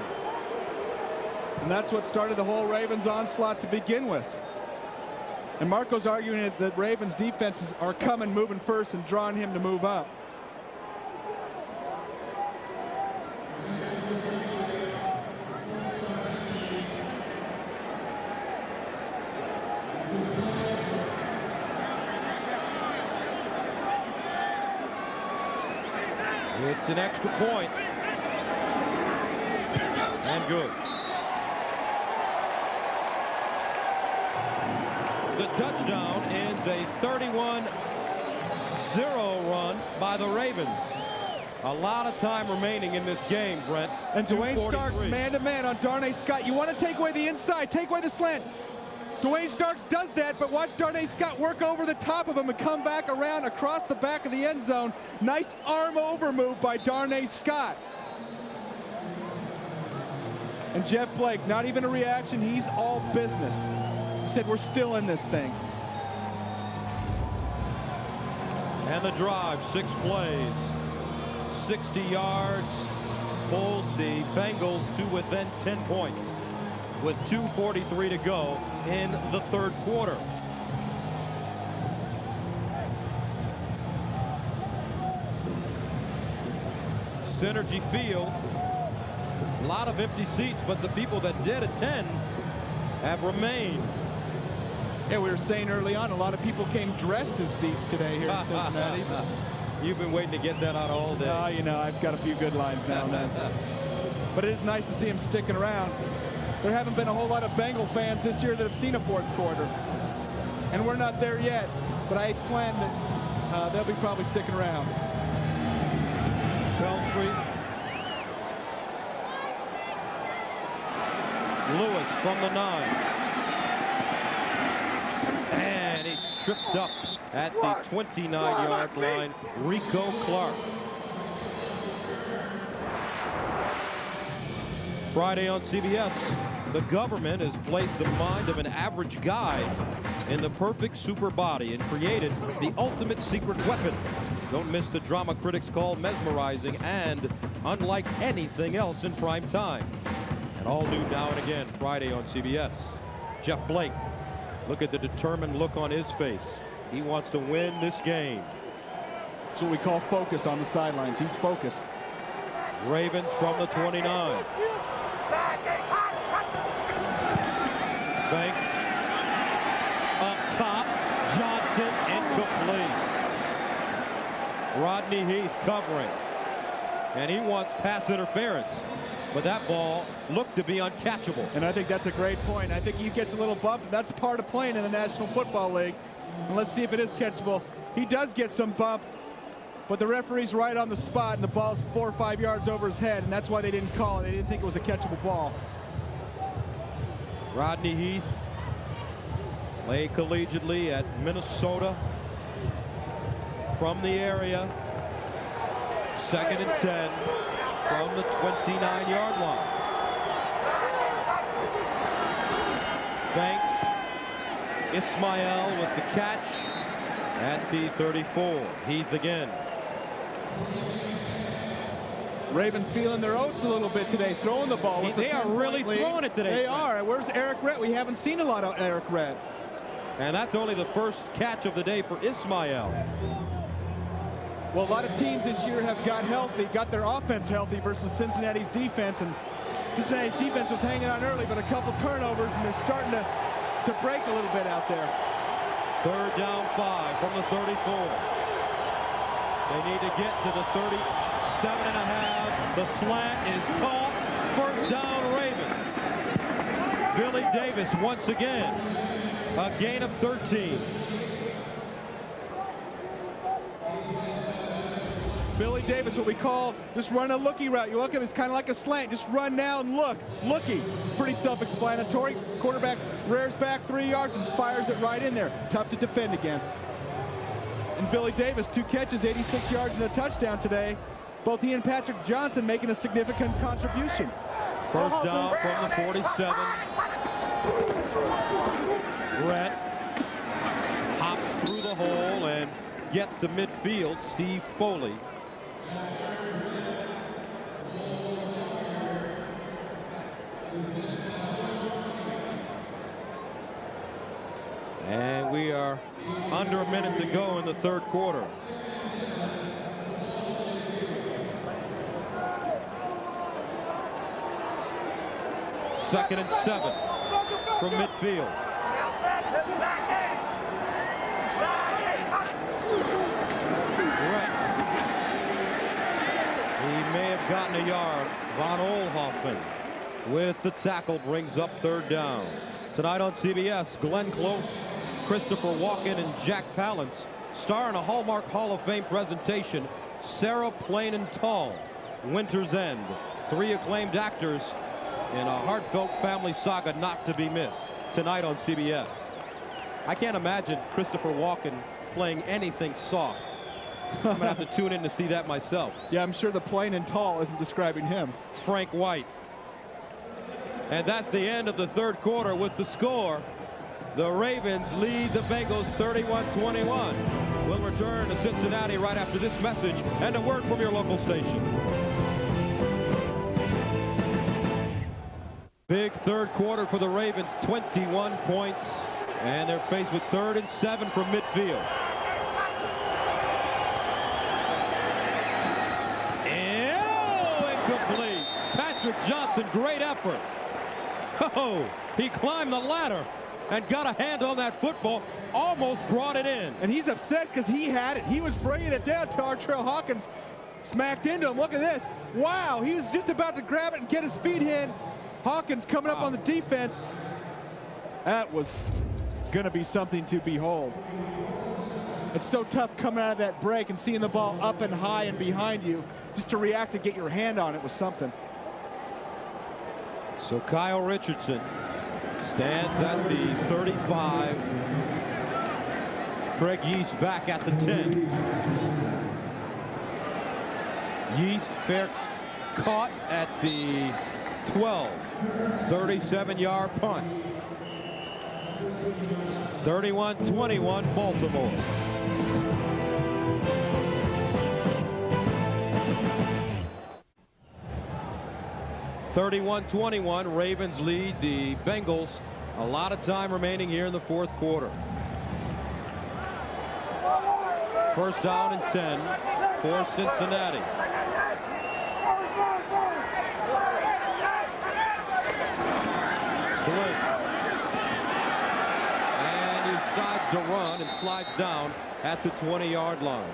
And that's what started the whole Ravens onslaught to begin with. And Marco's arguing that Ravens defenses are coming, moving first, and drawing him to move up. It's an extra point. And good. The touchdown ends a 31-0 run by the Ravens. A lot of time remaining in this game, Brent. And Dwayne Starks man-to-man on Darnay Scott. You want to take away the inside, take away the slant. Dwayne Starks does that, but watch Darnay Scott work over the top of him and come back around across the back of the end zone. Nice arm over move by Darnay Scott. And Jeff Blake, not even a reaction, he's all business. He said, we're still in this thing. And the drive, 6 plays, 60 yards, pulls the Bengals to within 10 points with 2:43 to go in the 3rd quarter. Synergy Field, a lot of empty seats, but the people that did attend have remained. Yeah, we were saying early on, a lot of people came dressed as seats today here in Cincinnati. You've been waiting to get that out all day. Oh, you know, I've got a few good lines now and then. But it is nice to see him sticking around. There haven't been a whole lot of Bengal fans this year that have seen a 4th quarter. And we're not there yet, but I plan that they'll be probably sticking around. Belfry. Lewis from the 9. And he's tripped up at the 29-yard line. Rico Clark. Friday on CBS, the government has placed the mind of an average guy in the perfect super body and created the ultimate secret weapon. Don't miss the drama critics call mesmerizing and unlike anything else in prime time. And all new now and again Friday on CBS. Jeff Blake, look at the determined look on his face. He wants to win this game. That's what we call focus on the sidelines. He's focused. Ravens from the 29. Banks up top. Johnson incomplete. Rodney Heath covering. and he wants pass interference. But that ball looked to be uncatchable. And I think that's a great point. I think he gets a little bump. That's part of playing in the National Football League. And let's see if it is catchable. He does get some bump, but the referee's right on the spot, and the ball's 4 or 5 yards over his head, and that's why they didn't call it. They didn't think it was a catchable ball. Rodney Heath played collegiately at Minnesota from the area. 2nd and 10 from the 29-yard line. Banks, Ismail with the catch at the 34. Heath again. Ravens feeling their oats a little bit today, throwing the ball. They are really throwing it today. They are. Where's Eric Rhett? We haven't seen a lot of Eric Rhett. And that's only the first catch of the day for Ismail. Well, a lot of teams this year have got healthy, got their offense healthy versus Cincinnati's defense. And Cincinnati's defense was hanging on early, but a couple turnovers, and they're starting to break a little bit out there. 3rd down 5 from the 34. They need to get to the 37.5. The slant is caught. 1st down Ravens. Billy Davis once again. A gain of 13. Billy Davis, what we call just run a looky route. You look at it, it's kind of like a slant. Just run now and look. Looky. Pretty self-explanatory. Quarterback rears back 3 yards and fires it right in there. Tough to defend against. And Billy Davis, 2 catches, 86 yards and a touchdown today. Both he and Patrick Johnson making a significant contribution. 1st down from the 47. Brent hops through the hole and gets to midfield. Steve Foley. And we are under a minute to go in the 3rd quarter. Second and 7 from midfield. Brett. He may have gotten a yard. Von Oelhoffen with the tackle brings up 3rd down. Tonight on CBS, Glenn Close, Christopher Walken, and Jack Palance star in a Hallmark Hall of Fame presentation, Sarah Plain and Tall, Winter's End. 3 acclaimed actors in a heartfelt family saga not to be missed. Tonight on CBS. I can't imagine Christopher Walken playing anything soft. I'm going to have to tune in to see that myself. Yeah, I'm sure the Plain and Tall isn't describing him. Frank White. And that's the end of the 3rd quarter with the score. The Ravens lead the Bengals 31-21. We'll return to Cincinnati right after this message and a word from your local station. Big 3rd quarter for the Ravens, 21 points, and they're faced with 3rd and 7 from midfield. Incomplete. Patrick Johnson, great effort. Oh, he climbed the ladder and got a hand on that football, almost brought it in. And he's upset because he had it. He was bringing it down. Tartrell Hawkins smacked into him. Look at this. Wow, he was just about to grab it and get his feet in. Hawkins coming up on the defense. That was going to be something to behold. It's so tough coming out of that break and seeing the ball up and high and behind you. Just to react and get your hand on it was something. So Kyle Richardson stands at the 35. Craig Yeast back at the 10. Yeast fair caught at the 12. 37-yard punt. 31-21 Baltimore. (31-21) Ravens lead the Bengals. A lot of time remaining here in the 4th quarter. 1st down and 10 for Cincinnati. Blake. And he decides to run and slides down at the 20-yard line.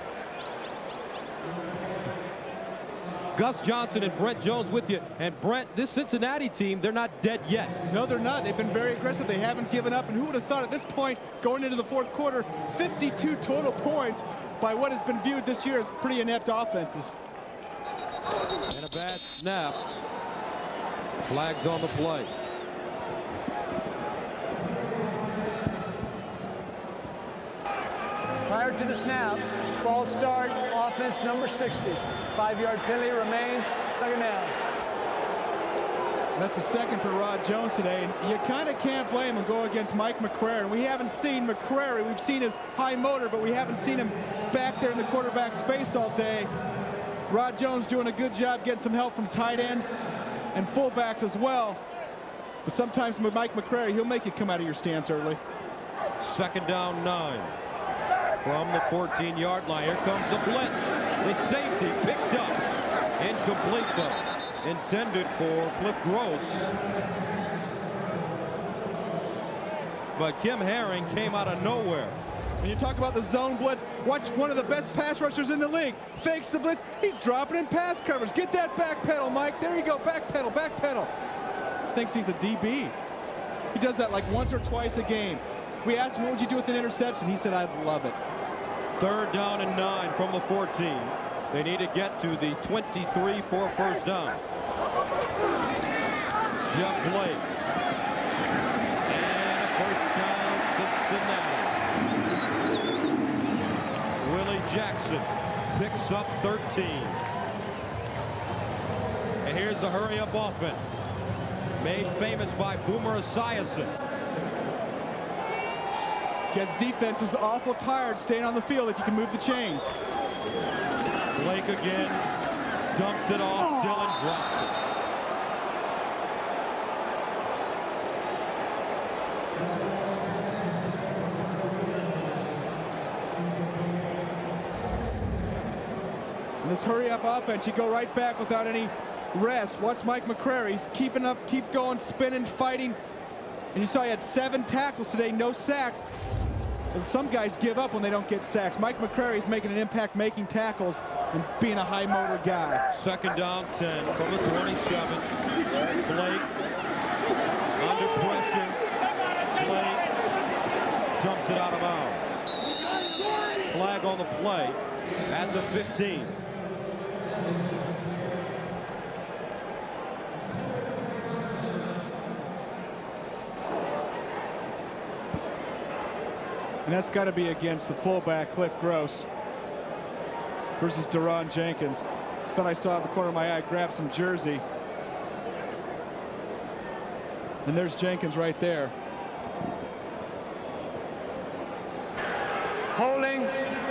Gus Johnson and Brent Jones with you. And Brent, this Cincinnati team, they're not dead yet. No, they're not. They've been very aggressive. They haven't given up. And who would have thought at this point, going into the fourth quarter, 52 total points by what has been viewed this year as pretty inept offenses. And a bad snap. Flags on the play. Prior to the snap, false start, offense number 60. 5-yard penalty remains, second down. That's the second for Rod Jones today. And you kind of can't blame him go against Mike McCrary. We haven't seen McCrary. We've seen his high motor, but we haven't seen him back there in the quarterback space all day. Rod Jones doing a good job getting some help from tight ends and fullbacks as well. But sometimes with Mike McCrary, he'll make you come out of your stance early. Second down 9. From the 14-yard line. Here comes the blitz. The safety picked up. Incomplete though. Intended for Cliff Gross. But Kim Herring came out of nowhere. When you talk about the zone blitz, watch one of the best pass rushers in the league. Fakes the blitz. He's dropping in pass coverage. Get that back pedal, Mike. There you go. Back pedal, back pedal. Thinks he's a DB. He does that like once or twice a game. We asked him, what would you do with an interception? He said, I'd love it. Third down and 9 from the 14. They need to get to the 23 for first down. Jeff Blake. And a first down, Cincinnati. Willie Jackson picks up 13. And here's the hurry-up offense. Made famous by Boomer Esiason. Gets defenses awful tired staying on the field if you can move the chains. Blake again. Dumps it off. Dillon drops it. In this hurry-up offense, you go right back without any rest. Watch Mike McCrary. He's keeping up, keep going, spinning, fighting. And you saw he had 7 tackles today, no sacks. And some guys give up when they don't get sacks. Mike McCrary is making an impact, making tackles, and being a high-motor guy. Second down 10 from the 27. Blake under pressure. Blake dumps it out of bounds. Flag on the play at the 15. And that's got to be against the fullback, Cliff Gross, versus Deron Jenkins. Thought I saw at the corner of my eye, grab some jersey. And there's Jenkins right there. Holding,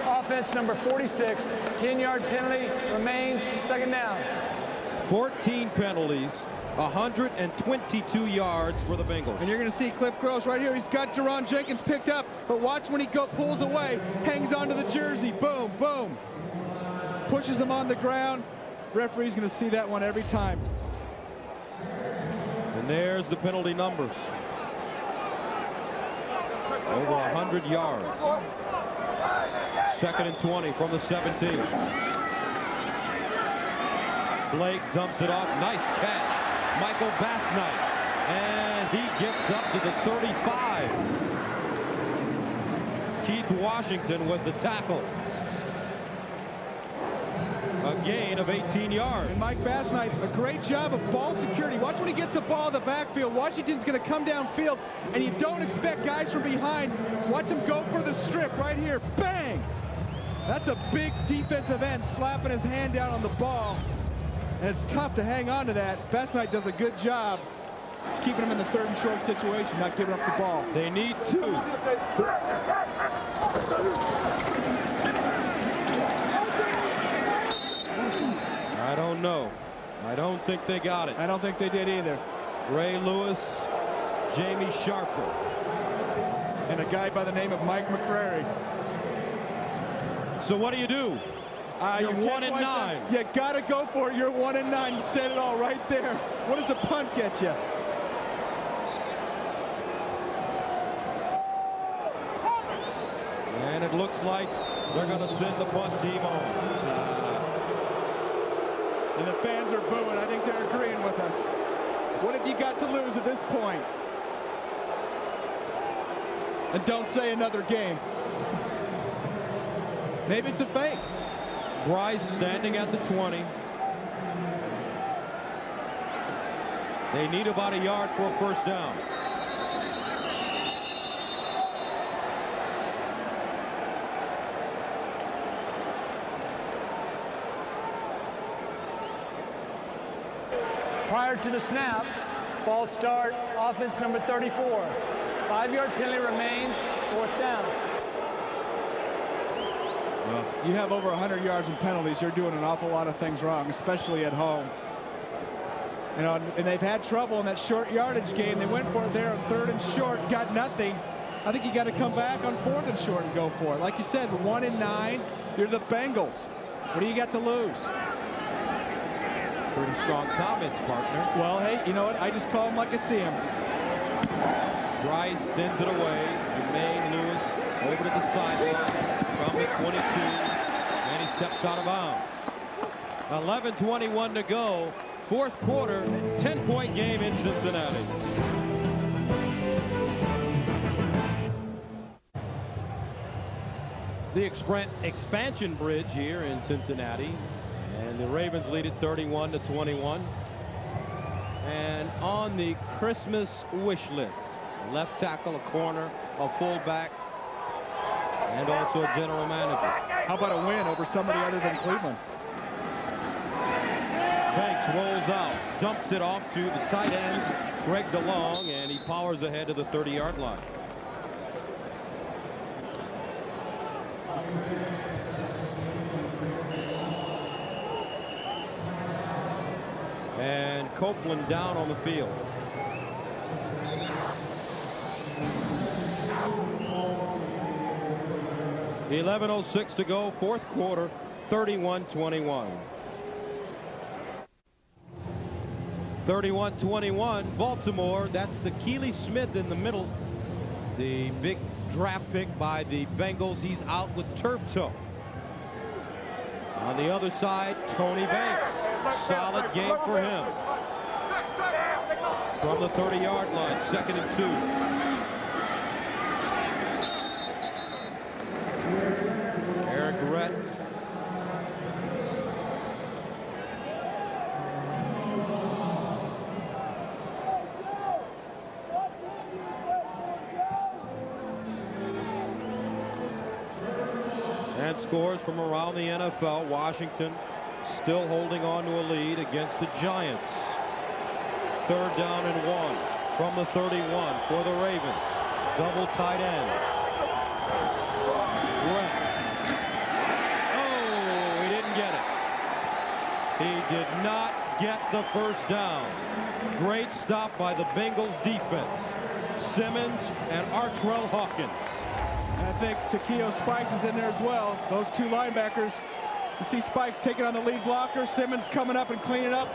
offense number 46, 10-yard penalty remains, second down. 14 penalties, 122 yards for the Bengals. And you're going to see Cliff Gross right here. He's got Deron Jenkins picked up, but watch when he pulls away, hangs onto the jersey, boom, boom. Pushes him on the ground. Referee's going to see that one every time. And there's the penalty numbers. Over 100 yards. Second and 20 from the 17. Blake dumps it off. Nice catch. Michael Bassnight. And he gets up to the 35. Keith Washington with the tackle. A gain of 18 yards. And Mike Bassnight, a great job of ball security. Watch when he gets the ball in the backfield. Washington's going to come downfield, and you don't expect guys from behind. Watch him go for the strip right here. Bang! That's a big defensive end slapping his hand down on the ball. And it's tough to hang on to that. Bassnight does a good job keeping him in the third and short situation, not giving up the ball. They need 2. I don't know. I don't think they got it. I don't think they did either. Ray Lewis, Jamie Sharper, and a guy by the name of Mike McCrary. So what do? You're 1-9. You got to go for it. You're 1-9. You said it all right there. What does a punt get you? And it looks like they're going to send the punt team on. And the fans are booing. I think they're agreeing with us. What have you got to lose at this point? And don't say another game. Maybe it's a fake. Bryce standing at the 20. They need about a yard for a first down. Prior to the snap, false start, offense number 34. 5-yard penalty remains, fourth down. Well, you have over 100 yards in penalties. You're doing an awful lot of things wrong, especially at home. You know, and they've had trouble in that short yardage game. They went for it there on 3rd and short, got nothing. I think you got to come back on 4th and short and go for it. Like you said, 1 and 9. You're the Bengals. What do you got to lose? Pretty strong comments, partner. Well, hey, you know what? I just call them like I see them. Bryce sends it away. Jermaine Lewis over to the sideline from the 22. And he steps out of bounds. 11:21 to go. 4th quarter, 10-point game in Cincinnati. The expansion bridge here in Cincinnati. And the Ravens lead it 31-21. And on the Christmas wish list, left tackle, a corner, a fullback, and also a general manager. How about a win over somebody other than Cleveland? Banks rolls out, dumps it off to the tight end, Greg DeLong, and he powers ahead to the 30-yard line. And Copeland down on the field. .11:06 to go, 4th quarter, 31-21. 31-21, Baltimore. That's Akili Smith in the middle. The big draft pick by the Bengals. He's out with turf toe. On the other side, Tony Banks. Solid game for him. From the 30-yard line, 2nd and 2. Eric Rhett. And scores from around the NFL. Washington still holding on to a lead against the Giants. 3rd down and 1 from the 31 for the Ravens. Double tight end. Brent. Oh, he didn't get it. He did not get the first down. Great stop by the Bengals defense. Simmons and Artrell Hawkins. And I think Takeo Spikes is in there as well. Those two linebackers. You see Spikes taking on the lead blocker. Simmons coming up and cleaning up.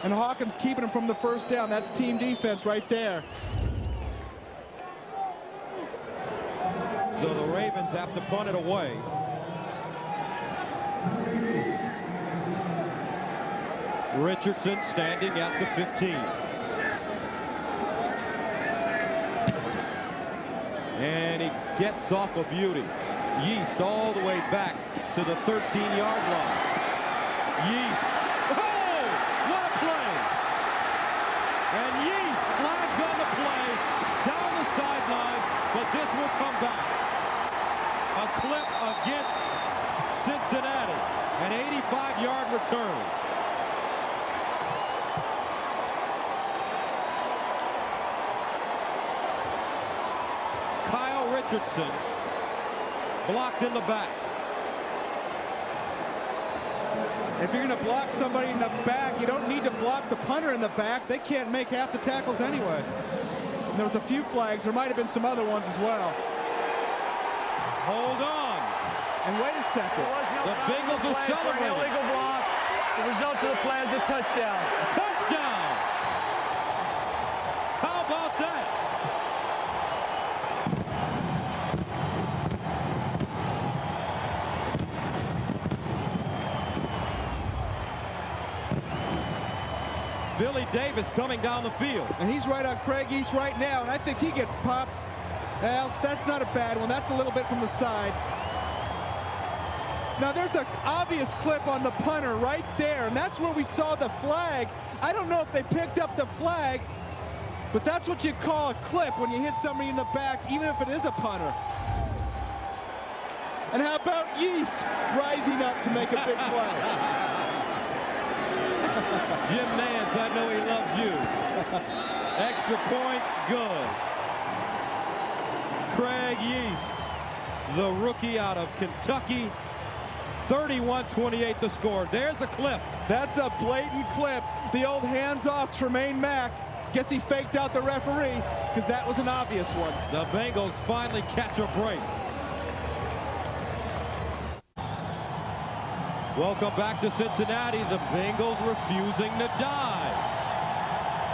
And Hawkins keeping him from the first down. That's team defense right there. So the Ravens have to punt it away. Richardson standing at the 15. And he gets off a beauty. Yeast all the way back to the 13-yard line. Yeast. Oh, what a play! And Yeast flags on the play down the sidelines, but this will come back. A clip against Cincinnati. An 85-yard return. Richardson blocked in the back. If you're going to block somebody in the back, you don't need to block the punter in the back. They can't make half the tackles anyway. And there was a few flags. There might have been some other ones as well. Hold on. And wait a second. The Bengals are celebrating. An illegal block. The result of the play is a touchdown. Touchdown! How about that? Davis coming down the field. And he's right on Craig East right now, and I think he gets popped. Else, that's not a bad one. That's a little bit from the side. Now, there's an obvious clip on the punter right there, and that's where we saw the flag. I don't know if they picked up the flag, but that's what you call a clip when you hit somebody in the back, even if it is a punter. And how about Yeast rising up to make a big play? Jim Nance, I know he loves you. Extra point, good. Craig Yeast, the rookie out of Kentucky. 31-28 the score. There's a clip. That's a blatant clip. The old hands-off Tremaine Mack. Guess he faked out the referee because that was an obvious one. The Bengals finally catch a break. Welcome back to Cincinnati. The Bengals refusing to die.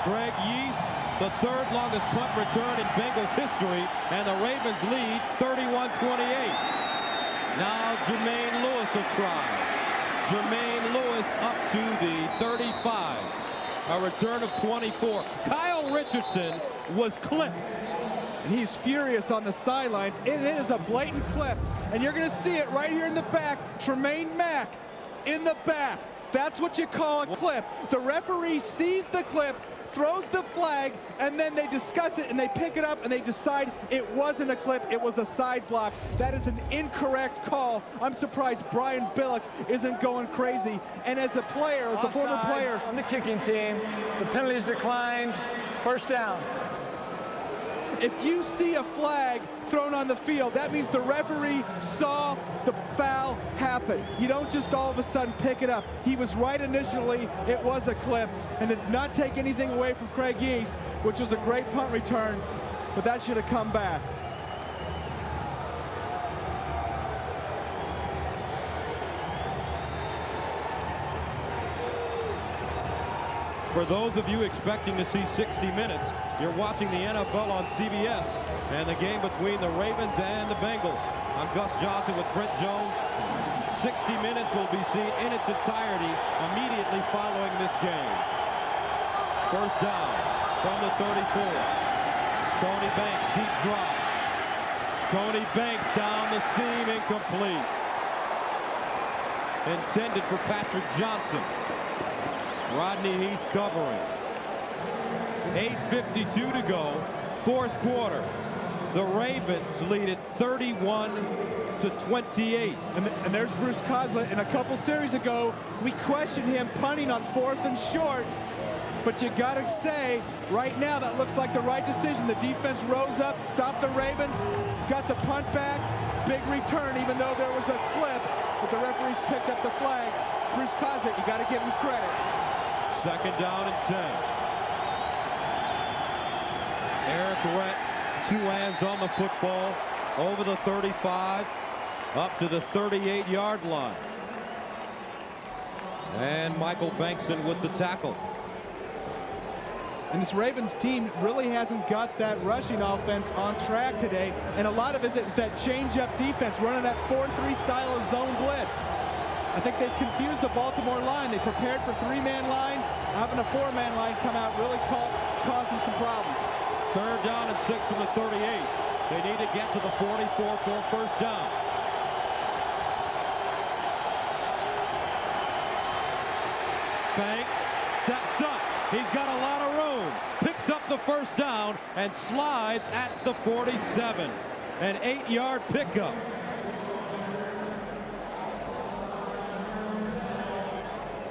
Craig Yeast, the third longest punt return in Bengals history, and the Ravens lead 31-28. Now Jermaine Lewis will try. Jermaine Lewis up to the 35. A return of 24. Kyle Richardson was clipped. And he's furious on the sidelines. It is a blatant clip. And you're going to see it right here in the back. Tremaine Mack in the back. That's what you call a clip. The referee sees the clip, throws the flag, and then they discuss it and they pick it up and they decide it wasn't a clip, it was a side block. That is an incorrect call. I'm surprised Brian Billick isn't going crazy. And as a player, as a former player on the kicking team, the penalty is declined. First down. If you see a flag thrown on the field, that means the referee saw the foul happen. You don't just all of a sudden pick it up. He was right initially. It was a clip, and did not take anything away from Craig Yeast, which was a great punt return, but that should have come back. For those of you expecting to see 60 minutes, you're watching the NFL on CBS and the game between the Ravens and the Bengals. I'm Gus Johnson with Brent Jones. 60 minutes will be seen in its entirety immediately following this game. First down from the 34. Tony Banks, deep drop. Tony Banks down the seam, incomplete. Intended for Patrick Johnson. Rodney Heath covering. 8:52 to go, fourth quarter. The Ravens lead it 31-28. And there's Bruce Coslett. And a couple series ago, we questioned him punting on 4th and short. But you got to say, right now, that looks like the right decision. The defense rose up, stopped the Ravens, got the punt back. Big return, even though there was a clip. But the referees picked up the flag. Bruce Coslett, you got to give him credit. Second down and 10. Eric Rett, two hands on the football, over the 35, up to the 38-yard line. And Michael Bankson with the tackle. And this Ravens team really hasn't got that rushing offense on track today. And a lot of it is that change-up defense, running that 4-3 style of zone blitz. I think they've confused the Baltimore line. They prepared for 3-man line. Having a 4-man line come out really caused them some problems. Third down and 6 from the 38. They need to get to the 44 for first down. Banks steps up. He's got a lot of room. Picks up the first down and slides at the 47. An 8-yard pickup.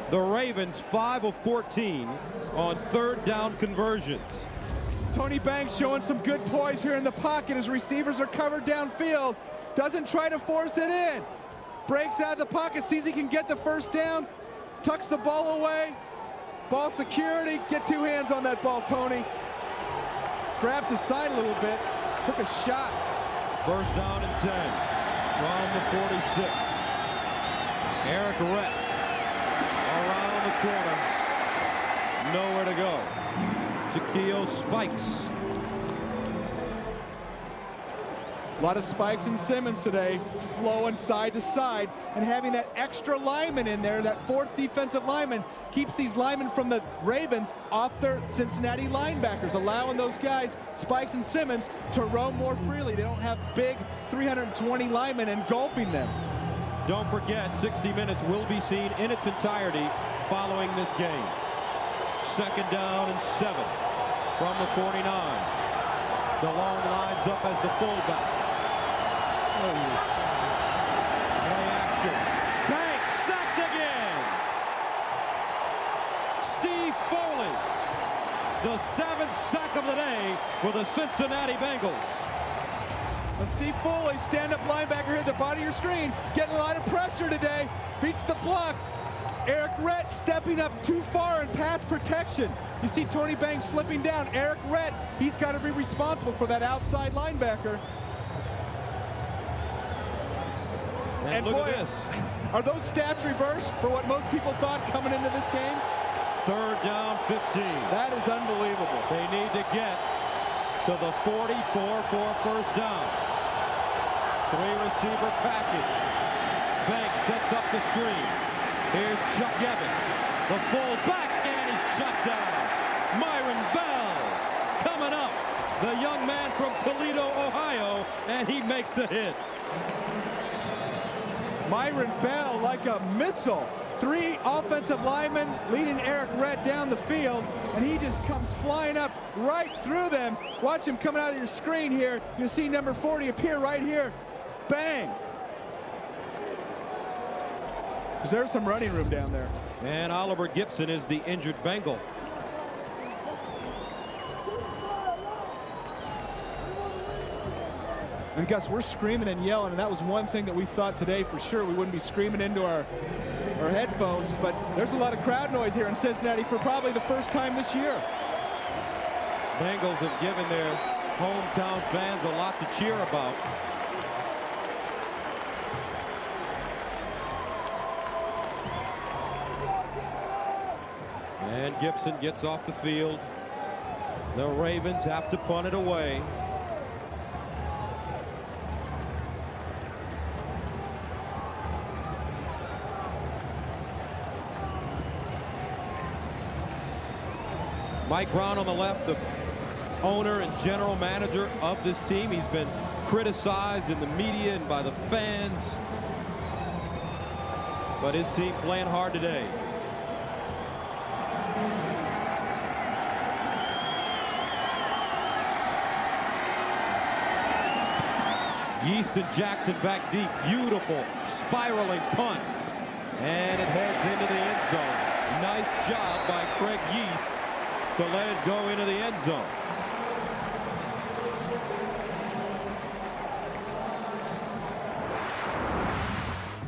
The Ravens 5 of 14 on third down conversions. Tony Banks showing some good poise here in the pocket as receivers are covered downfield. Doesn't try to force it in. Breaks out of the pocket, sees he can get the first down, tucks the ball away. Ball security, get two hands on that ball, Tony. Grabs his side a little bit, took a shot. First down and 10 from the 46. Eric Rett around the corner, nowhere to go. Takeo Spikes. A lot of Spikes and Simmons today, flowing side to side, and having that extra lineman in there, that fourth defensive lineman, keeps these linemen from the Ravens off their Cincinnati linebackers, allowing those guys, Spikes and Simmons, to roam more freely. They don't have big 320 linemen engulfing them. Don't forget, 60 Minutes will be seen in its entirety following this game. 2nd down and 7 from the 49. DeLong lines up as the fullback. Play action. Banks sacked again. Steve Foley, the 7th sack of the day for the Cincinnati Bengals. Steve Foley, stand-up linebacker here at the bottom of your screen, getting a lot of pressure today, beats the block. Eric Rett stepping up too far in pass protection. You see Tony Banks slipping down. Eric Rett, he's got to be responsible for that outside linebacker. And look at this. Are those stats reversed for what most people thought coming into this game? 3rd down, 15. That is unbelievable. They need to get to the 44 for a 1st down. 3-receiver package. Banks sets up the screen. Here's Chuck Evans, the fullback, and he's chucked down. Myron Bell coming up. The young man from Toledo, Ohio, and he makes the hit. Myron Bell like a missile. 3 offensive linemen leading Eric Rett down the field, and he just comes flying up right through them. Watch him coming out of your screen here. You'll see number 40 appear right here. Bang! There's some running room down there. And Oliver Gibson is the injured Bengal. And Gus, we're screaming and yelling, and that was one thing that we thought today for sure. We wouldn't be screaming into our headphones, but there's a lot of crowd noise here in Cincinnati for probably the first time this year. Bengals have given their hometown fans a lot to cheer about. And Gibson gets off the field. The Ravens have to punt it away. Mike Brown on the left, the owner and general manager of this team. He's been criticized in the media and by the fans, but his team playing hard today. Yeast and Jackson back deep. Beautiful spiraling punt. And it heads into the end zone. Nice job by Craig Yeast to let it go into the end zone.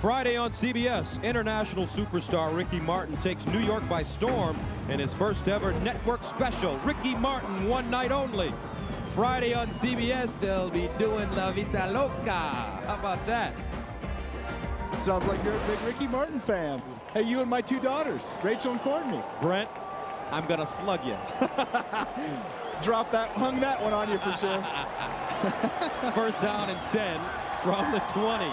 Friday on CBS, international superstar Ricky Martin takes New York by storm in his first ever network special. Ricky Martin, one night only. Friday on CBS, they'll be doing La Vida Loca. How about that? Sounds like you're a big Ricky Martin fan. Hey, you and my 2 daughters, Rachel and Courtney. Brent, I'm gonna slug you. Hung that one on you for sure. 1st down and 10 from the 20.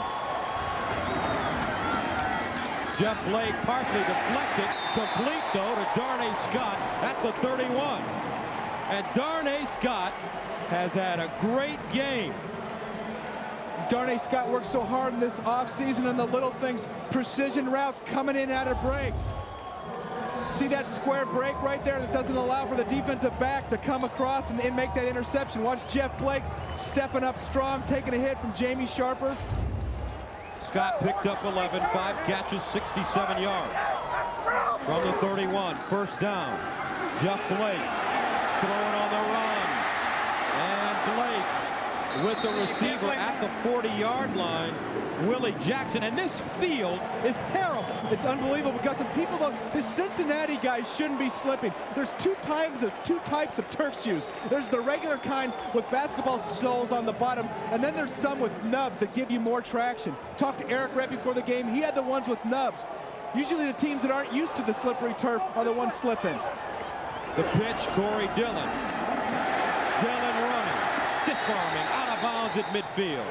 Jeff Blake partially deflected, complete though to Darnay Scott at the 31. And Darnay Scott has had a great game. Darnay Scott worked so hard in this offseason on the little things, precision routes coming in out of breaks. See that square break right there that doesn't allow for the defensive back to come across and make that interception. Watch Jeff Blake stepping up strong, taking a hit from Jamie Sharper. Scott picked up 11, 5 catches, 67 yards. From the 31, 1st down. Jeff Blake throwing on the run. And Blake with the receiver at the 40-yard line, Willie Jackson. And this field is terrible. It's unbelievable, Gus. And people don't, the Cincinnati guys shouldn't be slipping. There's two types of turf shoes. There's the regular kind with basketball soles on the bottom, and then there's some with nubs that give you more traction. Talked to Eric Rett before the game. He had the ones with nubs. Usually the teams that aren't used to the slippery turf are the ones slipping. The pitch, Corey Dillon. Dillon running, stiff-arming out of bounds at midfield.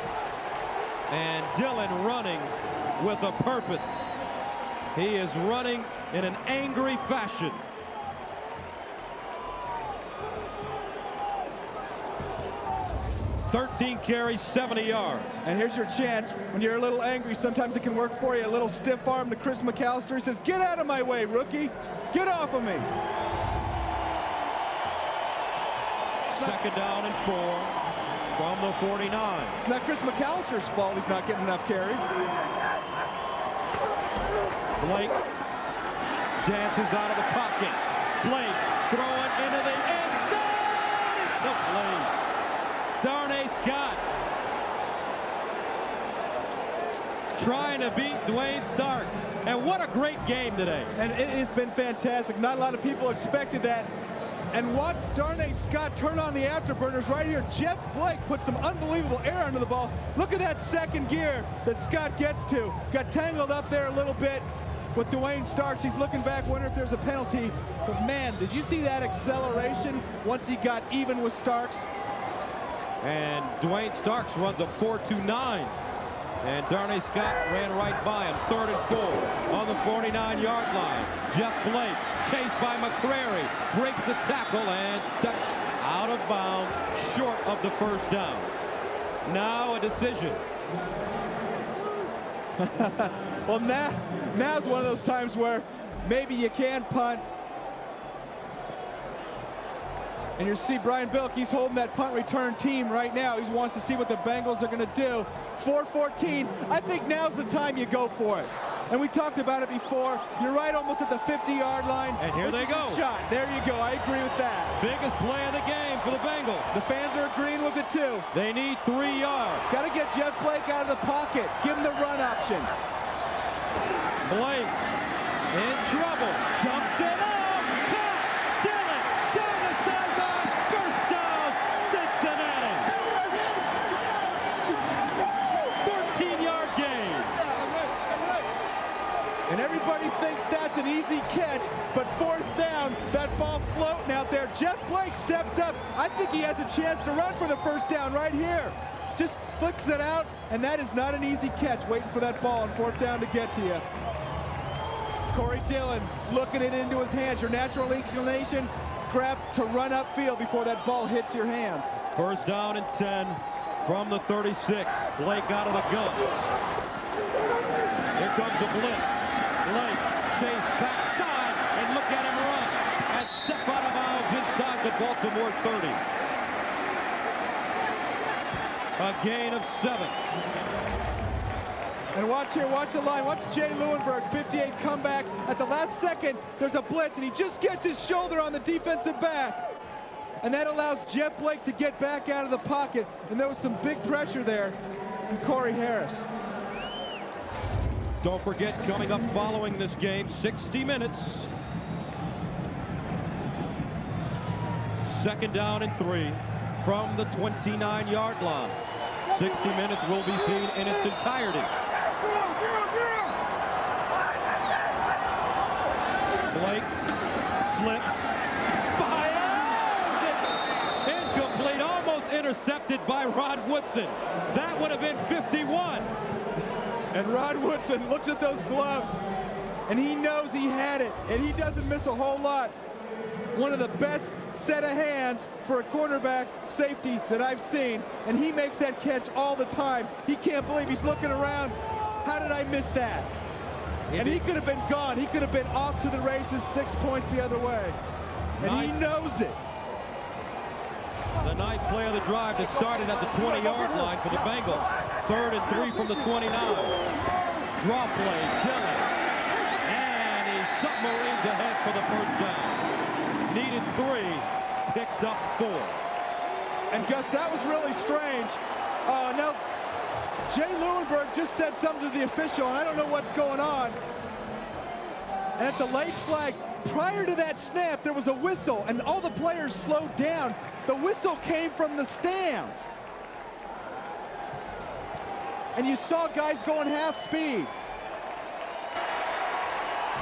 And Dillon running with a purpose. He is running in an angry fashion. "13 carries, 70 yards. And here's your chance. When you're a little angry, sometimes it can work for you. A little stiff arm to Chris McAllister. He says, "Get out of my way, rookie. Get off of me." Second down and 4 from the 49. It's not Chris McAllister's fault he's not getting enough carries. Blake dances out of the pocket. Blake throwing into the end zone. Incomplete. Darnay Scott trying to beat Dwayne Starks. And what a great game today. And it has been fantastic. Not a lot of people expected that. And watch Darnay Scott turn on the afterburners right here. Jeff Blake put some unbelievable air under the ball. Look at that second gear that Scott gets to. Got tangled up there a little bit with Dwayne Starks. He's looking back, wondering if there's a penalty. But man, did you see that acceleration once he got even with Starks? And Dwayne Starks runs a 4.29. And Darnay Scott ran right by him. 3rd and 4 on the 49-yard line. Jeff Blake chased by McCrary. Breaks the tackle and steps out of bounds short of the first down. Now a decision. Well, now's one of those times where maybe you can punt. And you see Brian Bilk, he's holding that punt return team right now. He wants to see what the Bengals are going to do. 4:14, I think now's the time you go for it. And we talked about it before. You're right almost at the 50-yard line. And here they go. Shot. There you go. I agree with that. Biggest play of the game for the Bengals. The fans are agreeing with it too. They need 3 yards. Got to get Jeff Blake out of the pocket. Give him the run option. Blake in trouble. Dumps it up. And everybody thinks that's an easy catch, but 4th down, that ball floating out there. Jeff Blake steps up. I think he has a chance to run for the first down right here. Just flicks it out, and that is not an easy catch, waiting for that ball on 4th down to get to you. Corey Dillon looking it into his hands. Your natural inclination, grab to run upfield before that ball hits your hands. 1st down and 10 from the 36. Blake out of the gun. Here comes a blitz. Blake chase backside, and look at him run. And step out of bounds inside the Baltimore 30. A gain of 7. And watch here, watch the line. Watch Jay Lewinberg, 58 comeback. At the last second, there's a blitz, and he just gets his shoulder on the defensive back. And that allows Jeff Blake to get back out of the pocket. And there was some big pressure there from Corey Harris. Don't forget, coming up following this game, 60 minutes. 2nd down and 3 from the 29-yard line. 60 minutes will be seen in its entirety. Blake slips, fires it, incomplete, almost intercepted by Rod Woodson. That would have been 51. And Rod Woodson looks at those gloves, and he knows he had it, and he doesn't miss a whole lot. One of the best set of hands for a cornerback safety that I've seen, and he makes that catch all the time. He can't believe he's looking around. How did I miss that? And he could have been gone. He could have been off to the races, 6 points the other way. And he knows it. The 9th play of the drive that started at the 20-yard line for the Bengals. 3rd and 3 from the 29. Draw play, Dillon. And he submarines ahead for the first down. Needed 3, picked up 4. And Gus, that was really strange. Now, Jay Lewinberg just said something to the official, and I don't know what's going on. And it's a late flag. Prior to that snap, there was a whistle, and all the players slowed down. The whistle came from the stands. And you saw guys going half speed.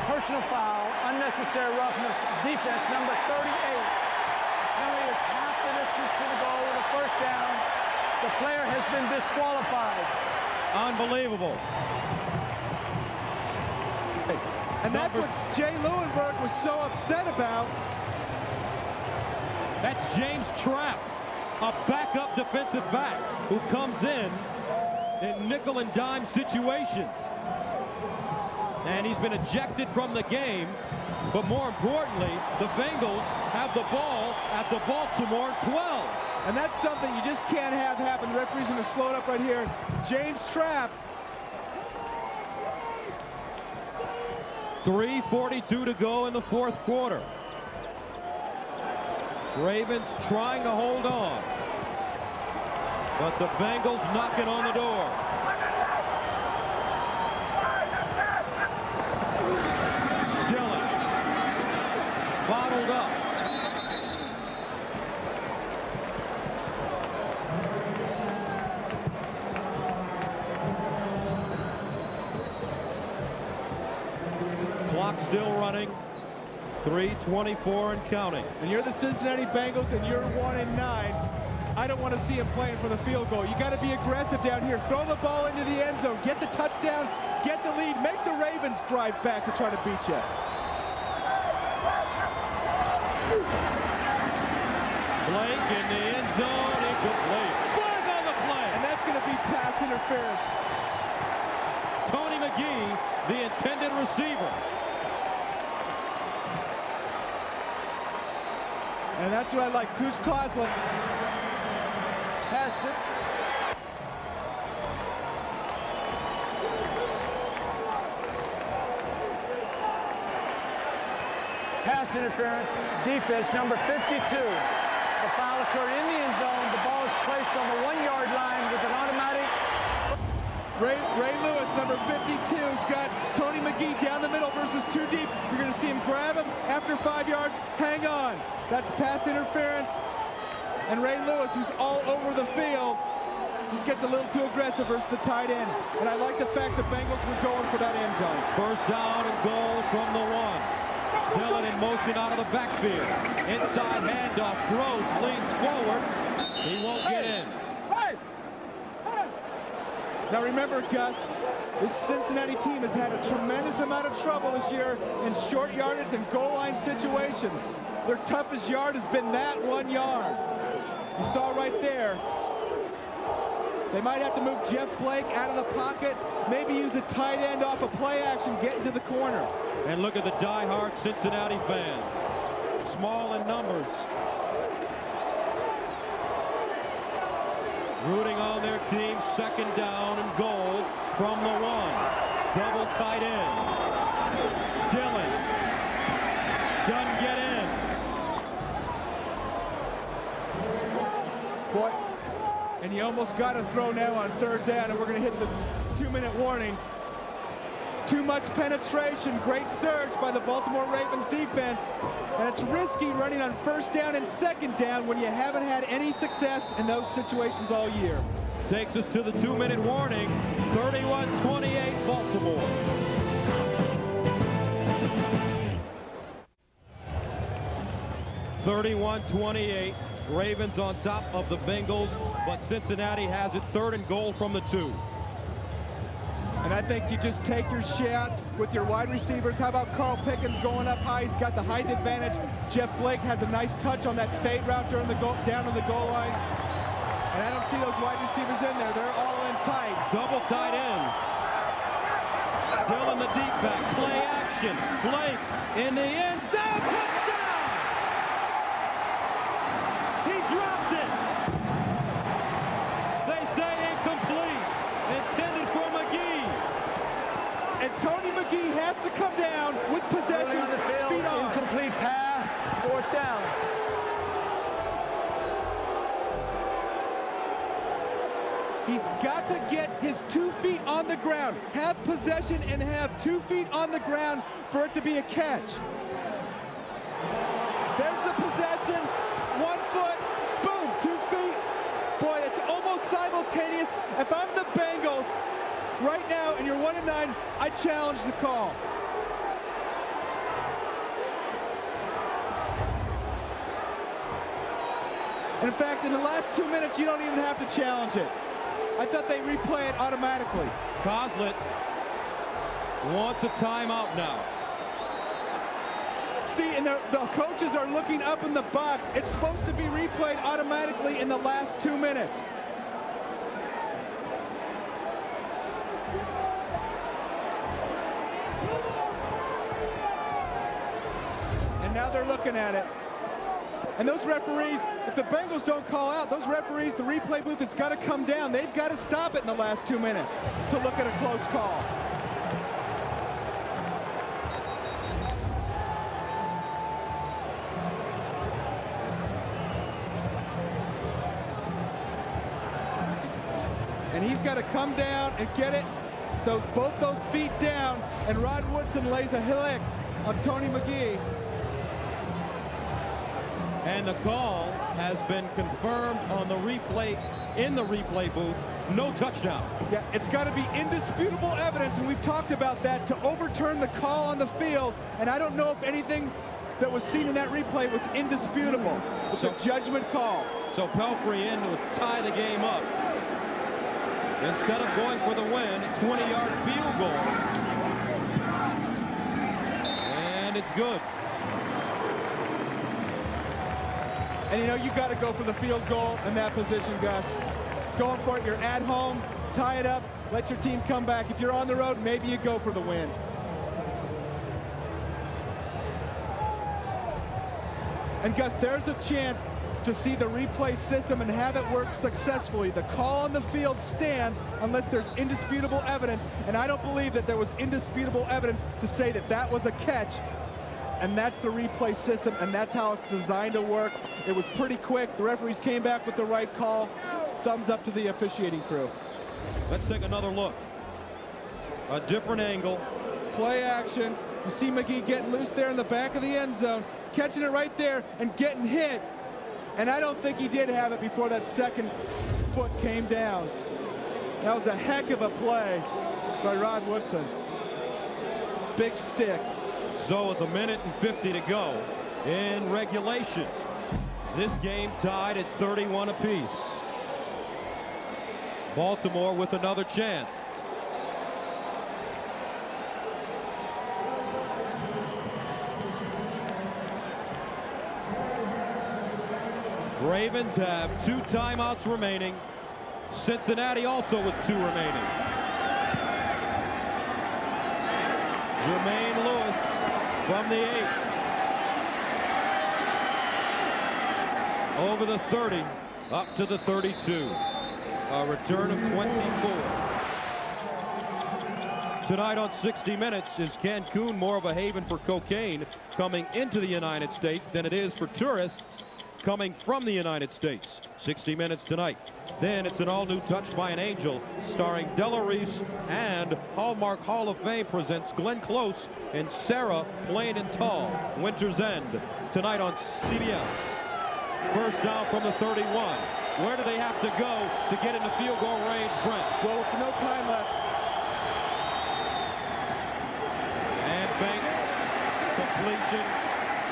Personal foul, unnecessary roughness, defense number 38. Penalty is half the distance to the goal with a 1st down. player has been disqualified. Unbelievable. And that's what Jay Lewinberg was so upset about. That's James Trapp, a backup defensive back who comes in nickel and dime situations. And he's been ejected from the game. But more importantly, the Bengals have the ball at the Baltimore 12. And that's something you just can't have happen. The referee's going to slow it up right here. James Trapp. 3:42 to go in the fourth quarter. Ravens trying to hold on. But the Bengals knocking on the door. Dillon. Bottled up. Clock still running. 3:24 and counting. And you're the Cincinnati Bengals and you're 1-9. I don't want to see him playing for the field goal. You got to be aggressive down here. Throw the ball into the end zone. Get the touchdown. Get the lead. Make the Ravens drive back to try to beat you. Blake in the end zone. Incomplete. Flag on the play. And that's going to be pass interference. Tony McGee, the intended receiver. And that's what I like. Kuz Kozlin. Pass it. Pass interference. Defense number 52. The foul occurred in the end zone. The ball is placed on the 1-yard line with an automatic. Ray Lewis, number 52, has got Tony McGee down the middle versus too deep. You're going to see him grab him after 5 yards. Hang on. That's pass interference. And Ray Lewis, who's all over the field, just gets a little too aggressive versus the tight end. And I like the fact the Bengals were going for that end zone. First down and goal from the 1. Dillon in motion out of the backfield. Inside handoff. Gross leans forward. He won't get in. Now remember, Gus, this Cincinnati team has had a tremendous amount of trouble this year in short yardage and goal line situations. Their toughest yard has been that 1 yard. You saw right there. They might have to move Jeff Blake out of the pocket, maybe use a tight end off a play action, get into the corner. And look at the die-hard Cincinnati fans. Small in numbers. Rooting on their team. Second down and goal from the 1. Double tight end. Dillon doesn't get in. Boy, and you almost got to throw now on third down, and we're going to hit the 2-minute warning. Too much penetration. Great surge by the Baltimore Ravens defense. And it's risky running on first down and second down when you haven't had any success in those situations all year. Takes us to the 2-minute warning. 31-28 Baltimore. (31-28). Ravens on top of the Bengals, but Cincinnati has it. Third and goal from the 2. And I think you just take your shot with your wide receivers. How about Carl Pickens going up high? He's got the height advantage. Jeff Blake has a nice touch on that fade route during the down on the goal line. And I don't see those wide receivers in there. They're all in tight. Double tight ends. Dillon the deep back. Play action. Blake in the end zone. Touchdown! He dropped it. They say incomplete. Intended for McGee. And Tony McGee has to come down with possession. On the field, feet on. incomplete pass, fourth down. He's got to get his 2 feet on the ground, have possession and have 2 feet on the ground for it to be a catch. There's the possession, 1 foot, boom, 2 feet. Boy, it's almost simultaneous. If I'm the Bengals right now and you're 1-9, I challenge the call. And in fact, in the last 2 minutes, you don't even have to challenge it. I thought they replay it automatically. Coslet wants a timeout now. See, and the coaches are looking up in the box. It's supposed to be replayed automatically in the last 2 minutes. And now they're looking at it. And those referees, if the Bengals don't call out, those referees, the replay booth has got to come down. They've got to stop it in the last 2 minutes to look at a close call. And he's got to come down and get it, both those feet down, and Rod Woodson lays a lick on Tony McGee. And the call has been confirmed on the replay, in the replay booth. No touchdown. Yeah, it's got to be indisputable evidence, and we've talked about that, to overturn the call on the field. And I don't know if anything that was seen in that replay was indisputable. It's a judgment call. So Pelfrey in to tie the game up. Instead of going for the win, 20-yard field goal. And it's good. And you know, you got to go for the field goal in that position, Gus. Going for it, you're at home, tie it up, let your team come back. If you're on the road, maybe you go for the win. And Gus, there's a chance to see the replay system and have it work successfully. The call on the field stands unless there's indisputable evidence, and I don't believe that there was indisputable evidence to say that that was a catch. And that's the replay system, and that's how it's designed to work. It was pretty quick. The referees came back with the right call. Thumbs up to the officiating crew. Let's take another look. A different angle. Play action. You see McGee getting loose there in the back of the end zone, catching it right there and getting hit. And I don't think he did have it before that second foot came down. That was a heck of a play by Rod Woodson. Big stick. So with 1:50 to go in regulation, this game tied at 31 apiece. Baltimore with another chance. Ravens have 2 timeouts remaining. Cincinnati also with 2 remaining. Jermaine Lewis from the 8. Over the 30, up to the 32. A return of 24. Tonight on 60 Minutes, is Cancun more of a haven for cocaine coming into the United States than it is for tourists coming from the United States? 60 Minutes tonight. Then it's an all-new Touched by an Angel, starring Della Reese, and Hallmark Hall of Fame presents Glenn Close and Sarah Plain and Tall. Winter's End tonight on CBS. First down from the 31. Where do they have to go to get into field goal range, Brent? Well, with no time left. And Banks, completion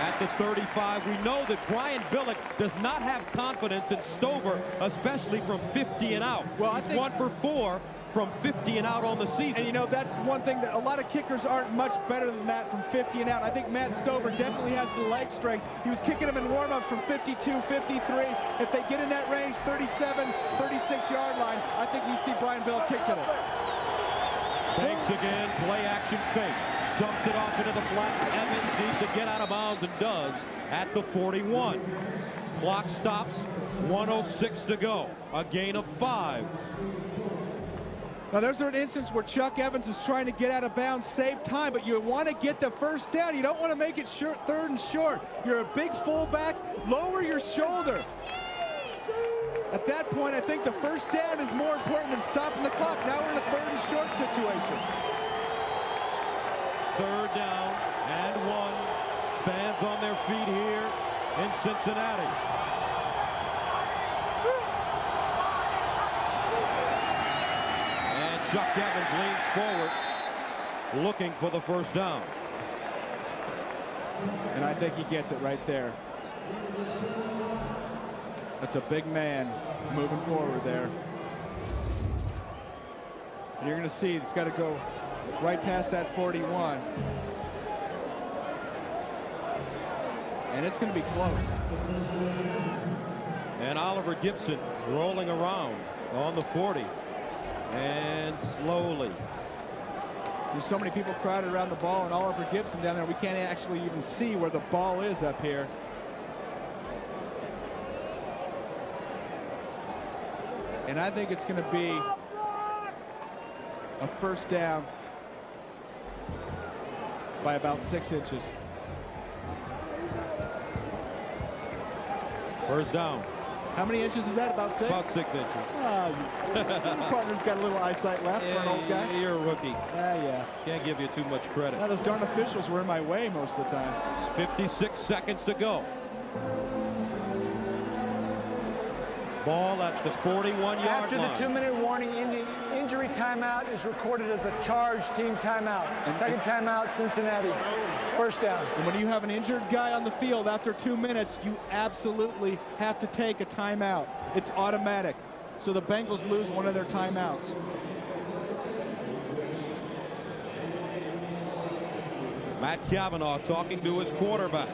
at the 35. We know that Brian Billick does not have confidence in Stover, especially from 50 and out. Well, He's 1 for 4 from 50 and out on the season. And you know, that's one thing that a lot of kickers aren't much better than that from 50 and out. I think Matt Stover definitely has the leg strength. He was kicking them in warm-ups from 52, 53. If they get in that range, 37, 36-yard line, I think you see Brian Billick kicking it. Banks again, play action fake. Dumps it off into the flats. Evans needs to get out of bounds and does at the 41. Clock stops, 1:06 to go. A gain of 5. Now there's an instance where Chuck Evans is trying to get out of bounds, save time, but you want to get the first down. You don't want to make it short, 3rd and short. You're a big fullback, lower your shoulder. At that point, I think the first down is more important than stopping the clock. Now we're in a 3rd and short situation. 3rd down and 1. Fans on their feet here in Cincinnati. And Chuck Evans leans forward, looking for the first down. And I think he gets it right there. That's a big man moving forward there. And you're going to see it's got to go right past that 41. And it's going to be close. And Oliver Gibson rolling around on the 40. And slowly. There's so many people crowded around the ball, and Oliver Gibson down there, we can't actually even see where the ball is up here. And I think it's going to be a first down by about 6 inches. First down. How many inches is that? About 6? About 6 inches. Some partner's got a little eyesight left for an old guy. You're a rookie. Yeah. Can't give you too much credit. Now, those darn officials were in my way most of the time. It's 56 seconds to go. Ball at the 41-yard After line. the 2-minute warning, injury timeout is recorded as a charged team timeout. Second timeout, Cincinnati. First down. And when you have an injured guy on the field after 2 minutes, you absolutely have to take a timeout. It's automatic. So the Bengals lose one of their timeouts. Matt Cavanaugh talking to his quarterback.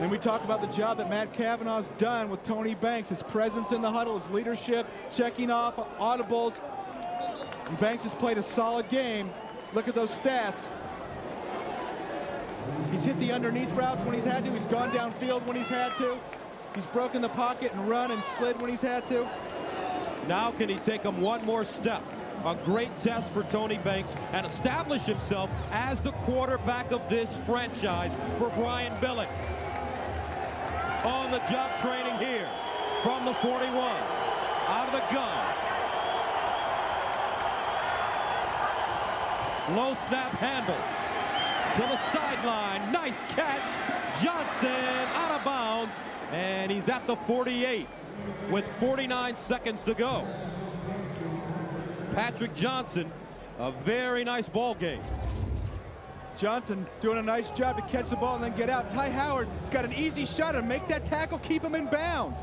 And we talk about the job that Matt Cavanaugh's done with Tony Banks, his presence in the huddle, his leadership, checking off audibles. And Banks has played a solid game. Look at those stats. He's hit the underneath routes when he's had to. He's gone downfield when he's had to. He's broken the pocket and run and slid when he's had to. Now can he take him one more step? A great test for Tony Banks and establish himself as the quarterback of this franchise for Brian Billick. On the job training here from the 41. Out of the gun. Low snap handle. To the sideline. Nice catch. Johnson out of bounds. And he's at the 48 with 49 seconds to go. Patrick Johnson, a very nice ball game. Johnson doing a nice job to catch the ball and then get out. Ty Howard has got an easy shot to make that tackle, keep him in bounds.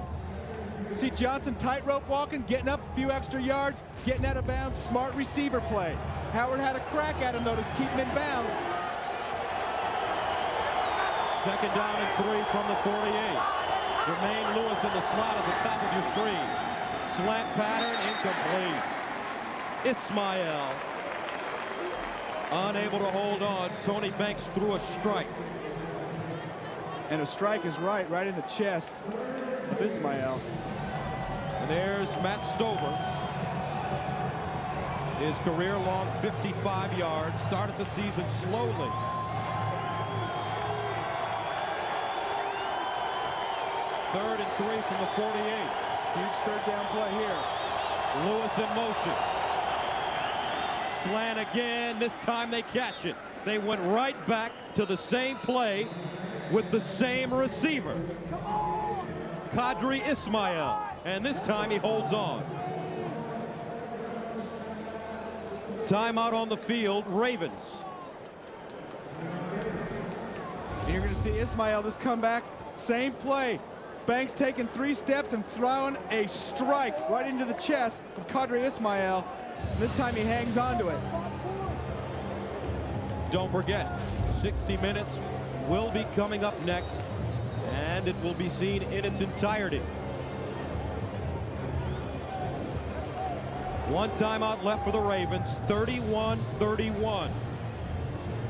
You see Johnson tightrope walking, getting up a few extra yards, getting out of bounds. Smart receiver play. Howard had a crack at him, though, to keep him in bounds. Second down and 3 from the 48. Jermaine Lewis in the slot at the top of your screen. Slant pattern, incomplete. Ismail unable to hold on. Tony Banks threw a strike. And a strike is right in the chest of Ismail. And there's Matt Stover. His career-long 55 yards. Started the season slowly. Third and 3 from the 48. Huge third down play here. Lewis in motion. Slant again. This time they catch it. They went right back to the same play with the same receiver, Qadri Ismail. And this time he holds on. Timeout on the field, Ravens. And you're going to see Ismail just come back. Same play. Banks taking 3 steps and throwing a strike right into the chest of Qadri Ismail. And this time he hangs on to it. Don't forget, 60 Minutes will be coming up next, and it will be seen in its entirety. One timeout left for the Ravens, 31-31.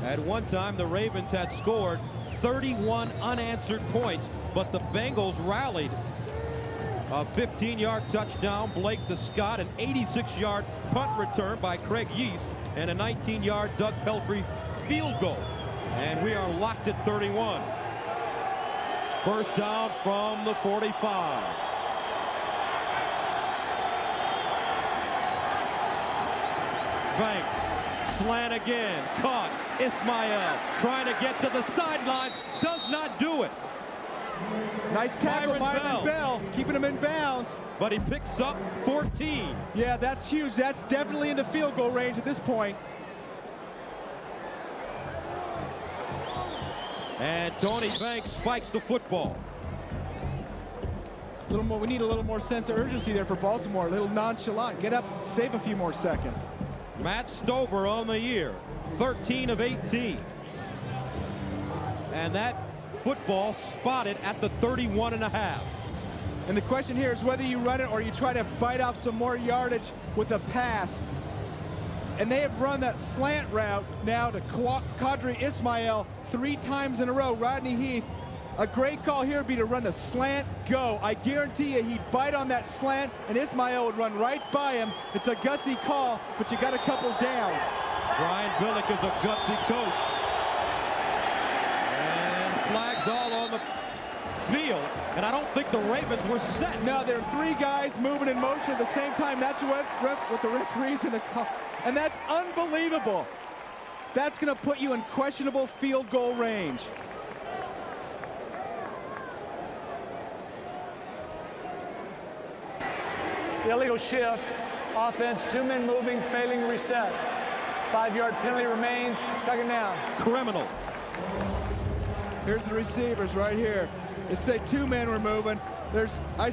At one time, the Ravens had scored 31 unanswered points, but the Bengals rallied. A 15-yard touchdown, Blake to Scott, an 86-yard punt return by Craig Yeast, and a 19-yard Doug Pelfrey field goal. And we are locked at 31. First down from the 45. Banks, slant again, caught. Ismail trying to get to the sideline, does not do it. Nice tackle, Byron Bell, keeping him in bounds. But he picks up 14. Yeah, that's huge. That's definitely into field goal range at this point. And Tony Banks spikes the football. We need a little more sense of urgency there for Baltimore. A little nonchalant. Get up, save a few more seconds. Matt Stover on the year, 13 of 18. And that football spotted at the 31.5. And the question here is whether you run it or you try to bite off some more yardage with a pass. And they have run that slant route now to Qadri Ismail 3 times in a row. Rodney Heath, a great call here would be to run the slant go. I guarantee you he'd bite on that slant and Ismail would run right by him. It's a gutsy call, but you got a couple downs. Brian Billick is a gutsy coach. And flags all on the field. And I don't think the Ravens were set. No, there are 3 guys moving in motion at the same time. That's what the referees in the call. And that's unbelievable. That's going to put you in questionable field goal range. Illegal shift. Offense, 2 men moving, failing to reset. 5-yard penalty remains. 2nd down. Criminal. Here's the receivers right here. It said 2 men were moving. There's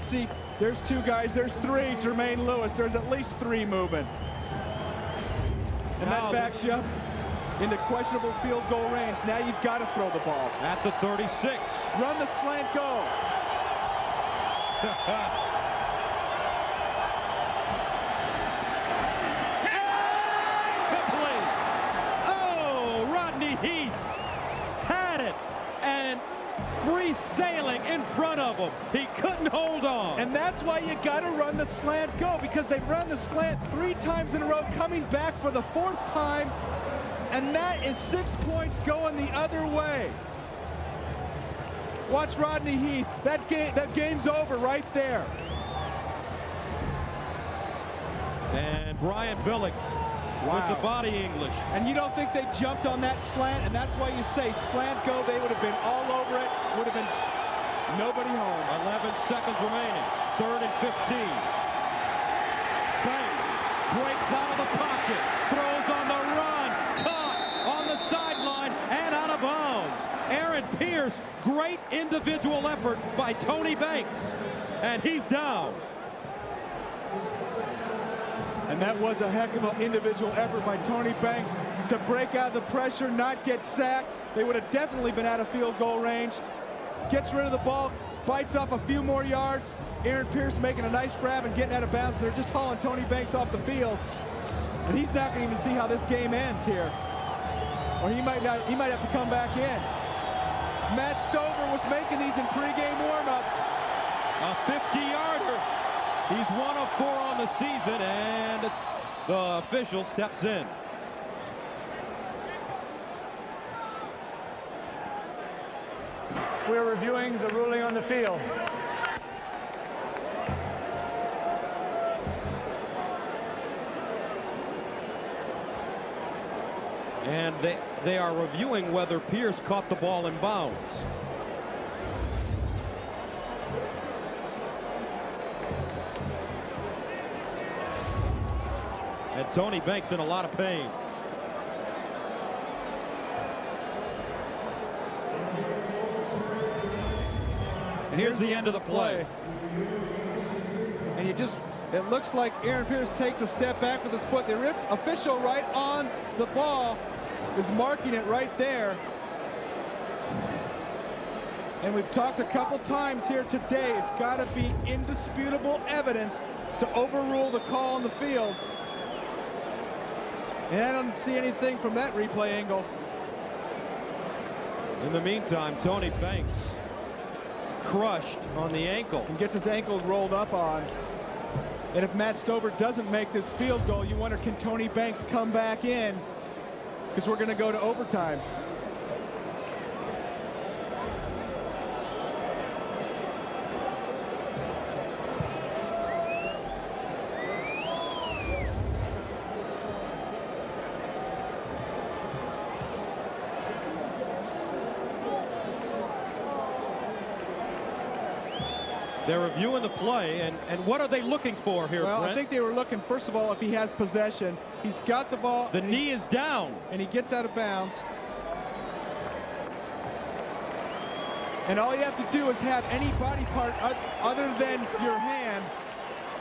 2 guys. There's 3. Jermaine Lewis. There's at least 3 moving. And that backs you up into questionable field goal range. Now you've got to throw the ball. At the 36. Run the slant go. Complete. Oh, Rodney Heath had it. And free sailing in front of him. He couldn't hold on. And that's why you got to run the slant go, because they've run the slant 3 times in a row, coming back for the 4th time, and that is 6 points going the other way. Watch Rodney Heath. That game's over right there. And Brian Billick with the body English. And you don't think they jumped on that slant, and that's why you say slant go. They would have been all over it. Would have been nobody home. 11 seconds remaining. 3rd and 15. Banks breaks out of the pocket. Throws on the run. Caught on the sideline and out of bounds. Aaron Pierce, great individual effort by Tony Banks. And he's down. And that was a heck of an individual effort by Tony Banks to break out of the pressure, not get sacked. They would have definitely been out of field goal range. Gets rid of the ball, bites off a few more yards. Aaron Pierce making a nice grab and getting out of bounds. They're just hauling Tony Banks off the field. And he's not going to even see how this game ends here. Or he might have to come back in. Matt Stover was making these in pregame warm-ups. A 50-yarder. He's 1 of 4 on the season, and the official steps in. We're reviewing the ruling on the field. And they are reviewing whether Pierce caught the ball in bounds. And Tony Banks in a lot of pain. And here's the end of the play. And it looks like Aaron Pierce takes a step back with his foot. The official right on the ball is marking it right there. And we've talked a couple times here today, it's got to be indisputable evidence to overrule the call on the field. And I don't see anything from that replay angle. In the meantime, Tony Banks crushed on the ankle. And gets his ankle rolled up on. And if Matt Stover doesn't make this field goal, you wonder, can Tony Banks come back in? Because we're going to go to overtime. They're reviewing the play, and what are they looking for here, Well, Brent? I think they were looking, first of all, if he has possession. He's got the ball. The knee is down. And he gets out of bounds. And all you have to do is have any body part other than your hand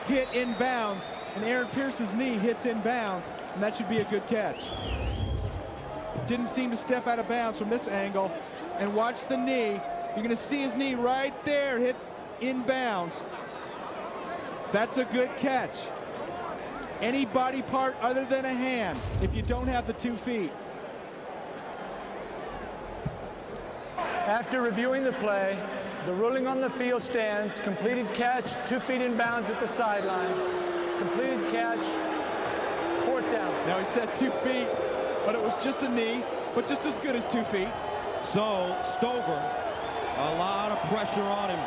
hit in bounds, and Aaron Pierce's knee hits in bounds, and that should be a good catch. Didn't seem to step out of bounds from this angle, and watch the knee. You're going to see his knee right there hit in bounds. That's a good catch. Any body part other than a hand, if you don't have the 2 feet. After reviewing the play, the ruling on the field stands. Completed catch, 2 feet in bounds at the sideline. Completed catch, 4th down. Now he said 2 feet, but it was just a knee, but just as good as 2 feet. So Stover, a lot of pressure on him.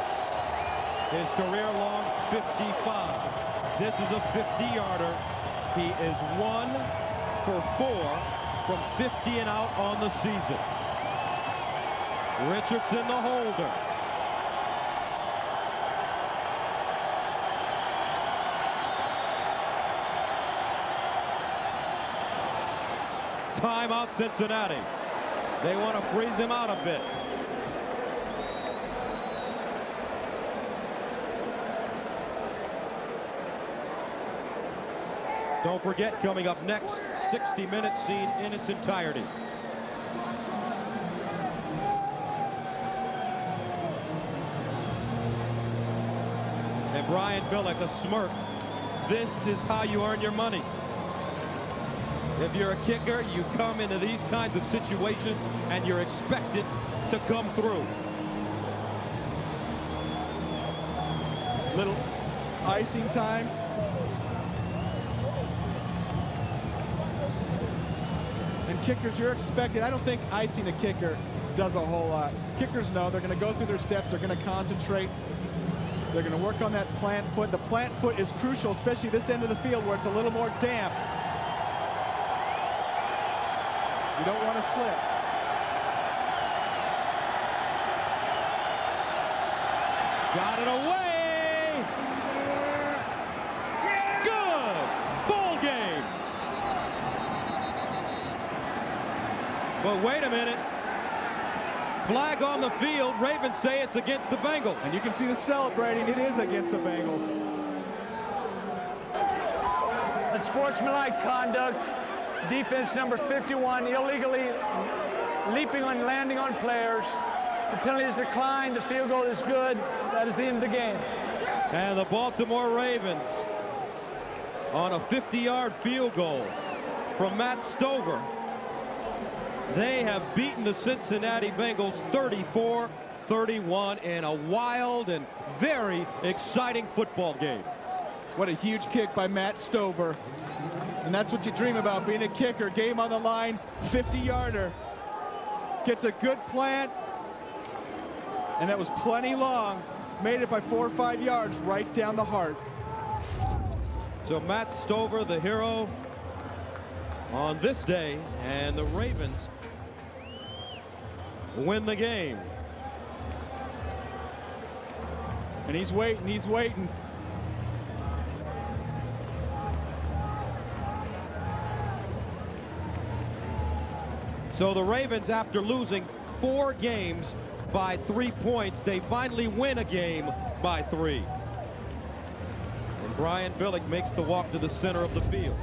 His career long 55. This is a 50-yarder. He is 1 for 4 from 50 and out on the season. Richardson the holder. Timeout Cincinnati. They want to freeze him out a bit. Don't forget, coming up next, 60 Minutes seen in its entirety. And Brian Billick, a smirk. This is how you earn your money. If you're a kicker, you come into these kinds of situations and you're expected to come through. Little icing time. And kickers, you're expected. I don't think icing a kicker does a whole lot. Kickers know they're going to go through their steps. They're going to concentrate. They're going to work on that plant foot. The plant foot is crucial, especially this end of the field where it's a little more damp. You don't want to slip. Got it away. Good. Ball game. But wait a minute. Flag on the field. Ravens say it's against the Bengals. And you can see the celebrating. It is against the Bengals. Unsportsmanlike conduct. Defense number 51 illegally leaping on, landing on players. The penalty is declined. The field goal is good. That is the end of the game. And the Baltimore Ravens on a 50-yard field goal from Matt Stover. They have beaten the Cincinnati Bengals 34-31 in a wild and very exciting football game. What a huge kick by Matt Stover. And that's what you dream about, being a kicker. Game on the line, 50-yarder. Gets a good plant. And that was plenty long. Made it by 4 or 5 yards right down the heart. So Matt Stover, the hero on this day, and the Ravens win the game. And he's waiting, he's waiting. So the Ravens, after losing 4 games by 3 points, they finally win a game by 3. And Brian Billick makes the walk to the center of the field.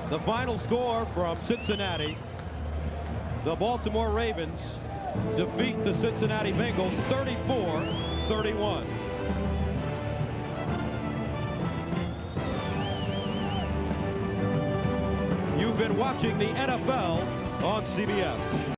The final score from Cincinnati: the Baltimore Ravens defeat the Cincinnati Bengals 34-31. You've been watching the NFL on CBS.